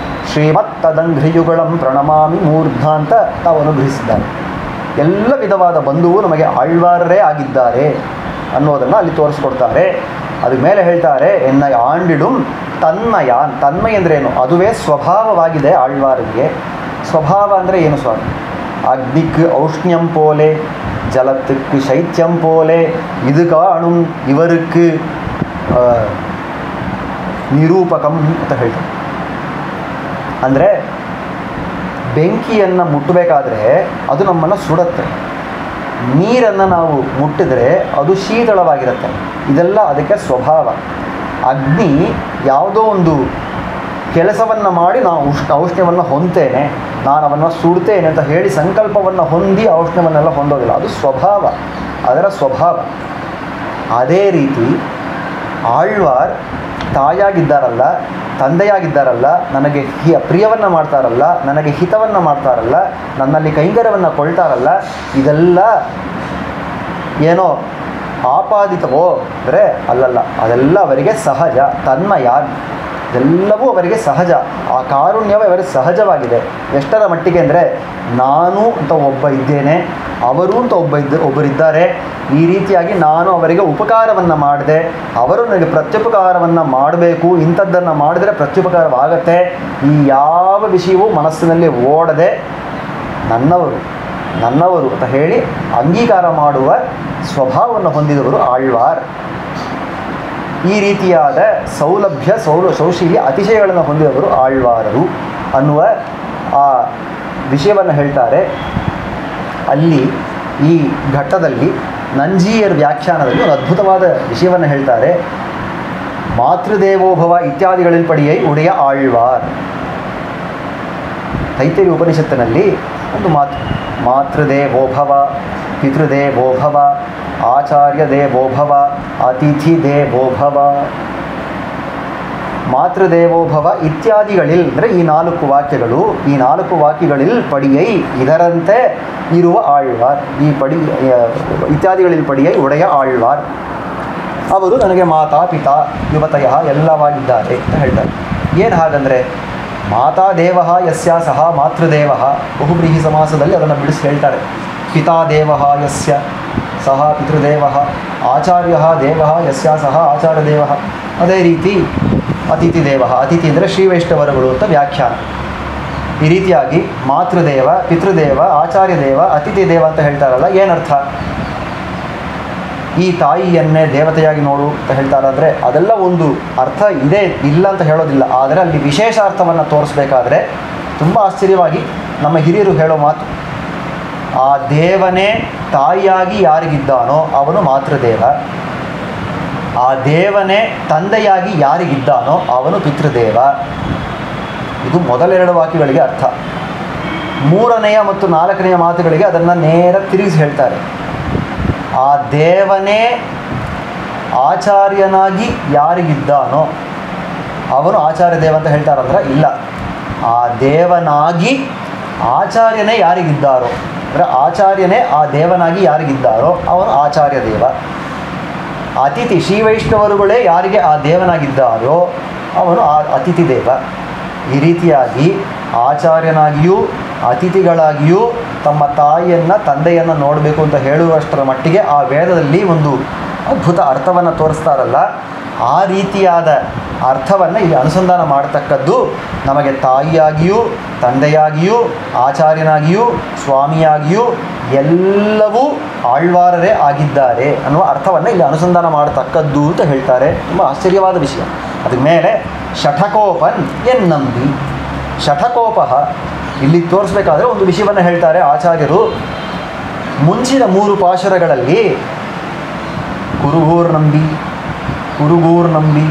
C: ಶ್ರೀಮತ್ತದಂಘ್ರಿಯುಗಳಂ ಪ್ರಣಮಾಮಿ ಮೂರ್ಧ ಅಂತ ತಾವು ಅನುಗ್ರಹಿಸಿದ್ದಾರೆ. ಎಲ್ಲ ವಿಧವಾದ ಬಂಧುವು ನಮಗೆ ಆಳ್ವಾರರೇ ಆಗಿದ್ದಾರೆ ಅನ್ನೋದನ್ನು ಅಲ್ಲಿ ತೋರಿಸ್ಕೊಡ್ತಾರೆ. ಅದ್ರ ಮೇಲೆ ಹೇಳ್ತಾರೆ, ಎನ್ನ ಆಂಡಿಡುಂ ತನ್ಮಯಾನ್. ತನ್ಮಯ ಅಂದ್ರೇನು? ಅದುವೇ ಸ್ವಭಾವವಾಗಿದೆ ಆಳ್ವಾರಿಗೆ. ಸ್ವಭಾವ ಅಂದರೆ ಏನು ಸ್ವಾಮಿ? ಅಗ್ನಿಕ್ ಔಷ್ಣ್ಯಂ ಪೋಲೆ, ಜಲத்துக்கு ಶೈತ್ಯಂ ಪೋಲೆ, ಇದು ಕಾಣುಂ ಇವருக்கு ನಿರೂಪಕಂ ಅಂತ ಹೇಳ್ತಾರೆ. ಅಂದರೆ ಬೆಂಕಿಯನ್ನು ಮುಟ್ಟಬೇಕಾದ್ರೆ ಅದು ನಮ್ಮನ್ನು ಸುಡುತ್ತೆ, ನೀರನ್ನು ನಾವು ಮುಟ್ಟಿದರೆ ಅದು ಶೀತಳವಾಗಿರುತ್ತೆ. ಇದೆಲ್ಲ ಅದಕ್ಕೆ ಸ್ವಭಾವ. ಅಗ್ನಿ ಯಾವುದೋ ಒಂದು ಕೆಲಸವನ್ನು ಮಾಡಿ ನಾನು ಔಷ್ಣ್ಯವನ್ನು ಹೊಂದ್ತೇನೆ, ನಾನು ಅವನ್ನು ಸುಡ್ತೇನೆ ಅಂತ ಹೇಳಿ ಸಂಕಲ್ಪವನ್ನು ಹೊಂದಿ ಔಷ್ಣ್ಯವನ್ನೆಲ್ಲ ಹೊಂದೋದಿಲ್ಲ. ಅದು ಸ್ವಭಾವ, ಅದರ ಸ್ವಭಾವ. ಅದೇ ರೀತಿ ಆಳ್ವಾರ್ ತಾಯಾಗಿದ್ದಾರಲ್ಲ, ತಂದೆಯಾಗಿದ್ದಾರಲ್ಲ, ನನಗೆ ಪ್ರಿಯವನ್ನು ಮಾಡ್ತಾರಲ್ಲ, ನನಗೆ ಹಿತವನ್ನು ಮಾಡ್ತಾರಲ್ಲ, ನನ್ನಲ್ಲಿ ಕೈಂಕರ್ಯವನ್ನು ಕೊಳ್ತಾರಲ್ಲ, ಇದೆಲ್ಲ ಏನೋ ಆಪಾದಿತವೋ ಅಂದರೆ ಅಲ್ಲಲ್ಲ, ಅದೆಲ್ಲ ಅವರಿಗೆ ಸಹಜ, ತನ್ಮಯ, ಇದೆಲ್ಲವೂ ಅವರಿಗೆ ಸಹಜ. ಆ ಕಾರುಣ್ಯವೇ ಅವರಿಗೆ ಸಹಜವಾಗಿದೆ. ಎಷ್ಟರ ಮಟ್ಟಿಗೆ ಅಂದರೆ ನಾನು ಅಂತ ಒಬ್ಬ ಇದ್ದೇನೆ, ಅವರು ಅಂತ ಒಬ್ಬರಿದ್ದಾರೆ. ಈ ರೀತಿಯಾಗಿ ನಾನು ಅವರಿಗೆ ಉಪಕಾರವನ್ನು ಮಾಡಿದೆ, ಅವರು ನನಗೆ ಪ್ರತ್ಯುಪಕಾರವನ್ನು ಮಾಡಬೇಕು, ಇಂಥದ್ದನ್ನು ಮಾಡಿದರೆ ಪ್ರತ್ಯುಪಕಾರವಾಗತ್ತೆ, ಈ ಯಾವ ವಿಷಯವೂ ಮನಸ್ಸಿನಲ್ಲಿ ಓಡದೆ ನನ್ನವರು ನನ್ನವರು ಅಂತ ಹೇಳಿ ಅಂಗೀಕಾರ ಮಾಡುವ ಸ್ವಭಾವವನ್ನು ಹೊಂದಿದವರು ಆಳ್ವಾರ್. ಈ ರೀತಿಯಾದ ಸೌಲಭ್ಯ ಸೌಶೀಲ್ಯ ಅತಿಶಯಗಳನ್ನು ಹೊಂದಿದವರು ಆಳ್ವಾರರು ಅನ್ನುವ ಆ ವಿಷಯವನ್ನು ಹೇಳ್ತಾರೆ. ಅಲ್ಲಿ ಈ ಘಟ್ಟದಲ್ಲಿ ನಂಜೀಯರ ವ್ಯಾಖ್ಯಾನದಲ್ಲಿ ಒಂದು ಅದ್ಭುತವಾದ ವಿಷಯವನ್ನು ಹೇಳ್ತಾರೆ. ಮಾತೃದೇವೋಭವ ಇತ್ಯಾದಿಗಳಲ್ಲಿ ಪಡೆಯೈ ಉಡೆಯ ಆಳ್ವಾರ್. ತೈತರಿಯ ಉಪನಿಷತ್ತಿನಲ್ಲಿ ಒಂದು ಮಾತು, ಮಾತೃದೇವೋಭವ, ಪಿತೃದೇವೋಭವ, ಆಚಾರ್ಯ ದೇವೋಭವ, ಅತಿಥಿ ದೇವೋಭವ. ಮಾತೃದೇವೋಭವ ಇತ್ಯಾದಿಗಳಿಲ್ ಅಂದರೆ ಈ 4 ವಾಕ್ಯಗಳು, ಈ 4 ವಾಕ್ಯಗಳಿಲ್ ಪಡಿಯೈ ಇದರಂತೆ ಇರುವ ಆಳ್ವಾರ್. ಈ ಇತ್ಯಾದಿಗಳಲ್ಲಿ ಪಡಿಯೈ ಒಡೆಯ ಆಳ್ವಾರ್. ಅವರು ನನಗೆ ಮಾತಾ ಪಿತಾ ಯುವತಯ ಎಲ್ಲವಾಗಿದ್ದಾರೆ ಅಂತ ಹೇಳ್ತಾರೆ. ಏನು ಹಾಗಂದರೆ ಮಾತಾ ದೇವ ಯಸ್ಯ ಸಹ ಮಾತೃದೇವ, ಬಹುಬ್ರೀಹಿ ಸಮಾಸದಲ್ಲಿ ಅದನ್ನು ಬಿಡಿಸಿ ಹೇಳ್ತಾರೆ. ಪಿತಾ ದೇವ ಯಸ್ಯ ಸಹ ಪಿತೃದೇವ, ಆಚಾರ್ಯ ದೇವ ಯಸ್ಯ ಸಹ ಆಚಾರ್ಯದೇವ. ಅದೇ ರೀತಿ ಅತಿಥಿ ದೇವ, ಅತಿಥಿ ಅಂದರೆ ಶ್ರೀವೈಷ್ಣವರುಗಳು ಅಂತ ವ್ಯಾಖ್ಯಾನ. ಈ ರೀತಿಯಾಗಿ ಮಾತೃದೇವ, ಪಿತೃದೇವ, ಆಚಾರ್ಯ ದೇವ, ಅತಿಥಿ ದೇವ ಅಂತ ಹೇಳ್ತಾರಲ್ಲ, ಏನರ್ಥ? ಈ ತಾಯಿಯನ್ನೇ ದೇವತೆಯಾಗಿ ನೋಡು ಅಂತ ಹೇಳ್ತಾರಂದರೆ ಅದೆಲ್ಲ ಒಂದು ಅರ್ಥ ಇದೆ, ಇಲ್ಲ ಅಂತ ಹೇಳೋದಿಲ್ಲ. ಆದರೆ ಅಲ್ಲಿ ವಿಶೇಷ ಅರ್ಥವನ್ನು ತೋರಿಸ್ಬೇಕಾದ್ರೆ ತುಂಬ ಆಶ್ಚರ್ಯವಾಗಿ ನಮ್ಮ ಹಿರಿಯರು ಹೇಳೋ ಮಾತು, ಆ ದೇವನೇ ತಾಯಿಯಾಗಿ ಯಾರಿಗಿದ್ದಾನೋ ಅವನು ಮಾತೃದೇವ, ಆ ದೇವನೇ ತಂದೆಯಾಗಿ ಯಾರಿಗಿದ್ದಾನೋ ಅವನು ಪಿತೃದೇವ. ಇದು ಮೊದಲೆರಡು ವಾಕ್ಯಗಳಿಗೆ ಅರ್ಥ. 3ನೆಯ ಮತ್ತು 4ನೆಯ ಮಾತುಗಳಿಗೆ ಅದನ್ನು ನೇರ ತಿರುಗಿಸಿ ಹೇಳ್ತಾರೆ. ಆ ದೇವನೇ ಆಚಾರ್ಯನಾಗಿ ಯಾರಿಗಿದ್ದಾನೋ ಅವನು ಆಚಾರ್ಯ ದೇವ ಅಂತ ಹೇಳ್ತಾರಂದ್ರೆ ಇಲ್ಲ, ಆ ದೇವನಾಗಿ ಆಚಾರ್ಯನೇ ಯಾರಿಗಿದ್ದಾರೋ ಅಂದರೆ ಆಚಾರ್ಯನೇ ಆ ದೇವನಾಗಿ ಯಾರಿಗಿದ್ದಾರೋ ಅವನು ಆಚಾರ್ಯ ದೇವ. ಅತಿಥಿ ಶ್ರೀವೈಷ್ಣವರುಗಳೇ ಯಾರಿಗೆ ಆ ದೇವನಾಗಿದ್ದಾರೋ ಅವನು ಅತಿಥಿ ದೇವ. ಈ ರೀತಿಯಾಗಿ ಆಚಾರ್ಯನಾಗಿಯೂ ಅತಿಥಿಗಳಾಗಿಯೂ ತಮ್ಮ ತಾಯಿಯನ್ನು ತಂದೆಯನ್ನು ನೋಡಬೇಕು ಅಂತ ಹೇಳುವಷ್ಟರ ಮಟ್ಟಿಗೆ ಆ ವೇದದಲ್ಲಿ ಒಂದು ಅದ್ಭುತ ಅರ್ಥವನ್ನು ತೋರಿಸ್ತಾರಲ್ಲ, ಆ ರೀತಿಯಾದ ಅರ್ಥವನ್ನು ಇಲ್ಲಿ ಅನುಸಂಧಾನ ಮಾಡತಕ್ಕದ್ದು ನಮಗೆ ತಾಯಿಯಾಗಿಯೂ ತಂದೆಯಾಗಿಯೂ ಆಚಾರ್ಯನಾಗಿಯೂ ಸ್ವಾಮಿಯಾಗಿಯೂ ಎಲ್ಲವೂ ಆಳ್ವಾರರೇ ಆಗಿದ್ದಾರೆ ಅನ್ನುವ ಅರ್ಥವನ್ನು ಇಲ್ಲಿ ಅನುಸಂಧಾನ ಮಾಡತಕ್ಕದ್ದು ಅಂತ ಹೇಳ್ತಾರೆ. ತುಂಬ ಆಶ್ಚರ್ಯವಾದ ವಿಷಯ. ಅದ್ರ ಮೇಲೆ ಶಠಕೋಪನ್ ಎನ್ನಂಬಿ. ಶಠಕೋಪ ಇಲ್ಲಿ ತೋರಿಸ್ಬೇಕಾದ್ರೆ ಒಂದು ವಿಷಯವನ್ನು ಹೇಳ್ತಾರೆ ಆಚಾರ್ಯರು. ಮುಂಚಿನ 3 ಪಾಶುರಗಳಲ್ಲಿ ಕುರುಗೂರ್ ನಂಬಿ, ಕುರುಗೂರ್ ನಂಬಿ,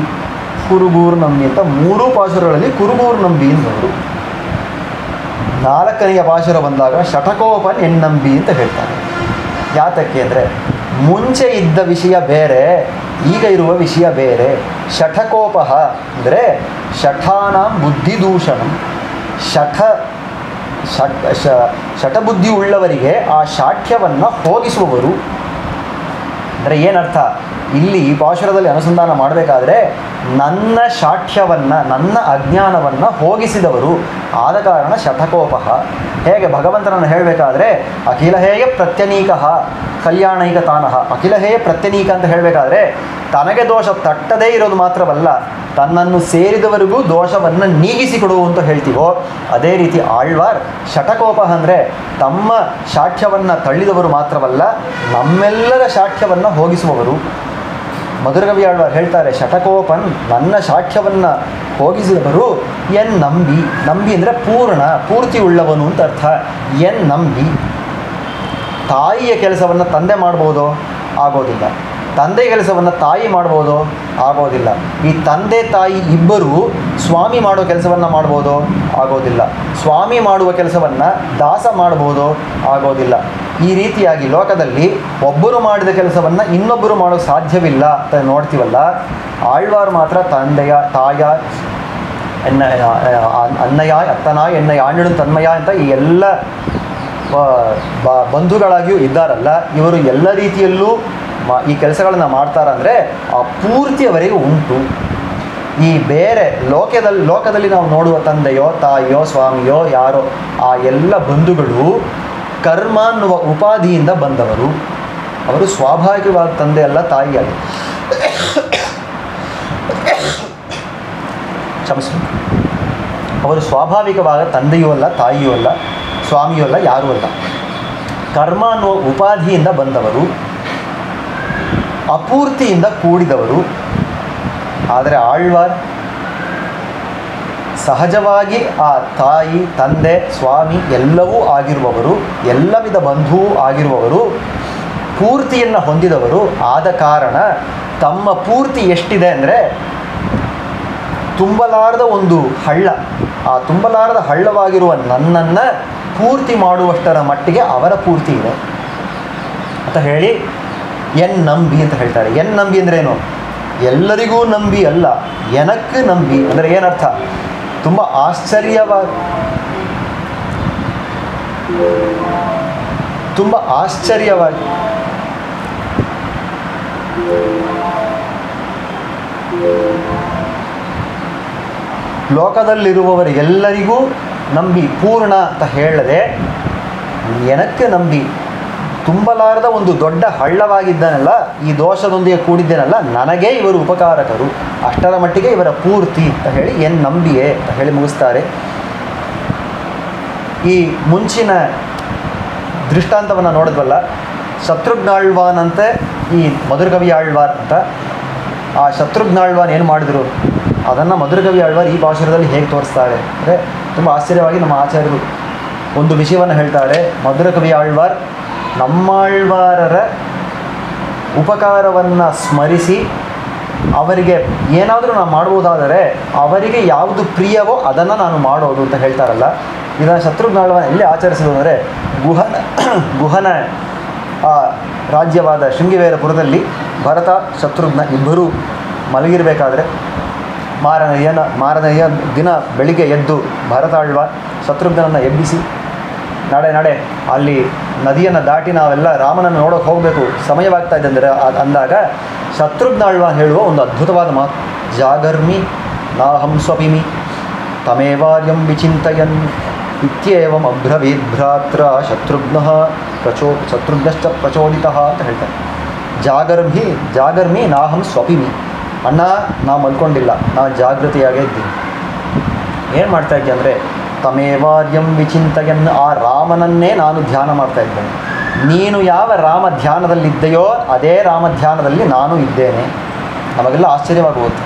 C: ಕುರುಗೂರ್ ನಂಬಿ ಅಂತ 3 ಪಾಶುರಗಳಲ್ಲಿ ಕುರುಗೂರ್ ನಂಬಿ ಎಂದವರು. 4ನೆಯ ಪಾಶುರ ಬಂದಾಗ ಶಠಕೋಪನ್ ಎನ್ನಂಬಿ ಅಂತ ಹೇಳ್ತಾರೆ. ಯಾತಕ್ಕೆ ಅಂದರೆ ಮುಂಚೆ ಇದ್ದ ವಿಷಯ ಬೇರೆ, ಈಗ ಇರುವ ವಿಷಯ ಬೇರೆ. ಶಠಕೋಪ ಅಂದರೆ ಶಠಾನಾಂ ಬುದ್ಧಿದೂಷಣಂ. ಶಠಬುದ್ಧಿ ಉಳ್ಳವರಿಗೆ ಆ ಶಾಠ್ಯವನ್ನು ಹೋಗಿಸುವವರು ಅಂದರೆ ಏನರ್ಥ? ಇಲ್ಲಿ ಈ ಪಾಶುರದಲ್ಲಿ ಅನುಸಂಧಾನ ಮಾಡಬೇಕಾದ್ರೆ ನನ್ನ ಶಾಠ್ಯವನ್ನು, ನನ್ನ ಅಜ್ಞಾನವನ್ನು ಹೋಗಿಸಿದವರು ಆದ ಕಾರಣ ಶಠಕೋಪ. ಹೇಗೆ ಭಗವಂತನನ್ನು ಹೇಳಬೇಕಾದ್ರೆ ಅಖಿಲಹೇಯ ಪ್ರತ್ಯನೀಕ ಕಲ್ಯಾಣೈಕ ತಾನಃ. ಅಖಿಲಹೇಯ ಪ್ರತ್ಯನೀಕ ಅಂತ ಹೇಳಬೇಕಾದ್ರೆ ತನಗೆ ದೋಷ ತಟ್ಟದೇ ಇರೋದು ಮಾತ್ರವಲ್ಲ, ತನ್ನನ್ನು ಸೇರಿದವರಿಗೂ ದೋಷವನ್ನು ನೀಗಿಸಿಕೊಡು ಅಂತ ಹೇಳ್ತೀವೋ ಅದೇ ರೀತಿ ಆಳ್ವಾರ್ ಶಠಕೋಪ ಅಂದರೆ ತಮ್ಮ ಶಾಠ್ಯವನ್ನು ತಳ್ಳಿದವರು ಮಾತ್ರವಲ್ಲ, ನಮ್ಮೆಲ್ಲರ ಶಾಠ್ಯವನ್ನು ಹೋಗಿಸುವವರು. ಮಧುರಕವಿ ಆಳ್ವಾರ್ ಹೇಳ್ತಾರೆ, ಶಠಕೋಪನ್ ನನ್ನ ಶಾಠ್ಯವನ್ನು ಹೋಗಿಸಿದವರು ಎನ್ ನಂಬಿ. ನಂಬಿ ಅಂದರೆ ಪೂರ್ತಿ ಉಳ್ಳವನು ಅಂತ ಅರ್ಥ. ಎನ್ ನಂಬಿ. ತಾಯಿಯ ಕೆಲಸವನ್ನು ತಂದೆ ಮಾಡ್ಬೋದೋ? ಆಗೋದಿಲ್ಲ. ತಂದೆ ಕೆಲಸವನ್ನು ತಾಯಿ ಮಾಡ್ಬೋದು? ಆಗೋದಿಲ್ಲ. ಈ ತಂದೆ ತಾಯಿ ಇಬ್ಬರು ಸ್ವಾಮಿ ಮಾಡೋ ಕೆಲಸವನ್ನು ಮಾಡ್ಬೋದು? ಆಗೋದಿಲ್ಲ. ಸ್ವಾಮಿ ಮಾಡುವ ಕೆಲಸವನ್ನು ದಾಸ ಮಾಡ್ಬೋದು? ಆಗೋದಿಲ್ಲ. ಈ ರೀತಿಯಾಗಿ ಲೋಕದಲ್ಲಿ ಒಬ್ಬರು ಮಾಡಿದ ಕೆಲಸವನ್ನು ಇನ್ನೊಬ್ಬರು ಮಾಡೋಕ್ಕೆ ಸಾಧ್ಯವಿಲ್ಲ ಅಂತ ನೋಡ್ತೀವಲ್ಲ. ಆಳ್ವಾರ್ ಮಾತ್ರ ತಂದೆಯ ತಾಯ ಅನ್ನಯ ಅತ್ತನಾಯ ಎಣ್ಣಯ ಆಂಜಡು ತನ್ಮಯ ಅಂತ ಈ ಎಲ್ಲ ಬಂಧುಗಳಾಗಿಯೂ ಇದ್ದಾರಲ್ಲ, ಇವರು ಎಲ್ಲ ರೀತಿಯಲ್ಲೂ ಈ ಕೆಲಸಗಳನ್ನು ಮಾಡ್ತಾರಂದರೆ ಆ ಪೂರ್ತಿಯವರೆಗೂ ಉಂಟು. ಈ ಬೇರೆ ಲೋಕದಲ್ಲಿ ನಾವು ನೋಡುವ ತಂದೆಯೋ ತಾಯಿಯೋ ಸ್ವಾಮಿಯೋ ಯಾರೋ ಆ ಎಲ್ಲ ಬಂಧುಗಳು ಕರ್ಮ ಅನ್ನುವ ಉಪಾಧಿಯಿಂದ ಬಂದವರು. ಅವರು ಸ್ವಾಭಾವಿಕವಾದ ತಂದೆ ಅಲ್ಲ, ತಾಯಿಯಾಗಿ ಕ್ಷಮಿಸಬೇಕು. ಅವರು ಸ್ವಾಭಾವಿಕವಾದ ತಂದೆಯೂ ಅಲ್ಲ, ತಾಯಿಯೂ ಅಲ್ಲ, ಸ್ವಾಮಿಯೂ ಅಲ್ಲ, ಯಾರೂ ಅಲ್ಲ. ಕರ್ಮ ಅನ್ನುವ ಉಪಾಧಿಯಿಂದ ಬಂದವರು, ಅಪೂರ್ತಿಯಿಂದ ಕೂಡಿದವರು. ಆದರೆ ಆಳ್ವಾರ್ ಸಹಜವಾಗಿ ಆ ತಾಯಿ ತಂದೆ ಸ್ವಾಮಿ ಎಲ್ಲವೂ ಆಗಿರುವವರು, ಎಲ್ಲ ವಿಧ ಬಂಧುವೂ ಆಗಿರುವವರು, ಪೂರ್ತಿಯನ್ನು ಹೊಂದಿದವರು. ಆದ ಕಾರಣ ತಮ್ಮ ಪೂರ್ತಿ ಎಷ್ಟಿದೆ ಅಂದರೆ ತುಂಬಲಾರದ ಒಂದು ಹಳ್ಳ, ಆ ತುಂಬಲಾರದ ಹಳ್ಳವಾಗಿರುವ ನನ್ನನ್ನು ಪೂರ್ತಿ ಮಾಡುವಷ್ಟರ ಮಟ್ಟಿಗೆ ಅವರ ಪೂರ್ತಿ ಇದೆ ಅಂತ ಹೇಳಿ ಎನ್ ನಂಬಿ ಅಂತ ಹೇಳ್ತಾರೆ. ಎನ್ ನಂಬಿ ಅಂದ್ರೇನು? ಎಲ್ಲರಿಗೂ ನಂಬಿ ಅಲ್ಲ, ಎನಕ್ಕೆ ನಂಬಿ ಅಂದರೆ ಏನರ್ಥ? ತುಂಬ ಆಶ್ಚರ್ಯವಾಗಿ ಲೋಕದಲ್ಲಿರುವವರಿಗೆಲ್ಲರಿಗೂ ನಂಬಿ ಪೂರ್ಣ ಅಂತ ಹೇಳದೆ ಎನಕ್ಕೆ ನಂಬಿ ತುಂಬಲಾರದ ಒಂದು ದೊಡ್ಡ ಹಳ್ಳವಾಗಿದ್ದಾನಲ್ಲ, ಈ ದೋಷದೊಂದಿಗೆ ಕೂಡಿದ್ದೇನಲ್ಲ, ನನಗೇ ಇವರು ಉಪಕಾರಕರು, ಅಷ್ಟರ ಮಟ್ಟಿಗೆ ಇವರ ಪೂರ್ತಿ ಅಂತ ಹೇಳಿ ಎನ್ ನಂಬಿಯೇ ಅಂತ ಹೇಳಿ ಮುಗಿಸ್ತಾರೆ. ಈ ಮುಂಚಿನ ದೃಷ್ಟಾಂತವನ್ನು ನೋಡಿದ್ವಲ್ಲ, ಶತ್ರುಘ್ನಾಳ್ವಾನಂತೆ ಈ ಮಧುರಕವಿ ಆಳ್ವಾರ್ ಅಂತ. ಆ ಶತ್ರುಘ್ನಾಳ್ವಾನ್ ಏನು ಮಾಡಿದರು ಅದನ್ನು ಮಧುರಕವಿ ಆಳ್ವಾರ್ ಈ ಪಾಶುರದಲ್ಲಿ ಹೇಗೆ ತೋರಿಸ್ತಾರೆ ಅಂದರೆ ತುಂಬ ಆಶ್ಚರ್ಯವಾಗಿ ನಮ್ಮ ಆಚಾರ್ಯರು ಒಂದು ವಿಷಯವನ್ನು ಹೇಳ್ತಾರೆ. ಮಧುರಕವಿ ಆಳ್ವಾರ್ ನಮ್ಮಾಳ್ವಾರರ ಉಪಕಾರವನ್ನು ಸ್ಮರಿಸಿ ಅವರಿಗೆ ಏನಾದರೂ ನಾನು ಮಾಡ್ಬೋದಾದರೆ ಅವರಿಗೆ ಯಾವುದು ಪ್ರಿಯವೋ ಅದನ್ನು ನಾನು ಮಾಡೋದು ಅಂತ ಹೇಳ್ತಾರಲ್ಲ. ಇದನ್ನು ಶತ್ರುಘ್ನಾಳ್ವಾನ್ ಎಲ್ಲಿ ಆಚರಿಸೋದು ಅಂದರೆ ಗುಹನ ರಾಜ್ಯವಾದ ಶೃಂಗಿವೇರಪುರದಲ್ಲಿ ಭರತ ಶತ್ರುಘ್ನ ಇಬ್ಬರೂ ಮಲಗಿರಬೇಕಾದ್ರೆ ಮಾರನೆಯ ದಿನ ಬೆಳಿಗ್ಗೆ ಎದ್ದು ಭರತಾಳ್ವಾರ್ ಶತ್ರುಘ್ನನ್ನು ಎಬ್ಬಿಸಿ ನಡೆ ಅಲ್ಲಿ ನದಿಯನ್ನು ದಾಟಿ ನಾವೆಲ್ಲ ರಾಮನನ್ನು ನೋಡೋಕೆ ಹೋಗಬೇಕು, ಸಮಯವಾಗ್ತಾ ಇದೆ ಅಂದರೆ ಅಂದಾಗ ಶತ್ರುಘ್ನಾಳ್ವಾನ್ ಹೇಳುವ ಒಂದು ಅದ್ಭುತವಾದ ಮಾತು, ಜಾಗರ್ಮಿ ನಾಹಂ ಸ್ವಪಿಮಿ ತಮೇವಾರ್ಯಂ ವಿಚಿಂತಯನ್ ಇತ್ಯೇವಂ ಅಬ್ರವೀದ್ ಭ್ರಾತ್ರ ಶತ್ರುಘ್ನಶ್ಚ ಪ್ರಚೋದಿತಃ ಅಂತ ಹೇಳ್ತಾರೆ. ಜಾಗರ್ಮಿ ನಾಹಂ ಸ್ವಪಿಮಿ, ಅಣ್ಣ ನಾವು ಮಲ್ಕೊಂಡಿಲ್ಲ, ನಾವು ಜಾಗೃತಿಯಾಗೇ ಇದ್ದೀನಿ. ಏನು ಮಾಡ್ತಾ ಇದ್ದೆ ಅಂದರೆ ತಮೇವಾರ್ಯಂ ವಿಚಿಂತಯನ್, ಆ ರಾಮನನ್ನೇ ನಾನು ಧ್ಯಾನ ಮಾಡ್ತಾ ಇದ್ದೇನೆ. ನೀನು ಯಾವ ರಾಮ ಧ್ಯಾನದಲ್ಲಿದ್ದೆಯೋ ಅದೇ ರಾಮ ಧ್ಯಾನದಲ್ಲಿ ನಾನು ಇದ್ದೇನೆ. ನಮಗೆಲ್ಲ ಆಶ್ಚರ್ಯವಾಗುವುದು.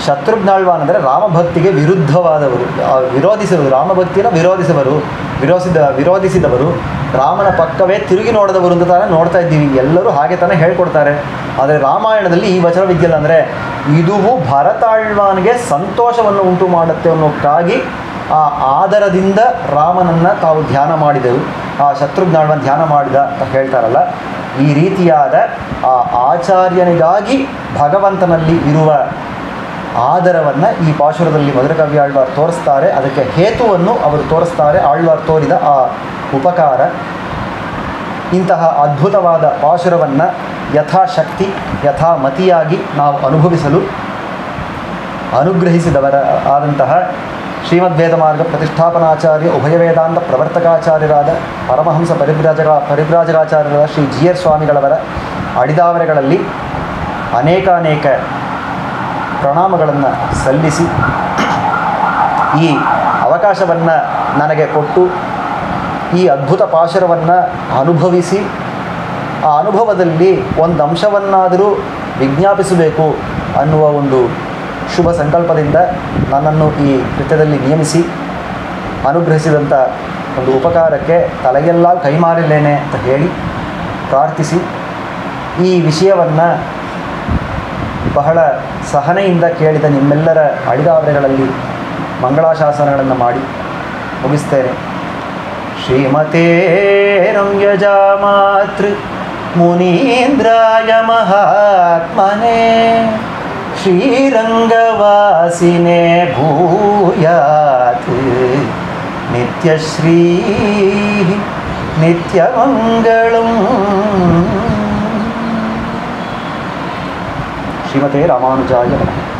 C: ಶತ್ರುಘ್ನಾಳ್ವಾನ್ ಅಂದರೆ ರಾಮಭಕ್ತಿಗೆ ವಿರುದ್ಧವಾದವರು, ವಿರೋಧಿಸಿದವರು, ರಾಮಭಕ್ತಿಯನ್ನು ವಿರೋಧಿಸಿದವರು, ರಾಮನ ಪಕ್ಕವೇ ತಿರುಗಿ ನೋಡದವರು ಅಂತ ತಾನೇ ನೋಡ್ತಾ ಇದ್ದೀವಿ. ಎಲ್ಲರೂ ಹಾಗೆ ತಾನೇ ಹೇಳ್ಕೊಡ್ತಾರೆ. ಆದರೆ ರಾಮಾಯಣದಲ್ಲಿ ಈ ವಚನವಿದ್ಯಲ್ಲ ಅಂದರೆ ಇದು ಭರತಾಳ್ವಾನ್ಗೆ ಸಂತೋಷವನ್ನು ಉಂಟು ಮಾಡುತ್ತೆ ಅನ್ನೋಕ್ಕಾಗಿ ಆ ಆದರದಿಂದ ರಾಮನನ್ನು ತಾವು ಧ್ಯಾನ ಮಾಡಿದೆವು, ಆ ಶತ್ರುಘ್ನಾಳ್ವಾನ್ ಧ್ಯಾನ ಮಾಡಿದ ಅಂತ ಹೇಳ್ತಾರಲ್ಲ. ಈ ರೀತಿಯಾದ ಆ ಆಚಾರ್ಯನಿಗಾಗಿ ಭಗವಂತನಲ್ಲಿ ಇರುವ ಆದರವನ್ನು ಈ ಪಾಶುರದಲ್ಲಿ ಮಧುರಕವಿ ಆಳ್ವಾರ್ ತೋರಿಸ್ತಾರೆ. ಅದಕ್ಕೆ ಹೇತುವನ್ನು ಅವರು ತೋರಿಸ್ತಾರೆ. ಆಳ್ವಾರ್ ತೋರಿದ ಆ ಉಪಕಾರ, ಇಂತಹ ಅದ್ಭುತವಾದ ಪಾಶುರವನ್ನು ಯಥಾಶಕ್ತಿ ಯಥಾಮತಿಯಾಗಿ ನಾವು ಅನುಭವಿಸಲು ಅನುಗ್ರಹಿಸಿದವರ ಆದಂತಹ ಶ್ರೀಮದ್ವೇದ ಮಾರ್ಗ ಪ್ರತಿಷ್ಠಾಪನಾಚಾರ್ಯ ಉಭಯ ವೇದಾಂತ ಪ್ರವರ್ತಕಾಚಾರ್ಯರಾದ ಪರಮಹಂಸ ಪರಿವ್ರಾಜಕಾಚಾರ್ಯರಾದ ಶ್ರೀ GR ಸ್ವಾಮಿಗಳವರ ಅಡಿದಾವರೆಗಳಲ್ಲಿ ಅನೇಕಾನೇಕ ಪ್ರಣಾಮಗಳನ್ನು ಸಲ್ಲಿಸಿ ಈ ಅವಕಾಶವನ್ನು ನನಗೆ ಕೊಟ್ಟು ಈ ಅದ್ಭುತ ಪಾಶುರವನ್ನು ಅನುಭವಿಸಿ ಆ ಅನುಭವದಲ್ಲಿ ಒಂದು ಅಂಶವನ್ನಾದರೂ ವಿಜ್ಞಾಪಿಸಬೇಕು ಅನ್ನುವ ಒಂದು ಶುಭ ಸಂಕಲ್ಪದಿಂದ ನನ್ನನ್ನು ಈ ಕೃತ್ಯದಲ್ಲಿ ನೇಮಿಸಿ ಅನುಗ್ರಹಿಸಿದಂಥ ಒಂದು ಉಪಕಾರಕ್ಕೆ ತಲೆಗೆಲ್ಲ ಕೈಮಾರಿಲ್ಲೇನೆ ಅಂತ ಹೇಳಿ ಪ್ರಾರ್ಥಿಸಿ ಈ ವಿಷಯವನ್ನು ಬಹಳ ಸಹನೆಯಿಂದ ಕೇಳಿದ ನಿಮ್ಮೆಲ್ಲರ ಅಡಿದಾವರೆಗಳಲ್ಲಿ ಮಂಗಳಾಶಾಸನಗಳನ್ನು ಮಾಡಿ ಮುಗಿಸ್ತೇನೆ. ಶ್ರೀಮತೇ ರಂಯಜಾ ಮಾತೃ ಮುನೀಂದ್ರಾಯ ಮಹಾತ್ಮನೇ ಶ್ರೀರಂಗವಾಸಿನೇ ಭೂಯಾತ್ ನಿತ್ಯಶ್ರೀ ನಿತ್ಯಮಂಗಳಂ. ಶ್ರೀಮತೇ ರಾಮಾನುಜಾಯ ನಮಃ.